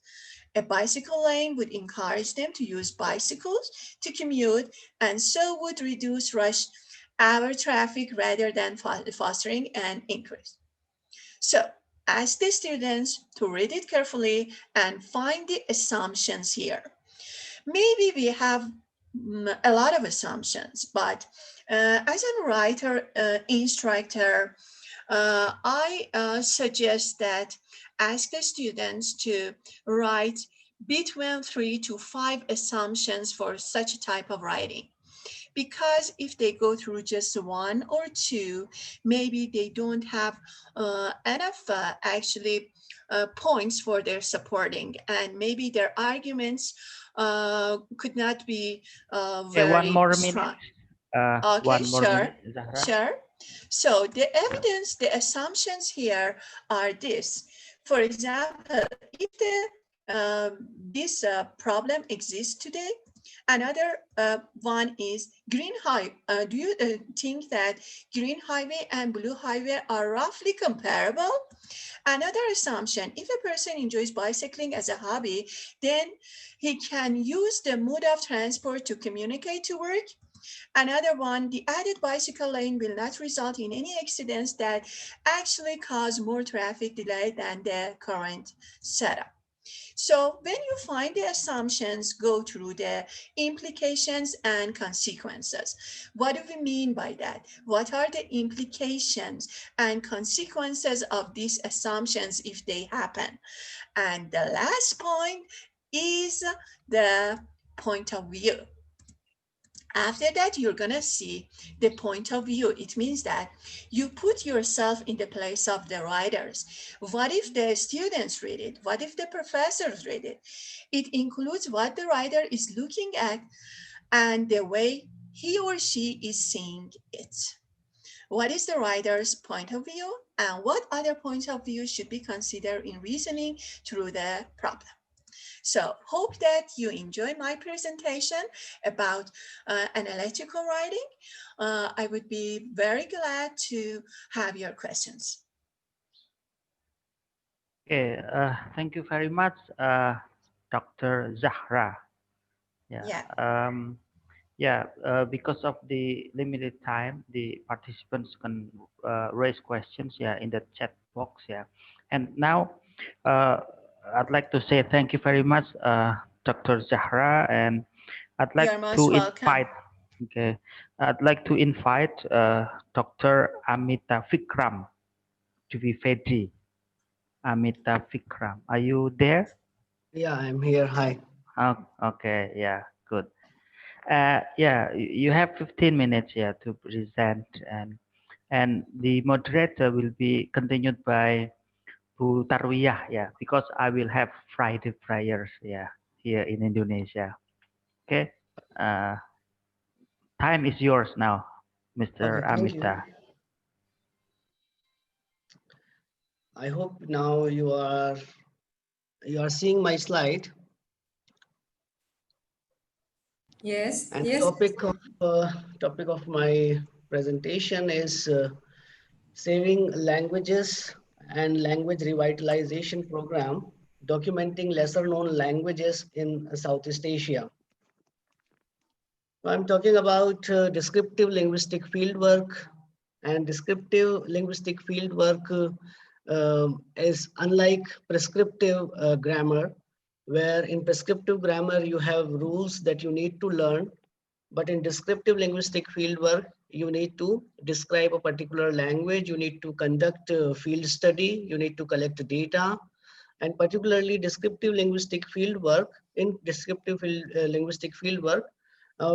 A bicycle lane would encourage them to use bicycles to commute, and so would reduce rush hour traffic rather than fostering an increase. So ask the students to read it carefully and find the assumptions here. Maybe we have a lot of assumptions, but as a writer instructor, I suggest that ask the students to write between 3 to 5 assumptions for such a type of writing. Because if they go through just 1 or 2, maybe they don't have enough points for their supporting, and maybe their arguments could not be very one more strong. Minute. Okay, One more sure, minute, Zahra. sure. So the evidence, the assumptions here are this. For example, if this problem exists today, another one is Green Highway. Do you think that Green Highway and Blue Highway are roughly comparable? Another assumption, if a person enjoys bicycling as a hobby, then he can use the mode of transport to communicate to work. Another one, the added bicycle lane will not result in any accidents that actually cause more traffic delay than the current setup. So when you find the assumptions, go through the implications and consequences. What do we mean by that? What are the implications and consequences of these assumptions if they happen? And the last point is the point of view. After that, you're gonna see the point of view. It means that you put yourself in the place of the writers. What if the students read it? What if the professors read it? It includes what the writer is looking at and the way he or she is seeing it. What is the writer's point of view, and what other points of view should be considered in reasoning through the problem? So hope that you enjoy my presentation about analytical writing. I would be very glad to have your questions. Okay, thank you very much, Dr. Zahra. Because of the limited time, the participants can raise questions in the chat box. And now I'd like to say thank you very much, Dr. Zahra, and I'd like to invite. Okay, I'd like to invite Dr. Amita Vikram to be ready. Amita Vikram, are you there? Yeah, I'm here. Hi. Okay. Yeah. Good. You have 15 minutes to present, and the moderator will be continued by Bu Tarwiyah, because I will have Friday prayers here in Indonesia. Okay, time is yours now, Mr. Okay, Amita. I hope now you are seeing my slide. Yes. And yes. topic of my presentation is Saving Languages and Language Revitalization Program, documenting lesser known languages in Southeast Asia. So I'm talking about descriptive linguistic fieldwork, and descriptive linguistic fieldwork is unlike prescriptive grammar, where in prescriptive grammar you have rules that you need to learn, But in descriptive linguistic fieldwork, you need to describe a particular language, you need to conduct field study, you need to collect data, and particularly descriptive linguistic fieldwork. In descriptive linguistic fieldwork,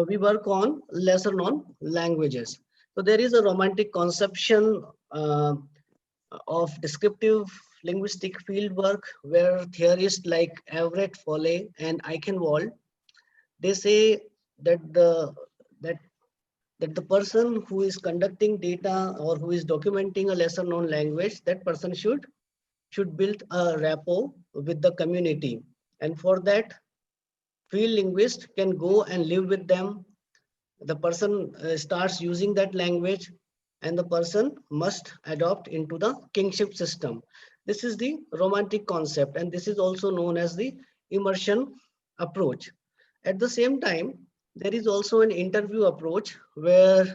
we work on lesser known languages. So there is a romantic conception of descriptive linguistic fieldwork where theorists like Everett Foley and Eichenwald, they say that the person who is conducting data or who is documenting a lesser known language, that person should build a rapport with the community. And for that, field linguist can go and live with them. The person starts using that language, and the person must adopt into the kingship system. This is the romantic concept, and this is also known as the immersion approach. At the same time, there is also an interview approach where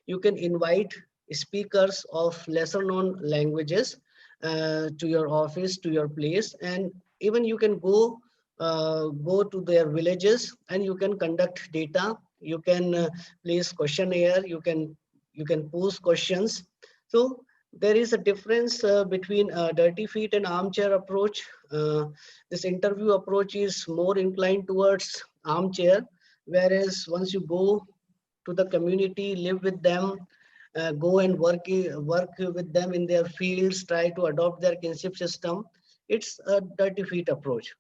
you can invite speakers of lesser known languages to your office, to your place, and even you can go to their villages and you can conduct data. You can place questionnaire. You can pose questions. So there is a difference between dirty feet and armchair approach. This interview approach is more inclined towards armchair, whereas once you go to the community, live with them, go and work with them in their fields, try to adopt their kinship system, it's a dirty feet approach.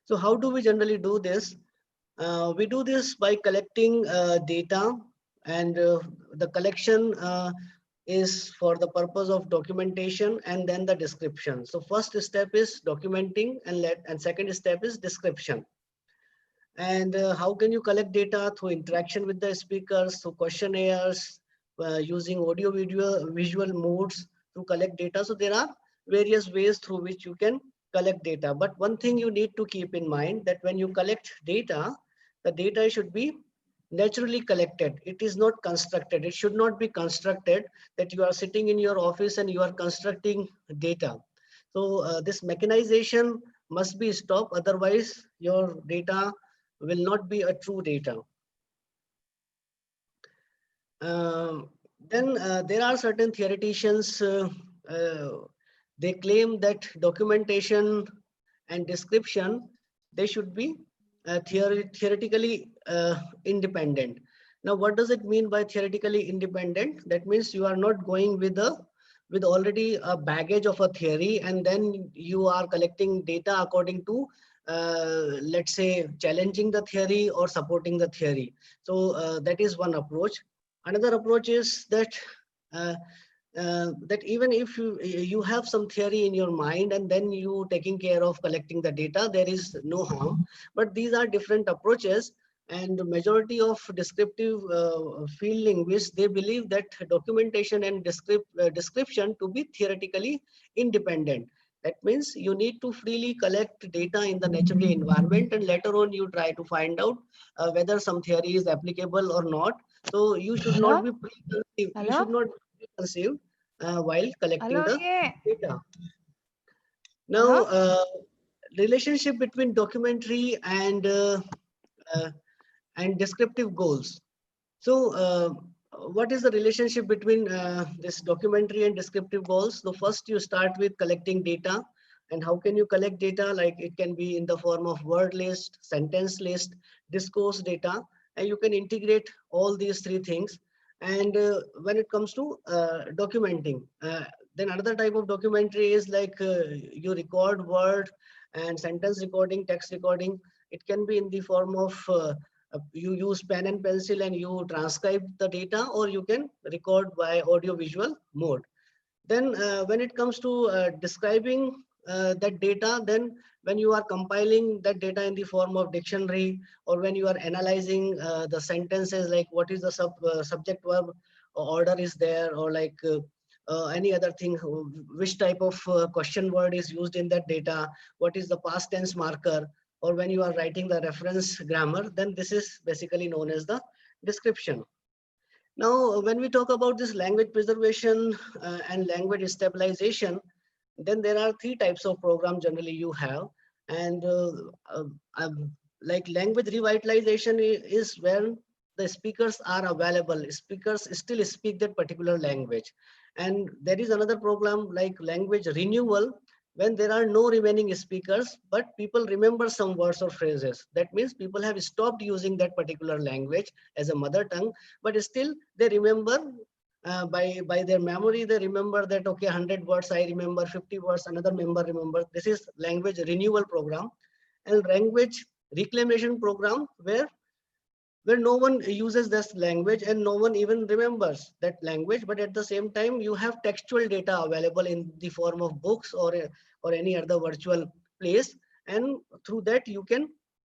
So how do we generally do this? We do this by collecting data, and the collection is for the purpose of documentation and then the description. So first step is documenting, and second step is description. And how can you collect data? Through interaction with the speakers, through questionnaires, using audio visual modes to collect data. So there are various ways through which you can collect data. But one thing you need to keep in mind, that when you collect data, the data should be naturally collected. It is not constructed. It should not be constructed that you are sitting in your office and you are constructing data. So this mechanization must be stopped. Otherwise, your data will not be a true data. Then there are certain theoreticians, they claim that documentation and description, they should be theoretically independent. Now, what does it mean by theoretically independent? That means you are not going with already a baggage of a theory, and then you are collecting data according to let's say challenging the theory or supporting the theory. So that is one approach. Another approach is that that even if you have some theory in your mind and then you taking care of collecting the data, there is no harm. But these are different approaches, and the majority of descriptive field linguists, they believe that documentation and description to be theoretically independent. That means you need to freely collect data in the natural environment, and later on you try to find out whether some theory is applicable or not. So you should not be preconceived. You should not be preconceived while collecting the data. Now, relationship between documentary and descriptive goals. So what is the relationship between this documentary and descriptive goals? So first you start with collecting data. And how can you collect data? Like it can be in the form of word list, sentence list, discourse data, and you can integrate all these three things. And when it comes to documenting, then another type of documentary is like you record word and sentence recording, text recording. It can be in the form of you use pen and pencil and you transcribe the data, or you can record by audio visual mode. Then when it comes to describing that data, then when you are compiling that data in the form of dictionary, or when you are analyzing the sentences, like what is the subject verb order is there, or like any other thing, which type of question word is used in that data, what is the past tense marker, or when you are writing the reference grammar, then this is basically known as the description. Now, when we talk about this language preservation and language stabilization, then there are three types of programs generally you have. And like language revitalization is when the speakers are available, speakers still speak that particular language. And there is another problem like language renewal, when there are no remaining speakers, but people remember some words or phrases. That means people have stopped using that particular language as a mother tongue, but still they remember by their memory, they remember that, okay, 100 words I remember, 50 words another member remember. This is language renewal program. And language reclamation program, where no one uses this language and no one even remembers that language, but at the same time you have textual data available in the form of books or any other virtual place, and through that you can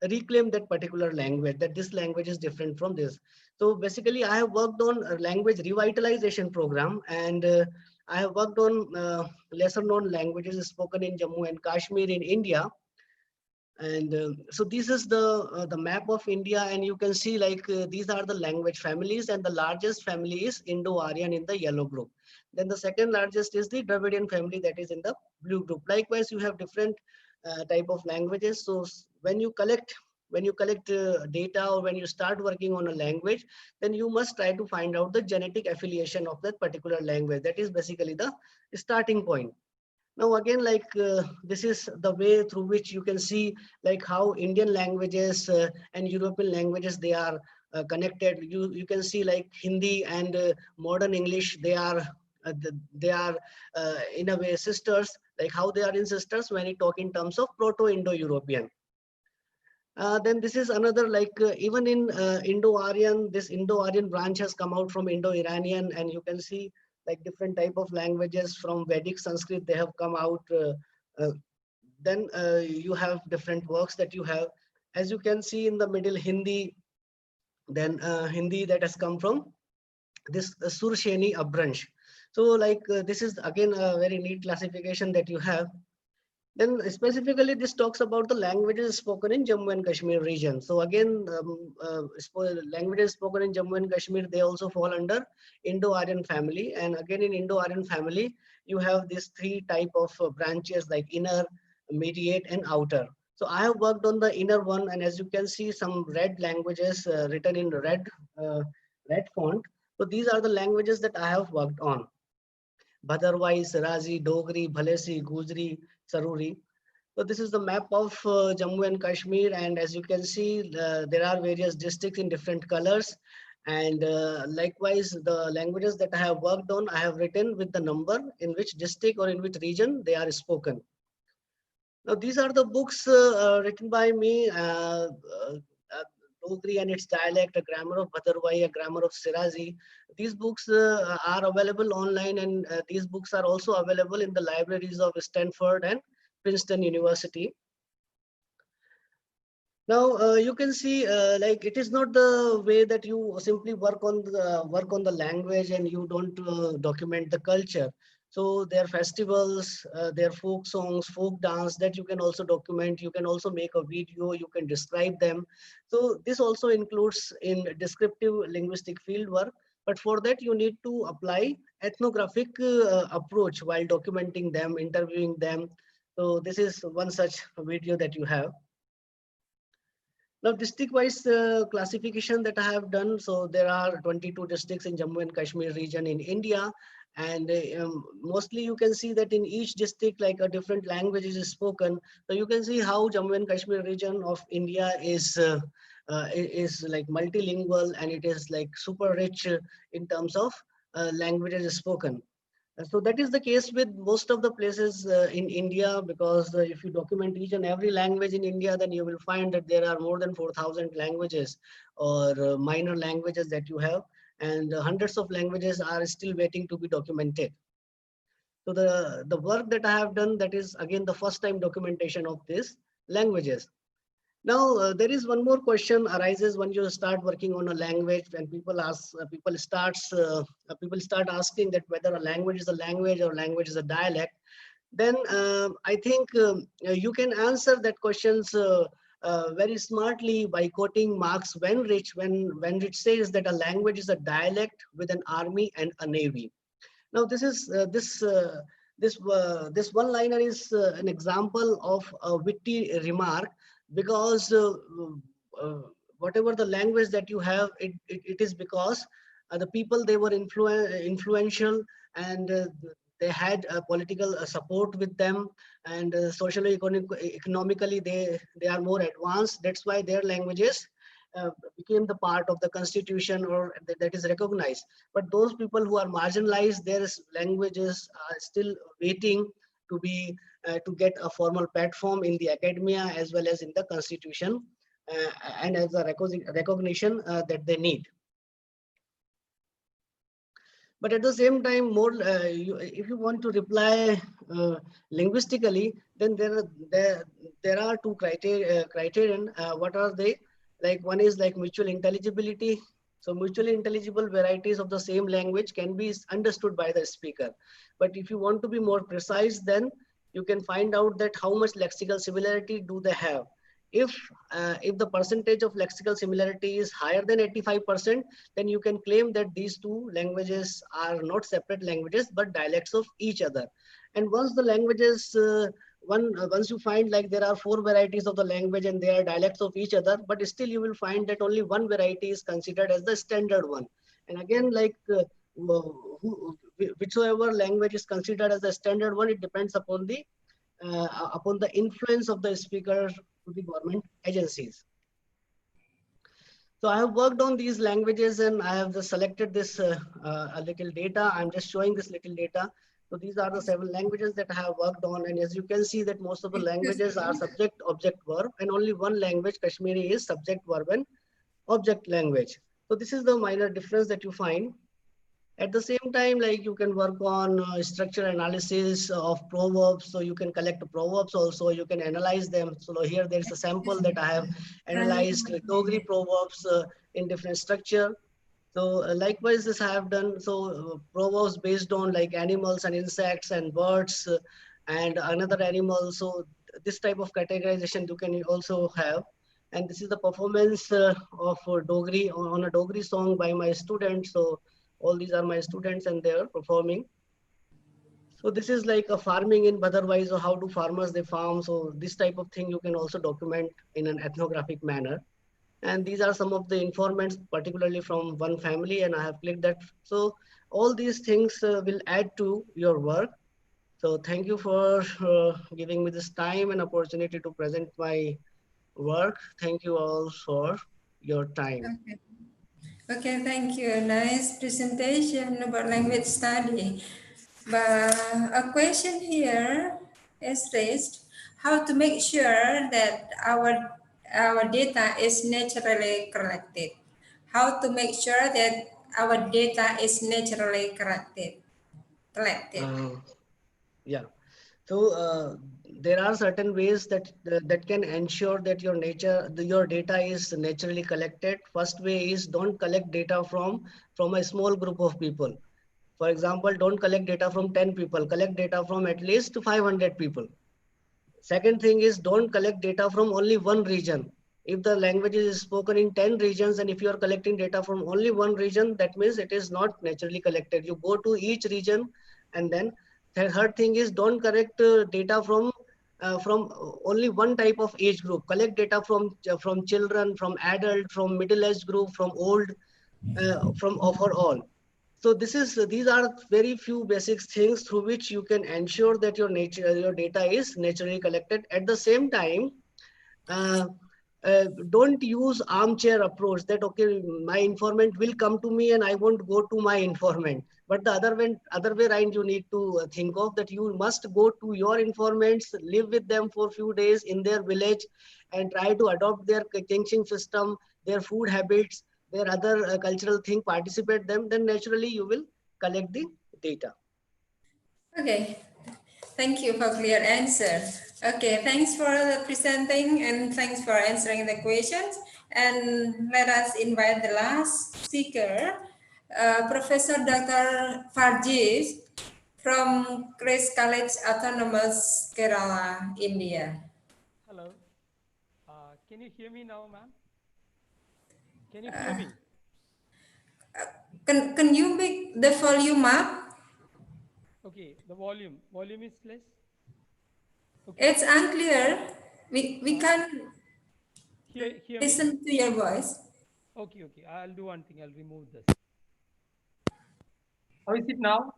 reclaim that particular language, that this language is different from this. So basically I have worked on a language revitalization program, and I have worked on lesser known languages spoken in Jammu and Kashmir in India. And so this is the map of India, and you can see like these are the language families, and the largest family is Indo-Aryan in the yellow group. Then the second largest is the Dravidian family, that is in the blue group. Likewise, you have different type of languages. So when you collect data, or when you start working on a language, then you must try to find out the genetic affiliation of that particular language. That is basically the starting point. Now again, like this is the way through which you can see like how Indian languages and European languages, they are connected. You can see like Hindi and modern English, they are in a way sisters, like how they are in sisters when you talk in terms of Proto-Indo-European. Then this is another, like even in Indo-Aryan, this Indo-Aryan branch has come out from Indo-Iranian, and you can see like different type of languages from Vedic Sanskrit, they have come out. Then you have different works that you have. As you can see in the middle, Hindi, then Hindi that has come from this Sursheni Abransh. So like this is again a very neat classification that you have. Then specifically this talks about the languages spoken in Jammu and Kashmir region. So again, languages spoken in Jammu and Kashmir, they also fall under Indo-Aryan family. And again in Indo-Aryan family, you have these three type of branches like inner, mediate and outer. So I have worked on the inner one, and as you can see some red languages written in red font. So these are the languages that I have worked on. Bhadarwai, Sarazi, Dogri, Bhalesi, Gujri, Saruri. So this is the map of Jammu and Kashmir, and as you can see, there are various districts in different colors. And likewise, the languages that I have worked on, I have written with the number in which district or in which region they are spoken. Now these are the books written by me. Dogri and its dialect, a grammar of Bhadarwai, a grammar of Sirazi. These books are available online, and these books are also available in the libraries of Stanford and Princeton University. Now you can see like it is not the way that you simply work on the language and you don't document the culture. So there are festivals, there are folk songs, folk dance that you can also document. You can also make a video, you can describe them. So this also includes in descriptive linguistic field work. But for that, you need to apply ethnographic approach while documenting them, interviewing them. So this is one such video that you have. Now district-wise classification that I have done. So there are 22 districts in Jammu and Kashmir region in India. And mostly you can see that in each district, like a different language is spoken. So you can see how Jammu and Kashmir region of India is like multilingual, and it is like super rich in terms of languages spoken. So that is the case with most of the places in India, because if you document each and every language in India, then you will find that there are more than 4,000 languages or minor languages that you have. And hundreds of languages are still waiting to be documented. So the work that I have done, that is again the first time documentation of these languages. Now there is one more question arises when you start working on a language, and people start asking that whether a language is a language or language is a dialect. Then I think you can answer that questions very smartly by quoting Max Wenrich when Wenrich says that a language is a dialect with an army and a navy. Now this is this one-liner is an example of a witty remark, because whatever the language that you have, it is because the people, they were influential, and they had political support with them, and socially economically they are more advanced. That's why their languages became the part of the constitution, or that is recognized. But those people who are marginalized, their languages are still waiting to be to get a formal platform in the academia as well as in the constitution, and as a recognition that they need. But at the same time, if you want to reply linguistically, then there are two criterion. What are they? Like, one is like mutual intelligibility. So mutually intelligible varieties of the same language can be understood by the speaker. But if you want to be more precise, then you can find out that how much lexical similarity do they have. If the percentage of lexical similarity is higher than 85%, then you can claim that these two languages are not separate languages, but dialects of each other. And once the languages, once you find like there are 4 varieties of the language and they are dialects of each other, but still you will find that only one variety is considered as the standard one. And again, like whichever language is considered as the standard one, it depends upon the influence of the speaker to the government agencies. So I have worked on these languages, and I have just selected this a little data. I'm just showing this little data. So these are the 7 languages that I have worked on. And as you can see that most of the languages are subject, object, verb, and only one language, Kashmiri, is subject, verb, and object language. So this is the minor difference that you find. At the same time, like you can work on structural analysis of proverbs. So you can collect proverbs also, you can analyze them. So here there's a sample that I have analyzed Dogri proverbs in different structure. So likewise, this I have done. So proverbs based on like animals and insects and birds and another animal. So this type of categorization you can also have. And this is the performance of Dogri on a Dogri song by my students. So all these are my students and they are performing. So this is like a farming in Bhadarwais, or how do farmers they farm. So this type of thing you can also document in an ethnographic manner. And these are some of the informants, particularly from one family, and I have clicked that. So all these things will add to your work. So thank you for giving me this time and opportunity to present my work. Thank you all for your time. Okay, thank you. Nice presentation about language study. But a question here is raised: how to make sure that our data is naturally collected? How to make sure that our data is naturally collected? Yeah. So there are certain ways that that can ensure that your data is naturally collected. First way is don't collect data from a small group of people. For example, don't collect data from 10 people, collect data from at least 500 people. Second thing is don't collect data from only one region. If the language is spoken in 10 regions and if you are collecting data from only one region, that means it is not naturally collected. You go to each region. And then the third thing is don't collect data from only one type of age group. Collect data from children, from adult, from middle-aged group, from old, for all. So these are very few basic things through which you can ensure that your data is naturally collected. At the same time, don't use armchair approach that, okay, my informant will come to me and I won't go to my informant. But the other way around, you need to think of that you must go to your informants, live with them for a few days in their village and try to adopt their teaching system, their food habits, their other cultural thing, participate them, then naturally you will collect the data. Okay, thank you for clear answer. Okay, thanks for the presenting and thanks for answering the questions. And let us invite the last speaker, Professor Dr. Farjis from Christ College Autonomous, Kerala, India. Hello. Can you hear me now, ma'am? Can you hear me? Can you make the volume up? Okay, the volume is less. Okay. It's unclear. We can. hear me? Listen to your voice. Okay, okay. I'll do one thing. I'll remove this. How is it now?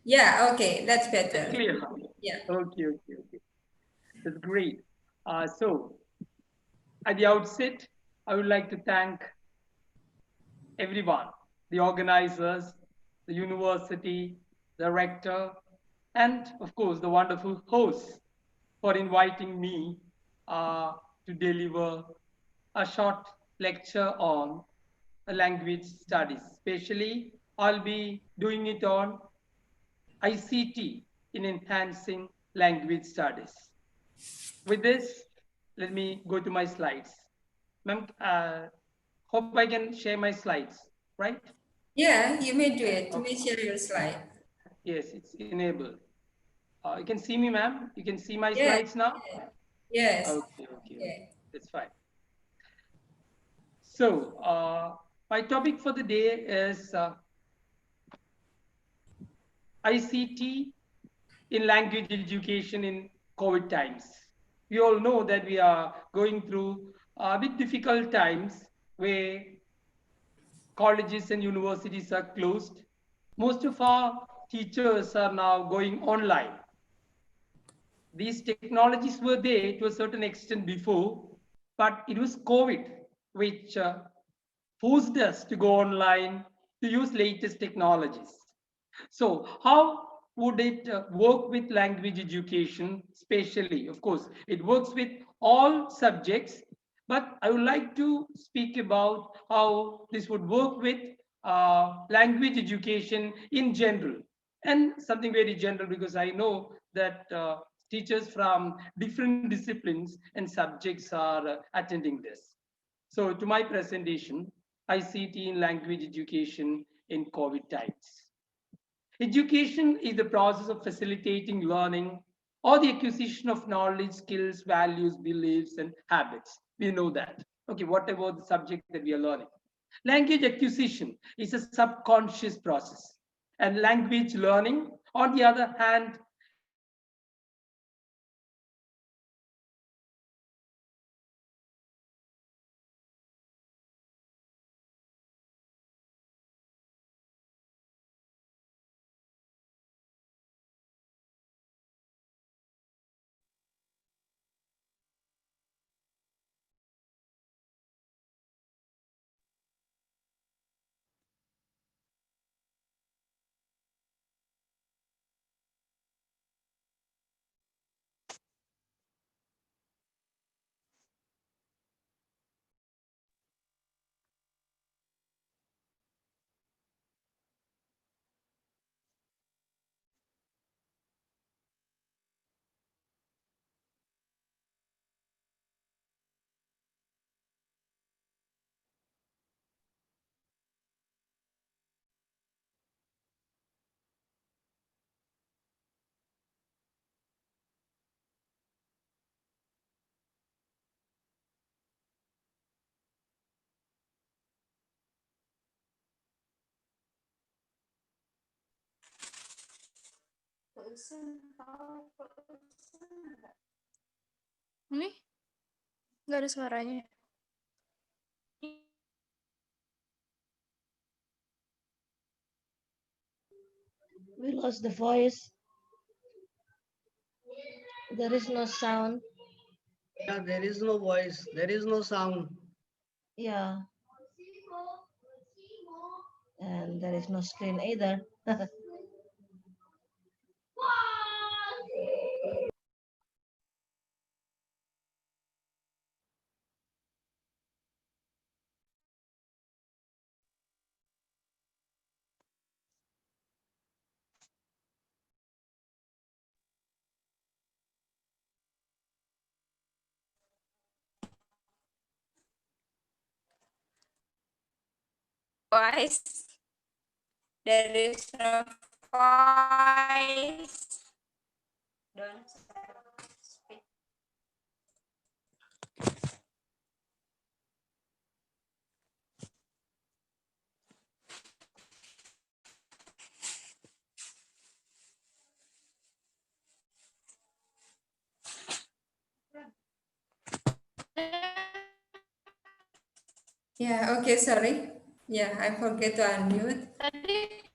Yeah, okay, that's better. Clear. Yeah. Okay, okay, okay. That's great. So, at the outset, I would like to thank everyone, the organizers, the university, the rector, and of course, the wonderful hosts for inviting me to deliver a short lecture on language studies. Especially, I'll be doing it on ICT in enhancing language studies. With this, let me go to my slides. Ma'am, hope I can share my slides, right? Yeah, you may do it. You may share your slide. Yes, it's enabled. You can see me, ma'am? You can see my Yeah. slides now? Yes. Okay, okay, Yeah. that's fine. So, my topic for the day is ICT in language education in COVID times. We all know that we are going through a bit difficult times where colleges and universities are closed. Most of our teachers are now going online. These technologies were there to a certain extent before, but it was COVID which forced us to go online to use latest technologies. So how would it work with language education, especially? Of course, it works with all subjects, but I would like to speak about how this would work with language education in general. And something very general, because I know that teachers from different disciplines and subjects are attending this. So to my presentation, ICT in language education in COVID times. Education is the process of facilitating learning or the acquisition of knowledge, skills, values, beliefs, and habits. We know that. Okay, whatever the subject that we are learning. Language acquisition is a subconscious process. And language learning, on the other hand, Ini nggak ada suaranya. We lost the voice. There is no sound. Yeah, there is no voice. There is no sound. Yeah. And there is no screen either. Voice. There is no voice. Don't speak. Yeah, okay, sorry. Yeah, I forget to unmute. Tadi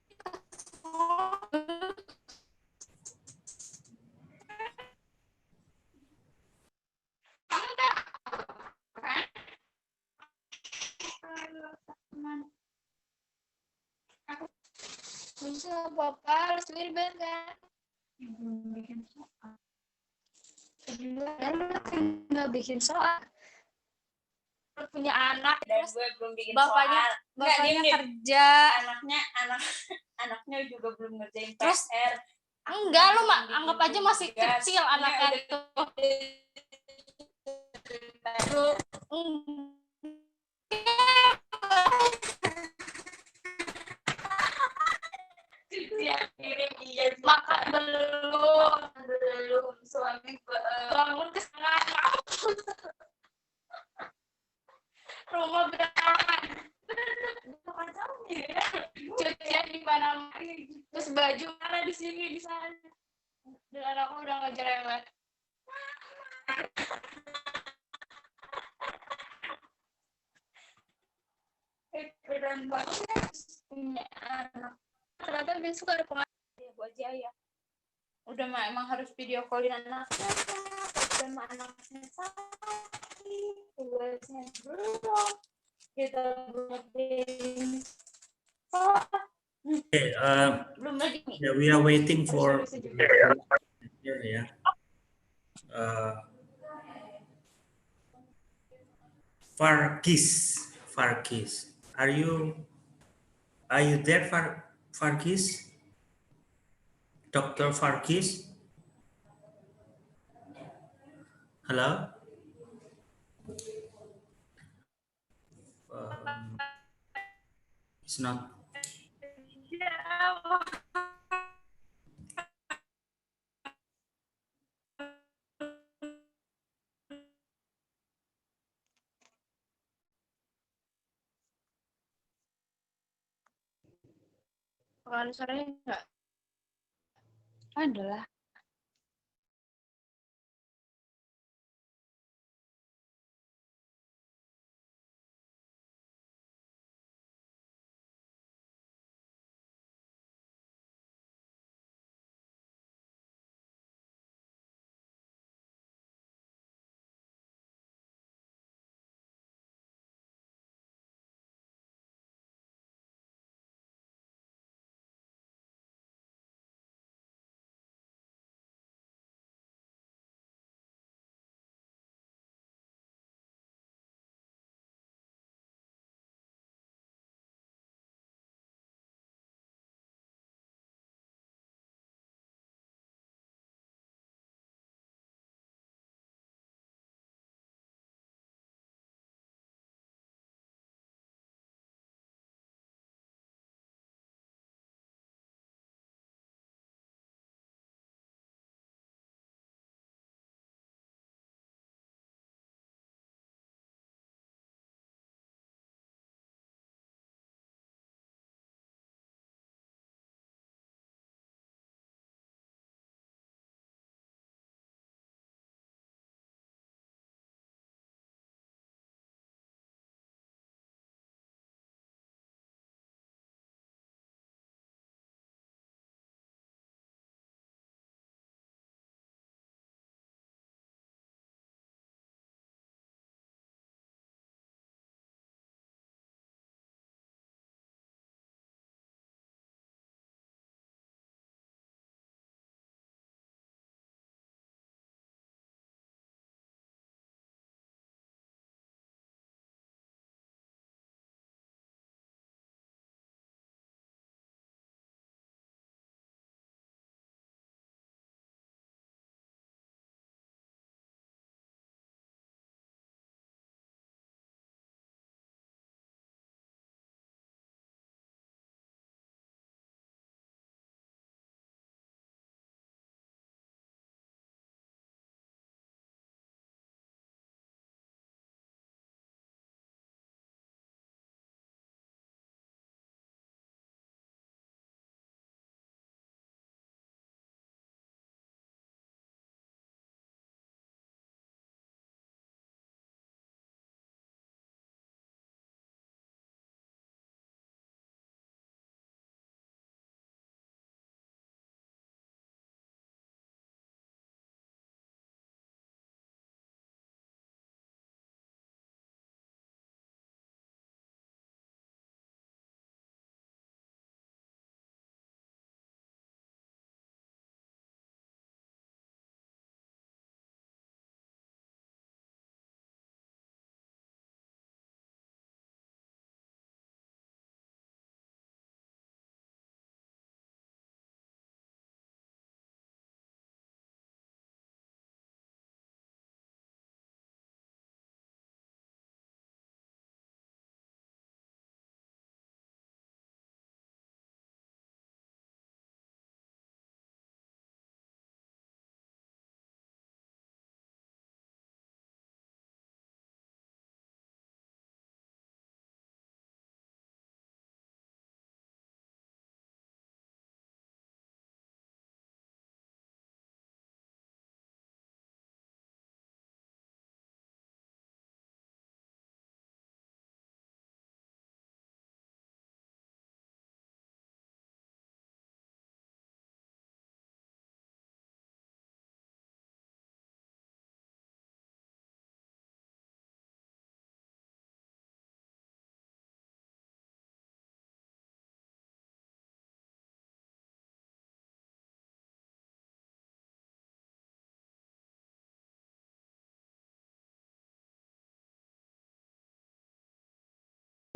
bisa apa-apa, harus ribet kan? Belum bikin soal. Tinggal bikin soal. Punya anak, dan terus gue belum bikin bapaknya soal. bapaknya Nggak, kerja. Anaknya juga belum ngerjain Terus PR. enggak, lu anggap aja masih kecil anaknya itu. Makan belum suami bangun ke setengah rumah berantakan. Cucian di mana, terus baju mana di sini di sana, dan anakku udah ngejerewet. Keren banget punya anak. Ternyata besok ada pengajian ya, buat Jaya. Udah mah emang harus video callin anaknya, udah mah anaknya sakit, tugasnya belum, kita belum ngerjain. Okay, Belum lagi nih. yeah, we are waiting for Farkis. Are you there, Farkis? Dr. Farkis? Hello? It's not. Kalau suaranya enggak adalah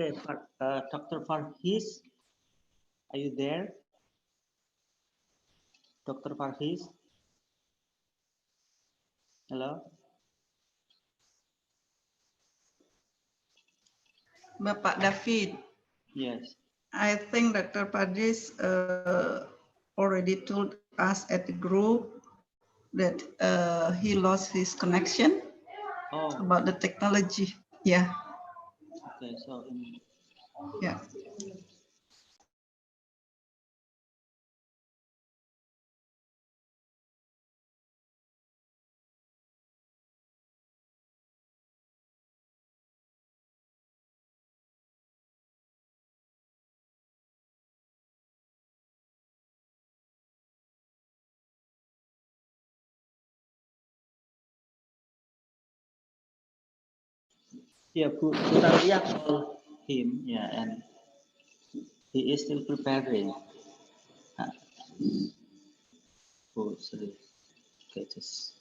Okay, Dr. Farhis, are you there? Dr. Farhis? Hello? Bapak David. Yes. I think Dr. Padis already told us at the group that he lost his connection about the technology. Yeah. Okay, so yeah. yeah, Putaria called him, yeah, and he is still preparing. Oh, sorry. Okay, just.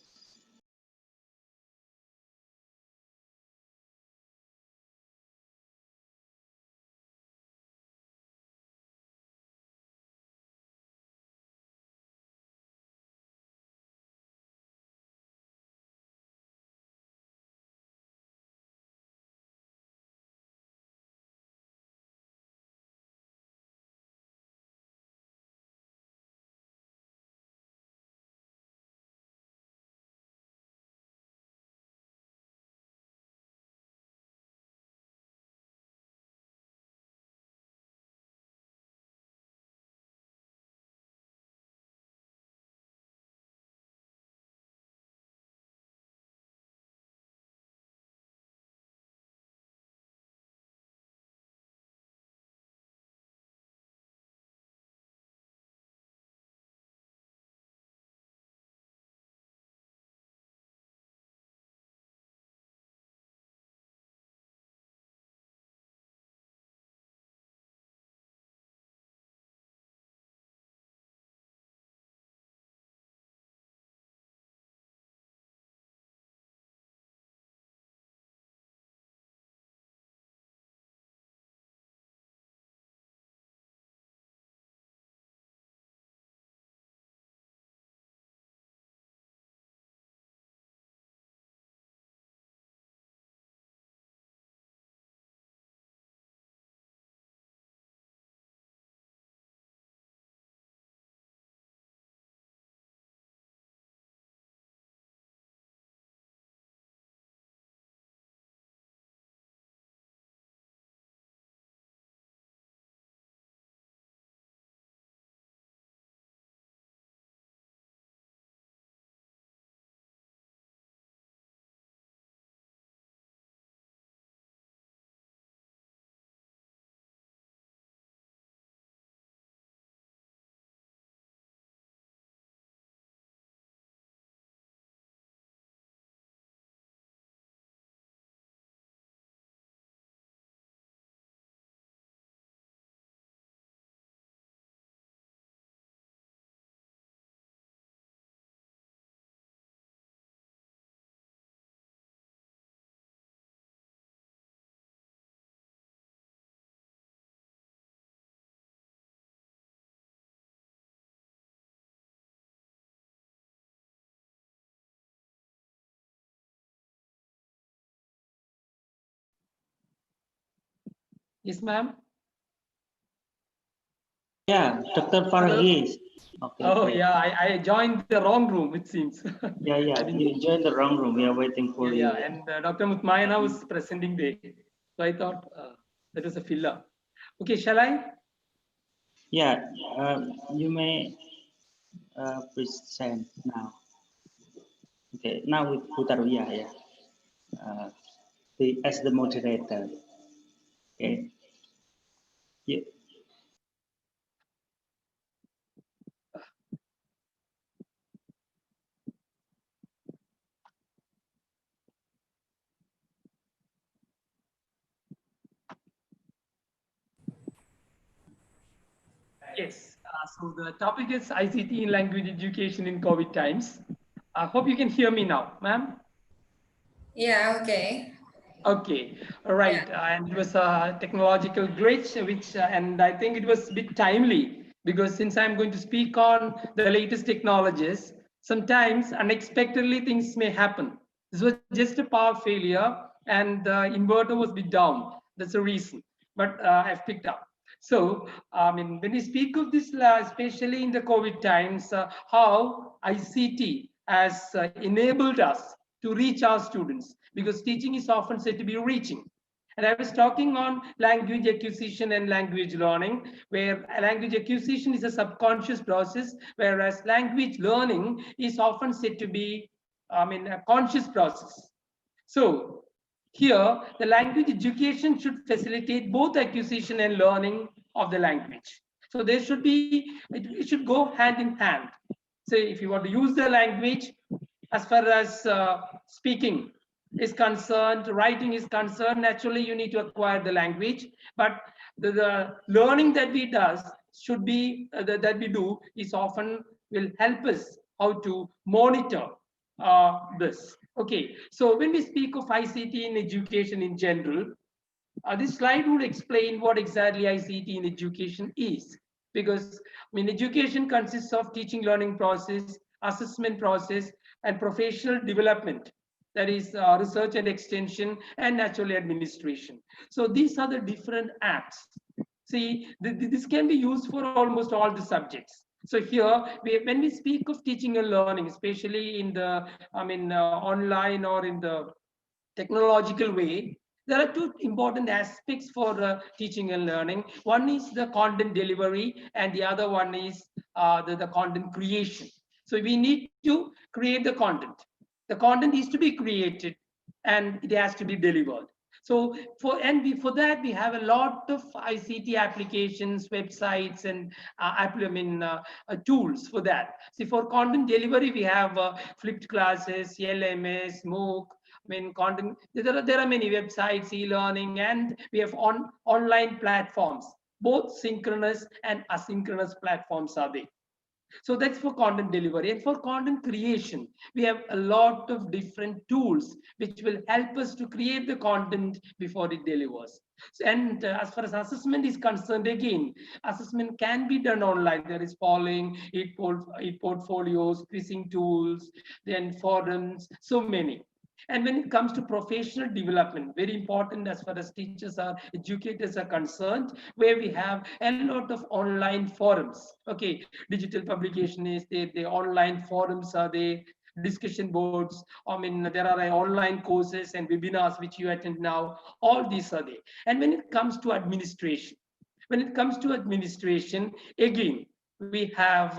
Yes, ma'am. Yeah, Dr. Farhis. Okay. Oh, Okay. yeah, I joined the wrong room, it seems. Yeah, yeah, you joined the wrong room. We are waiting for you. Yeah, and Dr. Mutmaina was presenting there. So I thought that was a filler. Okay, shall I? Yeah, you may present now. Okay, now with Putaria, yeah. As the moderator. Okay. Yeah. Yes. So the topic is ICT in language education in COVID times. I hope you can hear me now, ma'am. Yeah, okay. Okay, all right. And it was a technological glitch, which, and I think it was a bit timely because since I'm going to speak on the latest technologies, sometimes unexpectedly things may happen. This was just a power failure and the inverter was a bit down. That's the reason, but I've picked up. So, I mean, when we speak of this, especially in the COVID times, how ICT has enabled us to reach our students, because teaching is often said to be reaching. And I was talking on language acquisition and language learning, where language acquisition is a subconscious process, whereas language learning is often said to be, I mean, a conscious process. So here, the language education should facilitate both acquisition and learning of the language. So there should be, it should go hand in hand. So if you want to use the language, as far as speaking is concerned, writing is concerned, naturally you need to acquire the language. But the learning that we does should be that we do is often will help us how to monitor this. Okay, so when we speak of ICT in education in general, this slide would explain what exactly ICT in education is. Because I mean, education consists of teaching learning process, assessment process, and professional development. That is research and extension, and naturally administration. So these are the different acts. See, this can be used for almost all the subjects. So here, when we speak of teaching and learning, especially in the, I mean, online or in the technological way, there are two important aspects for teaching and learning. One is the content delivery, and the other one is the content creation. So we need to create the content. The content is to be created, and it has to be delivered. So for that we have a lot of ICT applications, websites, and tools for that. See, for content delivery we have flipped classes, LMS, MOOC. I mean, content. There are many websites, e-learning, and we have online platforms. Both synchronous and asynchronous platforms are there. So that's for content delivery. And for content creation, we have a lot of different tools which will help us to create the content before it delivers. And as far as assessment is concerned, again, assessment can be done online. There is polling, e-portfolios, quizzing tools, then forums, so many. And when it comes to professional development, very important as far as teachers or educators are concerned, where we have a lot of online forums. Okay, digital publication is there, the online forums are there, discussion boards. I mean, there are online courses and webinars which you attend now. All these are there. And when it comes to administration, again, we have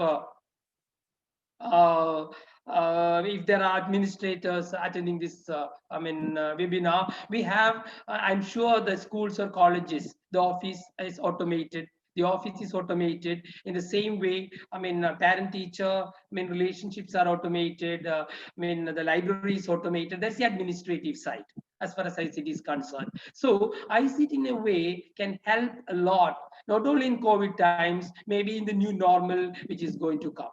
if there are administrators attending this webinar, we have I'm sure the schools or colleges, the office is automated. The office is automated in the same way. I mean, parent teacher, relationships are automated. The library is automated. That's the administrative side as far as ICT is concerned. So ICT in a way can help a lot, not only in COVID times, maybe in the new normal, which is going to come.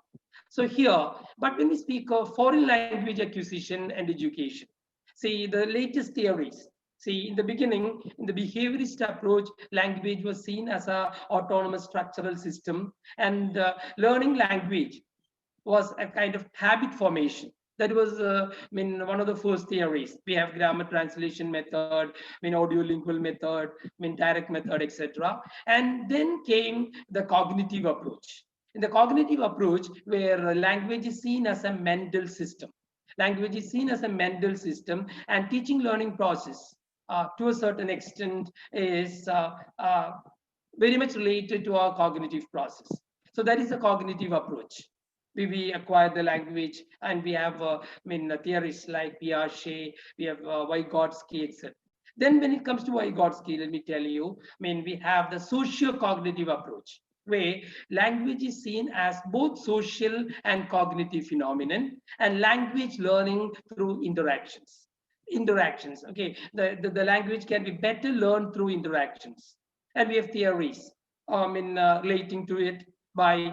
So here, but when we speak of foreign language acquisition and education, see the latest theories. See, in the beginning, in the behaviorist approach, language was seen as an autonomous structural system, and learning language was a kind of habit formation. That was, one of the first theories. We have grammar translation method, audio lingual method, direct method, etc. And then came the cognitive approach. In the cognitive approach, where language is seen as a mental system. Language is seen as a mental system, and teaching learning process to a certain extent is very much related to our cognitive process. So that is the cognitive approach. We acquire the language, and we have theories like Piaget, we have Vygotsky, etc. Then when it comes to Vygotsky, let me tell you, we have the socio-cognitive approach, where language is seen as both social and cognitive phenomenon, and language learning through interactions. Okay, the language can be better learned through interactions, and we have theories relating to it. by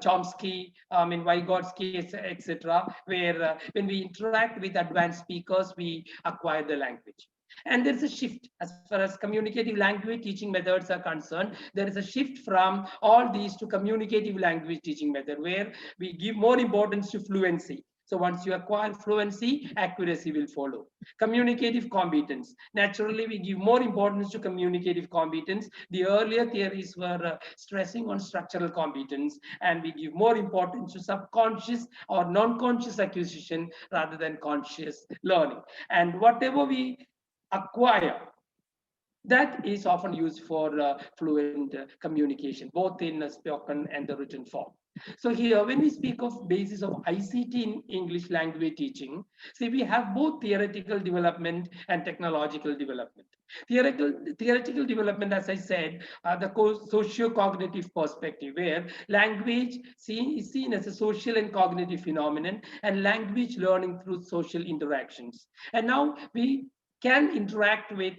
Chomsky, Vygotsky, etc., where when we interact with advanced speakers, we acquire the language. And there's a shift as far as communicative language teaching methods are concerned. There is a shift from all these to communicative language teaching method, where we give more importance to fluency. So once you acquire fluency, accuracy will follow. Communicative competence. Naturally, we give more importance to communicative competence. The earlier theories were stressing on structural competence, and we give more importance to subconscious or non-conscious acquisition rather than conscious learning. And whatever we acquire, that is often used for fluent communication, both in spoken and the written form. So here, when we speak of basis of ICT in English language teaching, see, we have both theoretical development and technological development. Theoretical development, as I said, the socio-cognitive perspective, where language is seen as a social and cognitive phenomenon, and language learning through social interactions. And now we can interact with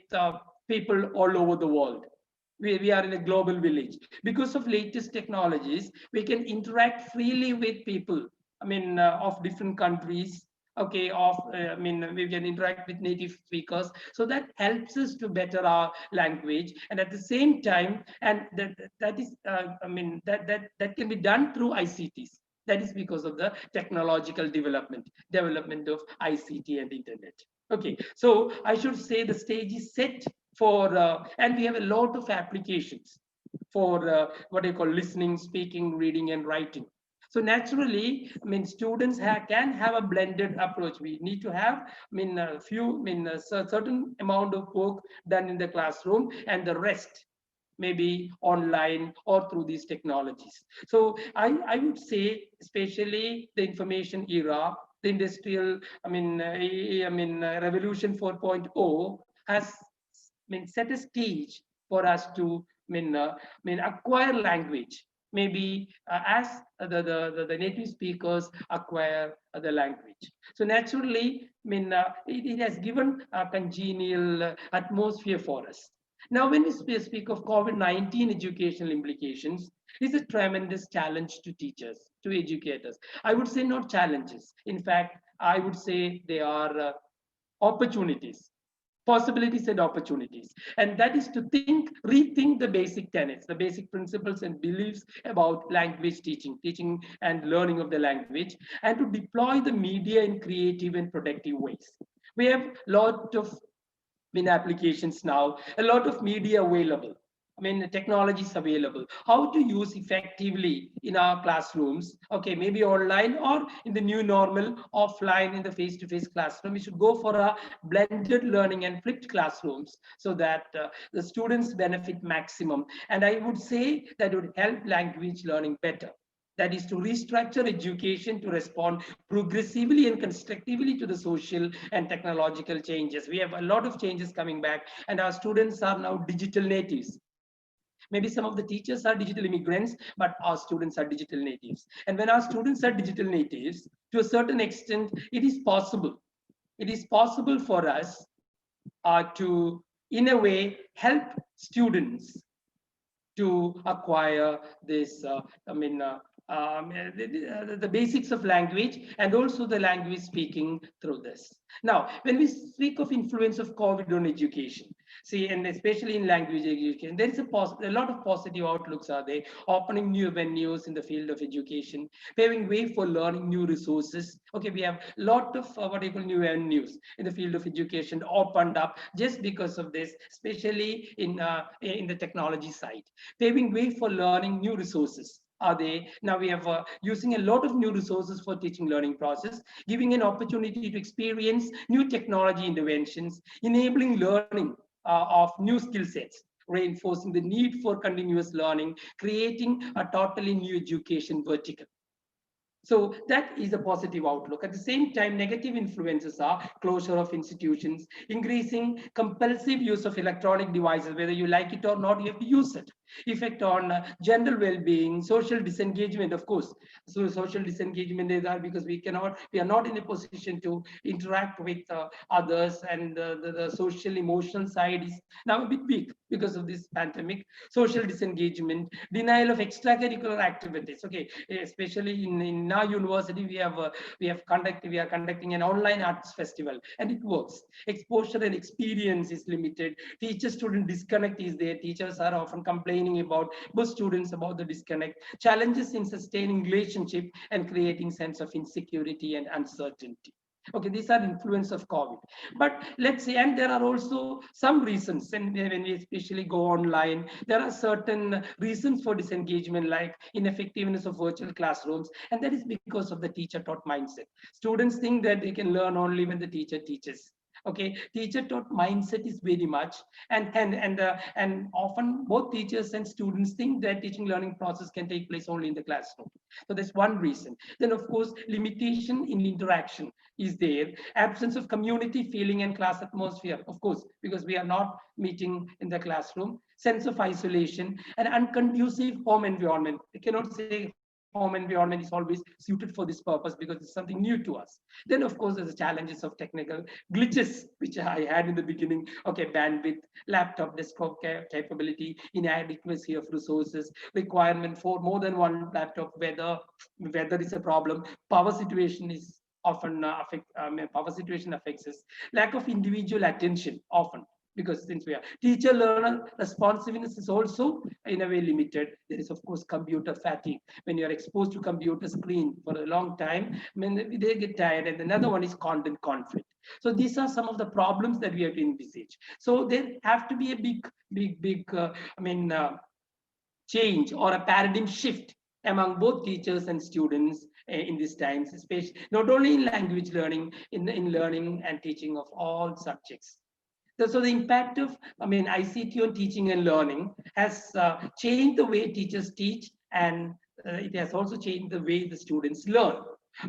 people all over the world. We are in a global village. Because of latest technologies, we can interact freely with people, of different countries. Okay, we can interact with native speakers. So that helps us to better our language. And at the same time, and that can be done through ICTs. That is because of the technological development of ICT and internet. Okay, so I should say the stage is set for, and we have a lot of applications for what I call listening, speaking, reading, and writing. So naturally, students can have a blended approach. We need to have, a certain amount of work done in the classroom, and the rest maybe online or through these technologies. So I would say, especially the information era, the industrial, revolution 4.0 has set a stage for us to acquire language, maybe as the native speakers acquire the language. So naturally, it has given a congenial atmosphere for us. Now, when we speak of COVID-19 educational implications, it's a tremendous challenge to teachers, to educators. I would say not challenges. In fact, I would say they are opportunities, possibilities and opportunities. And that is to rethink the basic tenets, the basic principles and beliefs about language teaching and learning of the language, and to deploy the media in creative and productive ways. We have a lot of applications now, a lot of media available. Technologies available. How to use effectively in our classrooms, okay, maybe online or in the new normal, offline in the face-to-face classroom. We should go for a blended learning and flipped classrooms so that the students benefit maximum. And I would say that would help language learning better. That is to restructure education to respond progressively and constructively to the social and technological changes. We have a lot of changes coming back, and our students are now digital natives. Maybe some of the teachers are digital immigrants, but our students are digital natives. And when our students are digital natives, to a certain extent, it is possible. It is possible for us to, in a way, help students to acquire this, the basics of language, and also the language speaking through this. Now, when we speak of influence of COVID on education, see, and especially in language education, there is a lot of positive outlooks are there, opening new venues in the field of education, paving way for learning new resources. Okay, we have a lot of what I call new venues in the field of education opened up just because of this, especially in the technology side, paving way for learning new resources. Are they now we have using a lot of new resources for teaching learning process, giving an opportunity to experience new technology interventions, enabling learning of new skill sets, reinforcing the need for continuous learning, creating a totally new education vertical. So that is a positive outlook. At the same time, negative influences are closure of institutions, increasing compulsive use of electronic devices, whether you like it or not, you have to use it. effect on general well-being, social disengagement, of course. So social disengagement is there because we are not in a position to interact with others, and the social emotional side is now a bit weak because of this pandemic. Social disengagement, denial of extracurricular activities. Okay, especially in our university, we are conducting an online arts festival, and it works. Exposure and experience is limited. Teacher-student disconnect is there. Teachers are often complaining about both students about the disconnect. Challenges in sustaining relationship and creating sense of insecurity and uncertainty. Okay, these are influence of COVID. But let's say, and there are also some reasons, and when we especially go online, there are certain reasons for disengagement, like ineffectiveness of virtual classrooms, and that is because of the teacher-taught mindset. Students think that they can learn only when the teacher teaches. Okay, teacher-taught mindset is very much, and often both teachers and students think that teaching learning process can take place only in the classroom. So that's one reason. Then, of course, limitation in interaction is there. Absence of community feeling and class atmosphere, of course, because we are not meeting in the classroom. Sense of isolation and unconducive home environment. We cannot say home environment is always suited for this purpose because it's something new to us. Then, of course, there's the challenges of technical glitches, which I had in the beginning. Okay, bandwidth, laptop, desktop capability, inadequacy of resources, requirement for more than one laptop, whether is a problem. Power situation is often power situation affects us. Lack of individual attention often, because since we are teacher-learner responsiveness is also in a way limited. There is, of course, computer fatigue. When you are exposed to computer screen for a long time, they get tired. And another one is content conflict. So these are some of the problems that we have to envisage. So there have to be a big change or a paradigm shift among both teachers and students in these times, especially not only in language learning, in learning and teaching of all subjects. So the impact of ICT on teaching and learning has changed the way teachers teach, and it has also changed the way the students learn.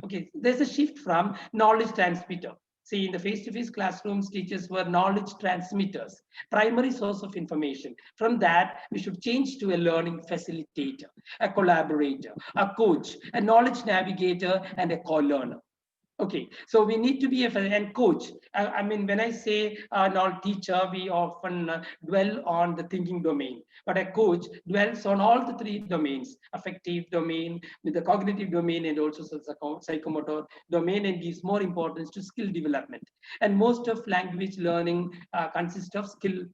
Okay, there's a shift from knowledge transmitter. See, in the face-to-face classrooms, teachers were knowledge transmitters, primary source of information. From that, we should change to a learning facilitator, a collaborator, a coach, a knowledge navigator, and a co-learner. Okay, so we need to be a coach. When I say not teacher, we often dwell on the thinking domain, but a coach dwells on all the three domains: affective domain, with the cognitive domain, and also psychomotor domain, and gives more importance to skill development. And most of language learning consists of skill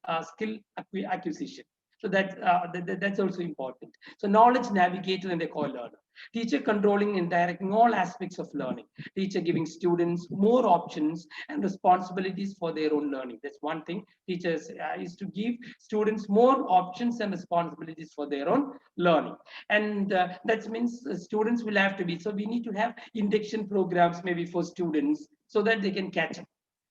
acquisition. So that's also important. So knowledge navigator and a co-learner. Teacher controlling and directing all aspects of learning. Teacher giving students more options and responsibilities for their own learning. That's one thing. Teachers is to give students more options and responsibilities for their own learning. And that means students will have to be, so we need to have induction programs maybe for students so that they can catch up.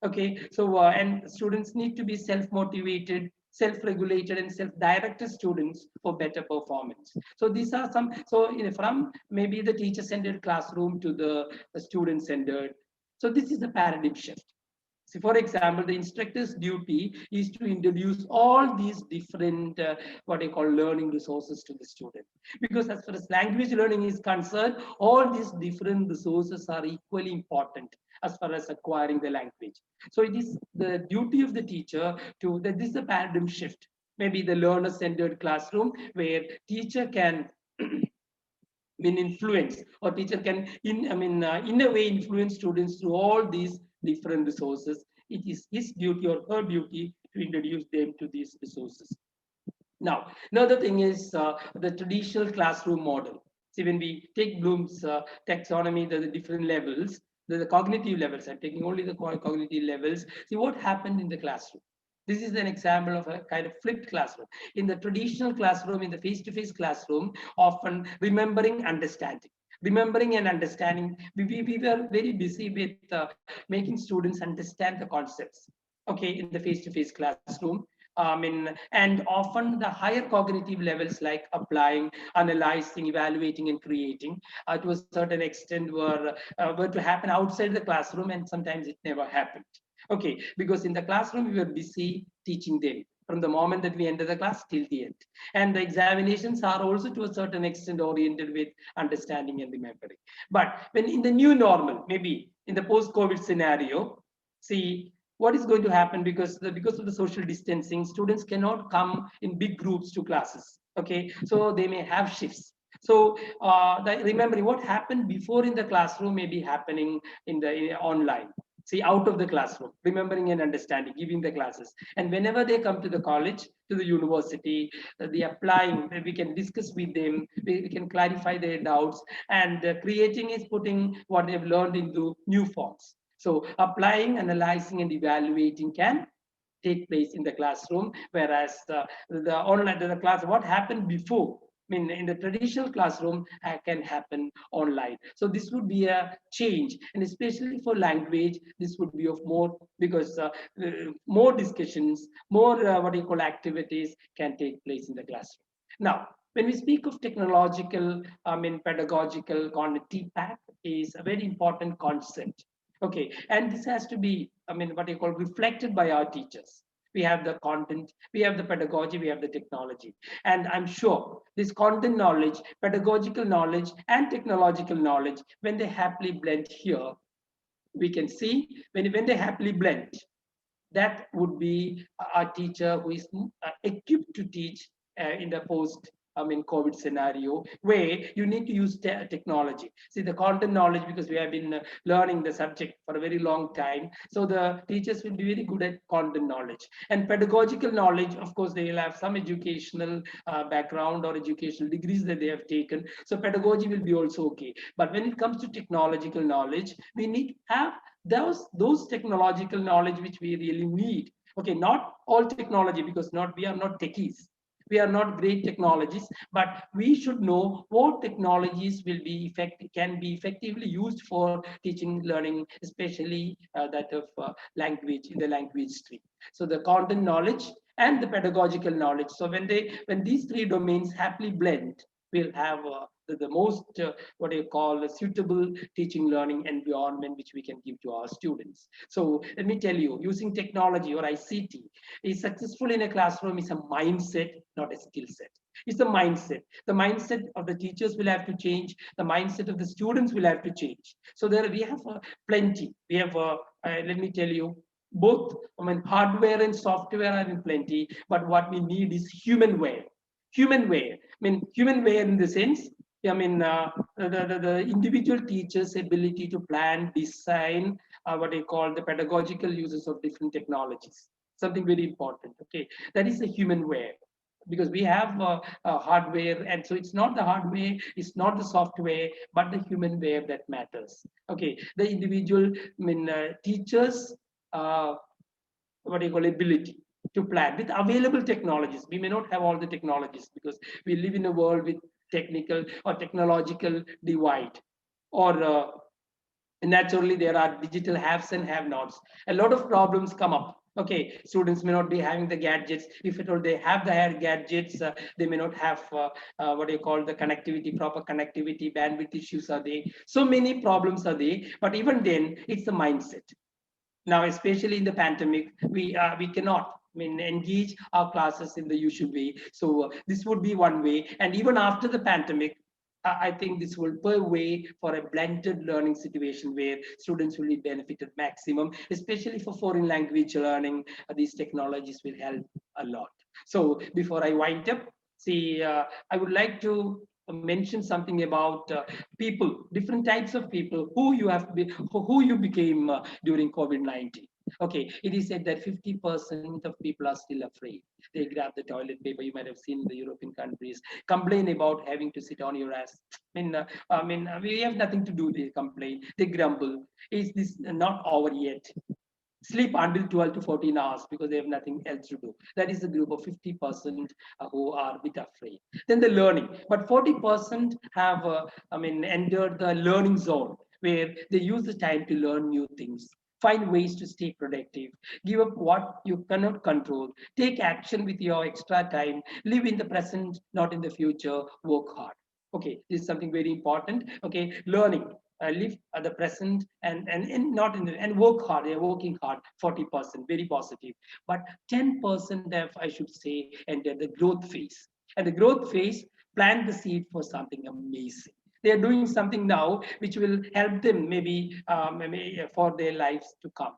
Okay, so and students need to be self-motivated, self-regulated, and self-directed students for better performance. So these are some, so from maybe the teacher-centered classroom to the student-centered. So this is the paradigm shift. So for example, the instructor's duty is to introduce all these different, what I call learning resources to the student. Because as far as language learning is concerned, all these different resources are equally important as far as acquiring the language. So it is the duty of the teacher to, that this is a paradigm shift. Maybe the learner-centered classroom where teacher can influence, or teacher can in a way influence students through all these different resources. It is his duty or her duty to introduce them to these resources. Now, another thing is the traditional classroom model. See, when we take Bloom's taxonomy, the different levels, the cognitive levels, I'm taking only the cognitive levels. See what happened in the classroom. This is an example of a kind of flipped classroom. In the traditional classroom, in the face-to-face classroom, often remembering, understanding. Remembering and understanding, we were very busy with making students understand the concepts, okay, in the face-to-face classroom. And often the higher cognitive levels like applying, analyzing, evaluating, and creating to a certain extent were to happen outside the classroom, and sometimes it never happened. Okay, because in the classroom we were busy teaching them. from the moment that we enter the class till the end. And the examinations are also to a certain extent oriented with understanding and remembering. But when in the new normal, maybe in the post-COVID scenario, see what is going to happen because of the social distancing, students cannot come in big groups to classes. Okay, so they may have shifts. So remembering what happened before in the classroom may be happening in the online. See, out of the classroom, remembering and understanding, giving the classes. And whenever they come to the college, to the university, the applying, we can discuss with them, we can clarify their doubts, and creating is putting what they've learned into new forms. So applying, analyzing, and evaluating can take place in the classroom, whereas the online, the class, what happened before, I mean, in the traditional classroom can happen online. So this would be a change, and especially for language, this would be of more, because more discussions, more what you call activities can take place in the classroom. Now, when we speak of technological, pedagogical, TPAC is a very important concept. Okay, and this has to be, what you call reflected by our teachers. We have the content, we have the pedagogy, we have the technology. And I'm sure this content knowledge, pedagogical knowledge, and technological knowledge, when they happily blend here, we can see when they happily blend, that would be a teacher who is equipped to teach in the post COVID scenario, where you need to use technology. See, the content knowledge, because we have been learning the subject for a very long time, so the teachers will be very good at content knowledge. And pedagogical knowledge, of course, they will have some educational background or educational degrees that they have taken, so pedagogy will be also okay. But when it comes to technological knowledge, we need to have those technological knowledge which we really need. Okay, not all technology, because we are not techies. We are not great technologists, but we should know what technologies can be effectively used for teaching, learning, especially that of language, in the language stream. So the content knowledge and the pedagogical knowledge. So when these three domains happily blend, we'll have the most what you call a suitable teaching learning environment which we can give to our students. So let me tell you, using technology or ICT is successful in a classroom is a mindset, not a skill set. It's a mindset. The mindset of the teachers will have to change. The mindset of the students will have to change. So there we have plenty. We have let me tell you, both hardware and software are in plenty, but what we need is humanware. Humanware. Humanware in the sense, the individual teacher's ability to plan, design, what they call the pedagogical uses of different technologies. Something very important. Okay, that is the humanware, because we have hardware, and so it's not the hardware, it's not the software, but the humanware that matters. Okay, the individual teachers, what do you call, ability to plan with available technologies. We may not have all the technologies because we live in a world with technical or technological divide, or naturally there are digital haves and have-nots. A lot of problems come up. Okay, students may not be having the gadgets. If at all they have the gadgets, they may not have what do you call the connectivity, proper connectivity, bandwidth issues are there. So many problems are there, but even then it's the mindset. Now, especially in the pandemic, we cannot engage our classes in the usual way. So this would be one way. And even after the pandemic, I think this will pave way for a blended learning situation where students will be benefited maximum, especially for foreign language learning. These technologies will help a lot. So before I wind up, see, I would like to mention something about people, different types of people who you became during COVID-19. Okay, it is said that 50% of people are still afraid. They grab the toilet paper. You might have seen in the European countries, complain about having to sit on your ass. We have nothing to do. They complain. They grumble. Is this not over yet? Sleep until 12 to 14 hours because they have nothing else to do. That is the group of 50% who are a bit afraid. Then the learning, but 40% have entered the learning zone where they use the time to learn new things. Find ways to stay productive, give up what you cannot control, take action with your extra time, live in the present, not in the future, work hard. Okay, this is something very important. Okay, learning. live at the present and not in the, and work hard. They're working hard. 40%, very positive. But 10% of, I should say, enter the growth phase. And the growth phase, plant the seed for something amazing. They are doing something now which will help them maybe for their life to come.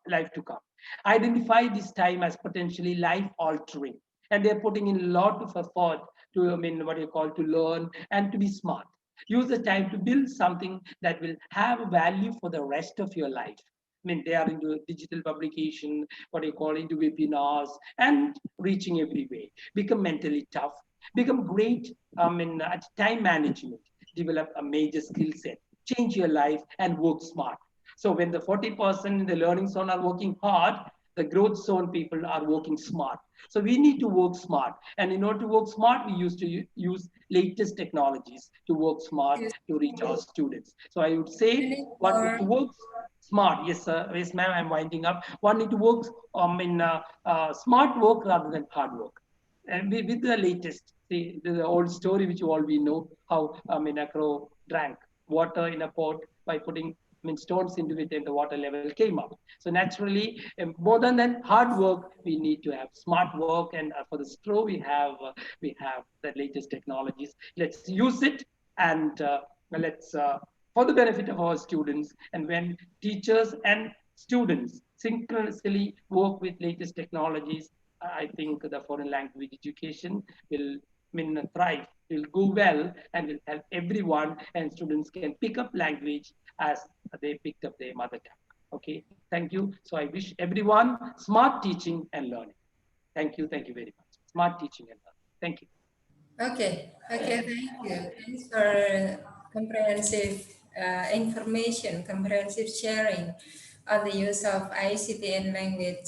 Identify this time as potentially life altering, and they're putting in a lot of effort to, to learn and to be smart. Use the time to build something that will have value for the rest of your life. They are into digital publication, into webinars and reaching everywhere. Become mentally tough, become great at time management, develop a major skill set, change your life and work smart. So when the 40% in the learning zone are working hard, the growth zone people are working smart. So we need to work smart. And in order to work smart, we used to use latest technologies to work smart to reach our students. So I would say one need to work smart. Yes, sir. Yes, ma'am, I'm winding up. One need to work smart work rather than hard work. And with the latest, see, the old story which you all we know, how a crow drank water in a pot by putting stones into it and the water level came up. So naturally, more than hard work, we need to have smart work. And for the straw, we have the latest technologies. Let's use it, and let's for the benefit of our students. And when teachers and students synchronously work with latest technologies, I think the foreign language education will thrive, will go well, and will help everyone, and students can pick up language as they picked up their mother tongue. Okay, thank you. So I wish everyone smart teaching and learning. Thank you very much. Smart teaching and learning. Thank you. Okay, thank you. Thanks for comprehensive information, comprehensive sharing on the use of ICT and language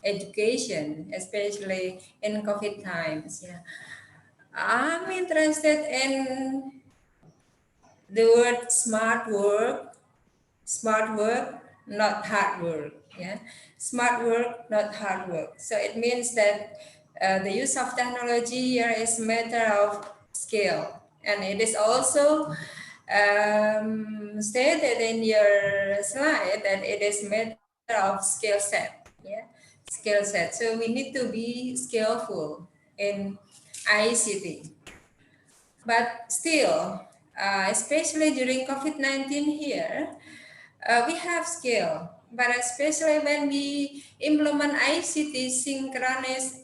education, especially in COVID times. Yeah, I'm interested in the word smart work, not hard work. Yeah, smart work, not hard work. So it means that the use of technology here is a matter of skill, and it is also stated in your slide that it is a matter of skill set. Yeah, skill set. So we need to be skillful in ICT. But still, especially during COVID-19 here, we have skill, but especially when we implement ICT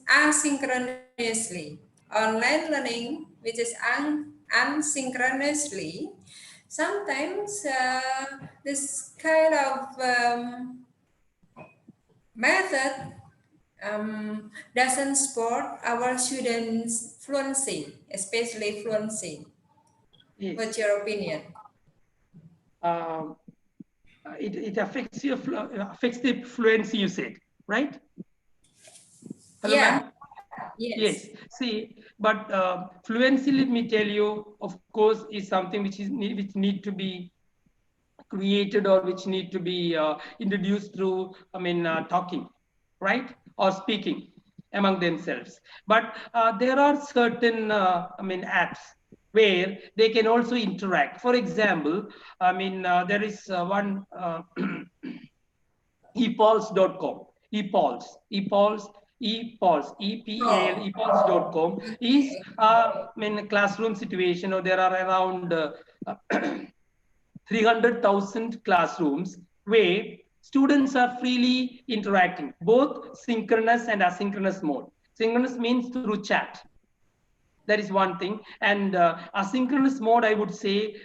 asynchronously, online learning, which is asynchronously, sometimes this kind of method doesn't support our students' fluency, especially fluency. Yes. What's your opinion? It affects the fluency, you said, right? Hello, yeah. ma'am? Yes. See, but fluency, let me tell you, of course, is something which need to be created, or which need to be introduced through, talking, right, or speaking among themselves. But there are certain, apps where they can also interact. For example, there is one epauls.com. epauls, epauls.com is a classroom situation, or there are around 300,000 classrooms where students are freely interacting, both synchronous and asynchronous mode. Synchronous means through chat. That is one thing. And asynchronous mode, I would say,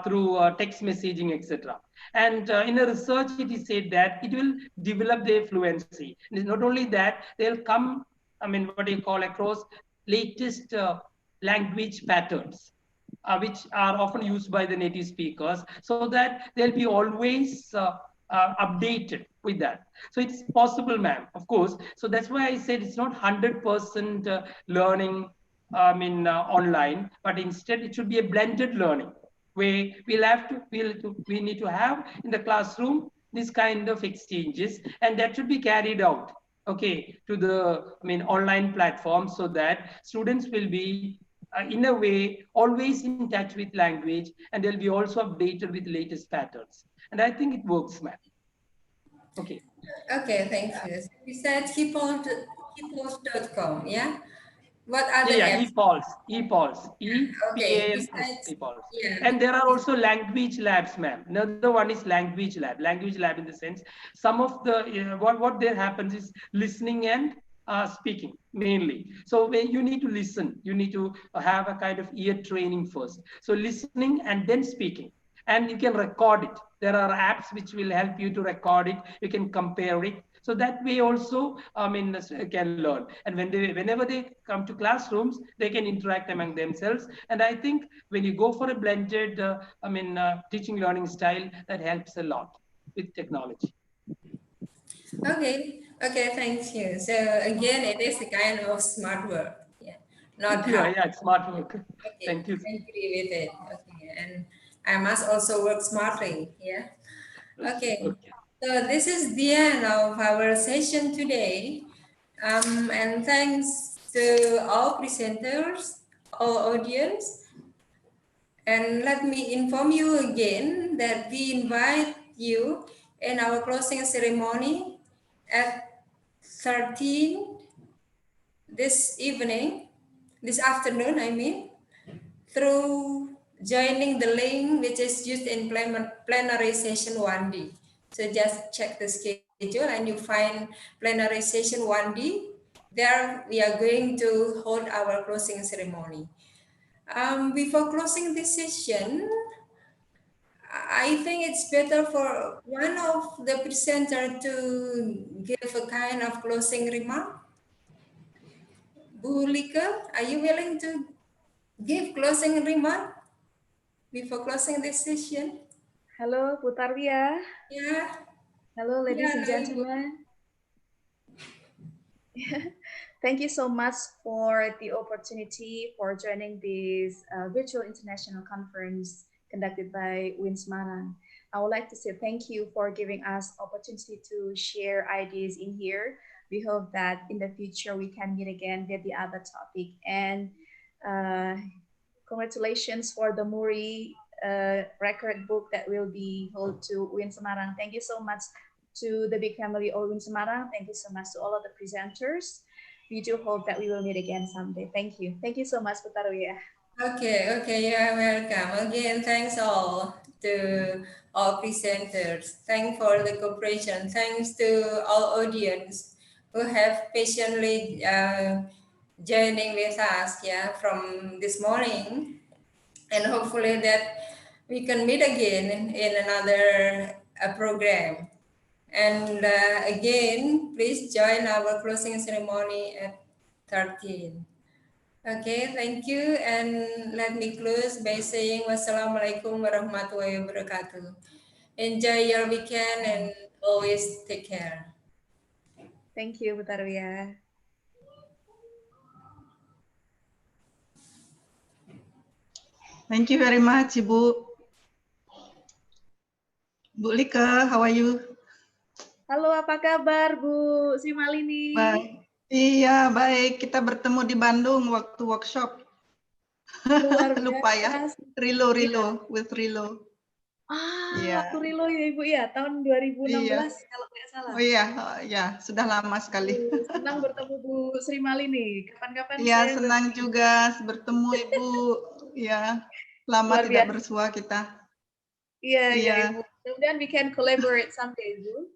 through text messaging, etc. And in a research, it is said that it will develop their fluency. And not only that, they'll come, across latest language patterns, which are often used by the native speakers, so that they'll be always updated with that. So it's possible, ma'am, of course. So that's why I said it's not 100% learning online, but instead it should be a blended learning, where we need to have in the classroom this kind of exchanges, and that should be carried out, okay, to the online platform, so that students will be in a way, always in touch with language, and they'll be also updated with latest patterns. And I think it works, ma'am. Okay. Okay, thank you. So you said ePulse.com, yeah? What other Yeah, apps? ePulse, Okay, E-P-A-L-S, besides, ePulse. yeah. And there are also language labs, ma'am. Another one is language lab in the sense, some of the, what there happens is listening and speaking mainly. So when you need to listen, you need to have a kind of ear training first. So listening and then speaking. And you can record it. There are apps which will help you to record it. You can compare it. So that way also, can learn. And whenever they come to classrooms, they can interact among themselves. And I think when you go for a blended, teaching learning style, that helps a lot with technology. Okay, thank you. So again, it is a kind of smart work, yeah, not hard. Yeah, smart work. Okay, Thank you. I agree with it. Okay, and I must also work smartly, yeah. Okay, so this is the end of our session today. And thanks to all presenters, all audience. And let me inform you again that we invite you in our closing ceremony at 13 this afternoon, through joining the link which is used in plenary session 1D. So just check the schedule and you find plenary session 1D. There we are going to hold our closing ceremony. Before closing this session, I think it's better for one of the presenter to give a kind of closing remark. Bu Lika, are you willing to give closing remark before closing this session? Hello, Bu Tarwiyah. Yeah. Hello, ladies and gentlemen. Thank you so much for the opportunity for joining this virtual international conference conducted by UIN Semarang. I would like to say thank you for giving us opportunity to share ideas in here. We hope that in the future we can meet again with the other topic. And congratulations for the Muri record book that will be held to UIN Semarang. Thank you so much to the big family of UIN Semarang. Thank you so much to all of the presenters. We do hope that we will meet again someday. Thank you. Thank you so much, Bu Tarwiyah. Okay, you are welcome. Again, thanks all to all presenters. Thanks for the cooperation. Thanks to all audience who have patiently joining with us, from this morning. And hopefully that we can meet again in another program. And again, please join our closing ceremony at 13. Okay, thank you. And let me close by saying wassalamualaikum warahmatullahi wabarakatuh. Enjoy your weekend and always take care. Thank you, Bu Tarwiyah. Thank you very much, Ibu. Bu Lika, how are you? Halo, apa kabar Bu Sri Malini? Baik. Iya, baik. Kita bertemu di Bandung waktu workshop. Lupa ya. Rilo, with Rilo. Waktu Rilo ya Ibu ya, tahun 2016 kalau nggak salah. Oh iya, ya sudah lama sekali. Senang bertemu Bu Sri Malini. Kapan-kapan saya senang juga bertemu Ibu. Ya, lama tidak bersua kita. Iya Ibu. Mudah-mudahan we can collaborate someday, Ibu.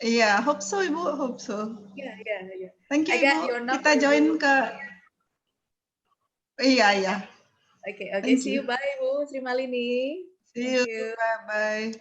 Iya, hope so Ibu, hope so. Iya. Thank you Ibu. Kita join ke. Iya. Okay. See you. Bye Bu Sri Malini. See you. Bye.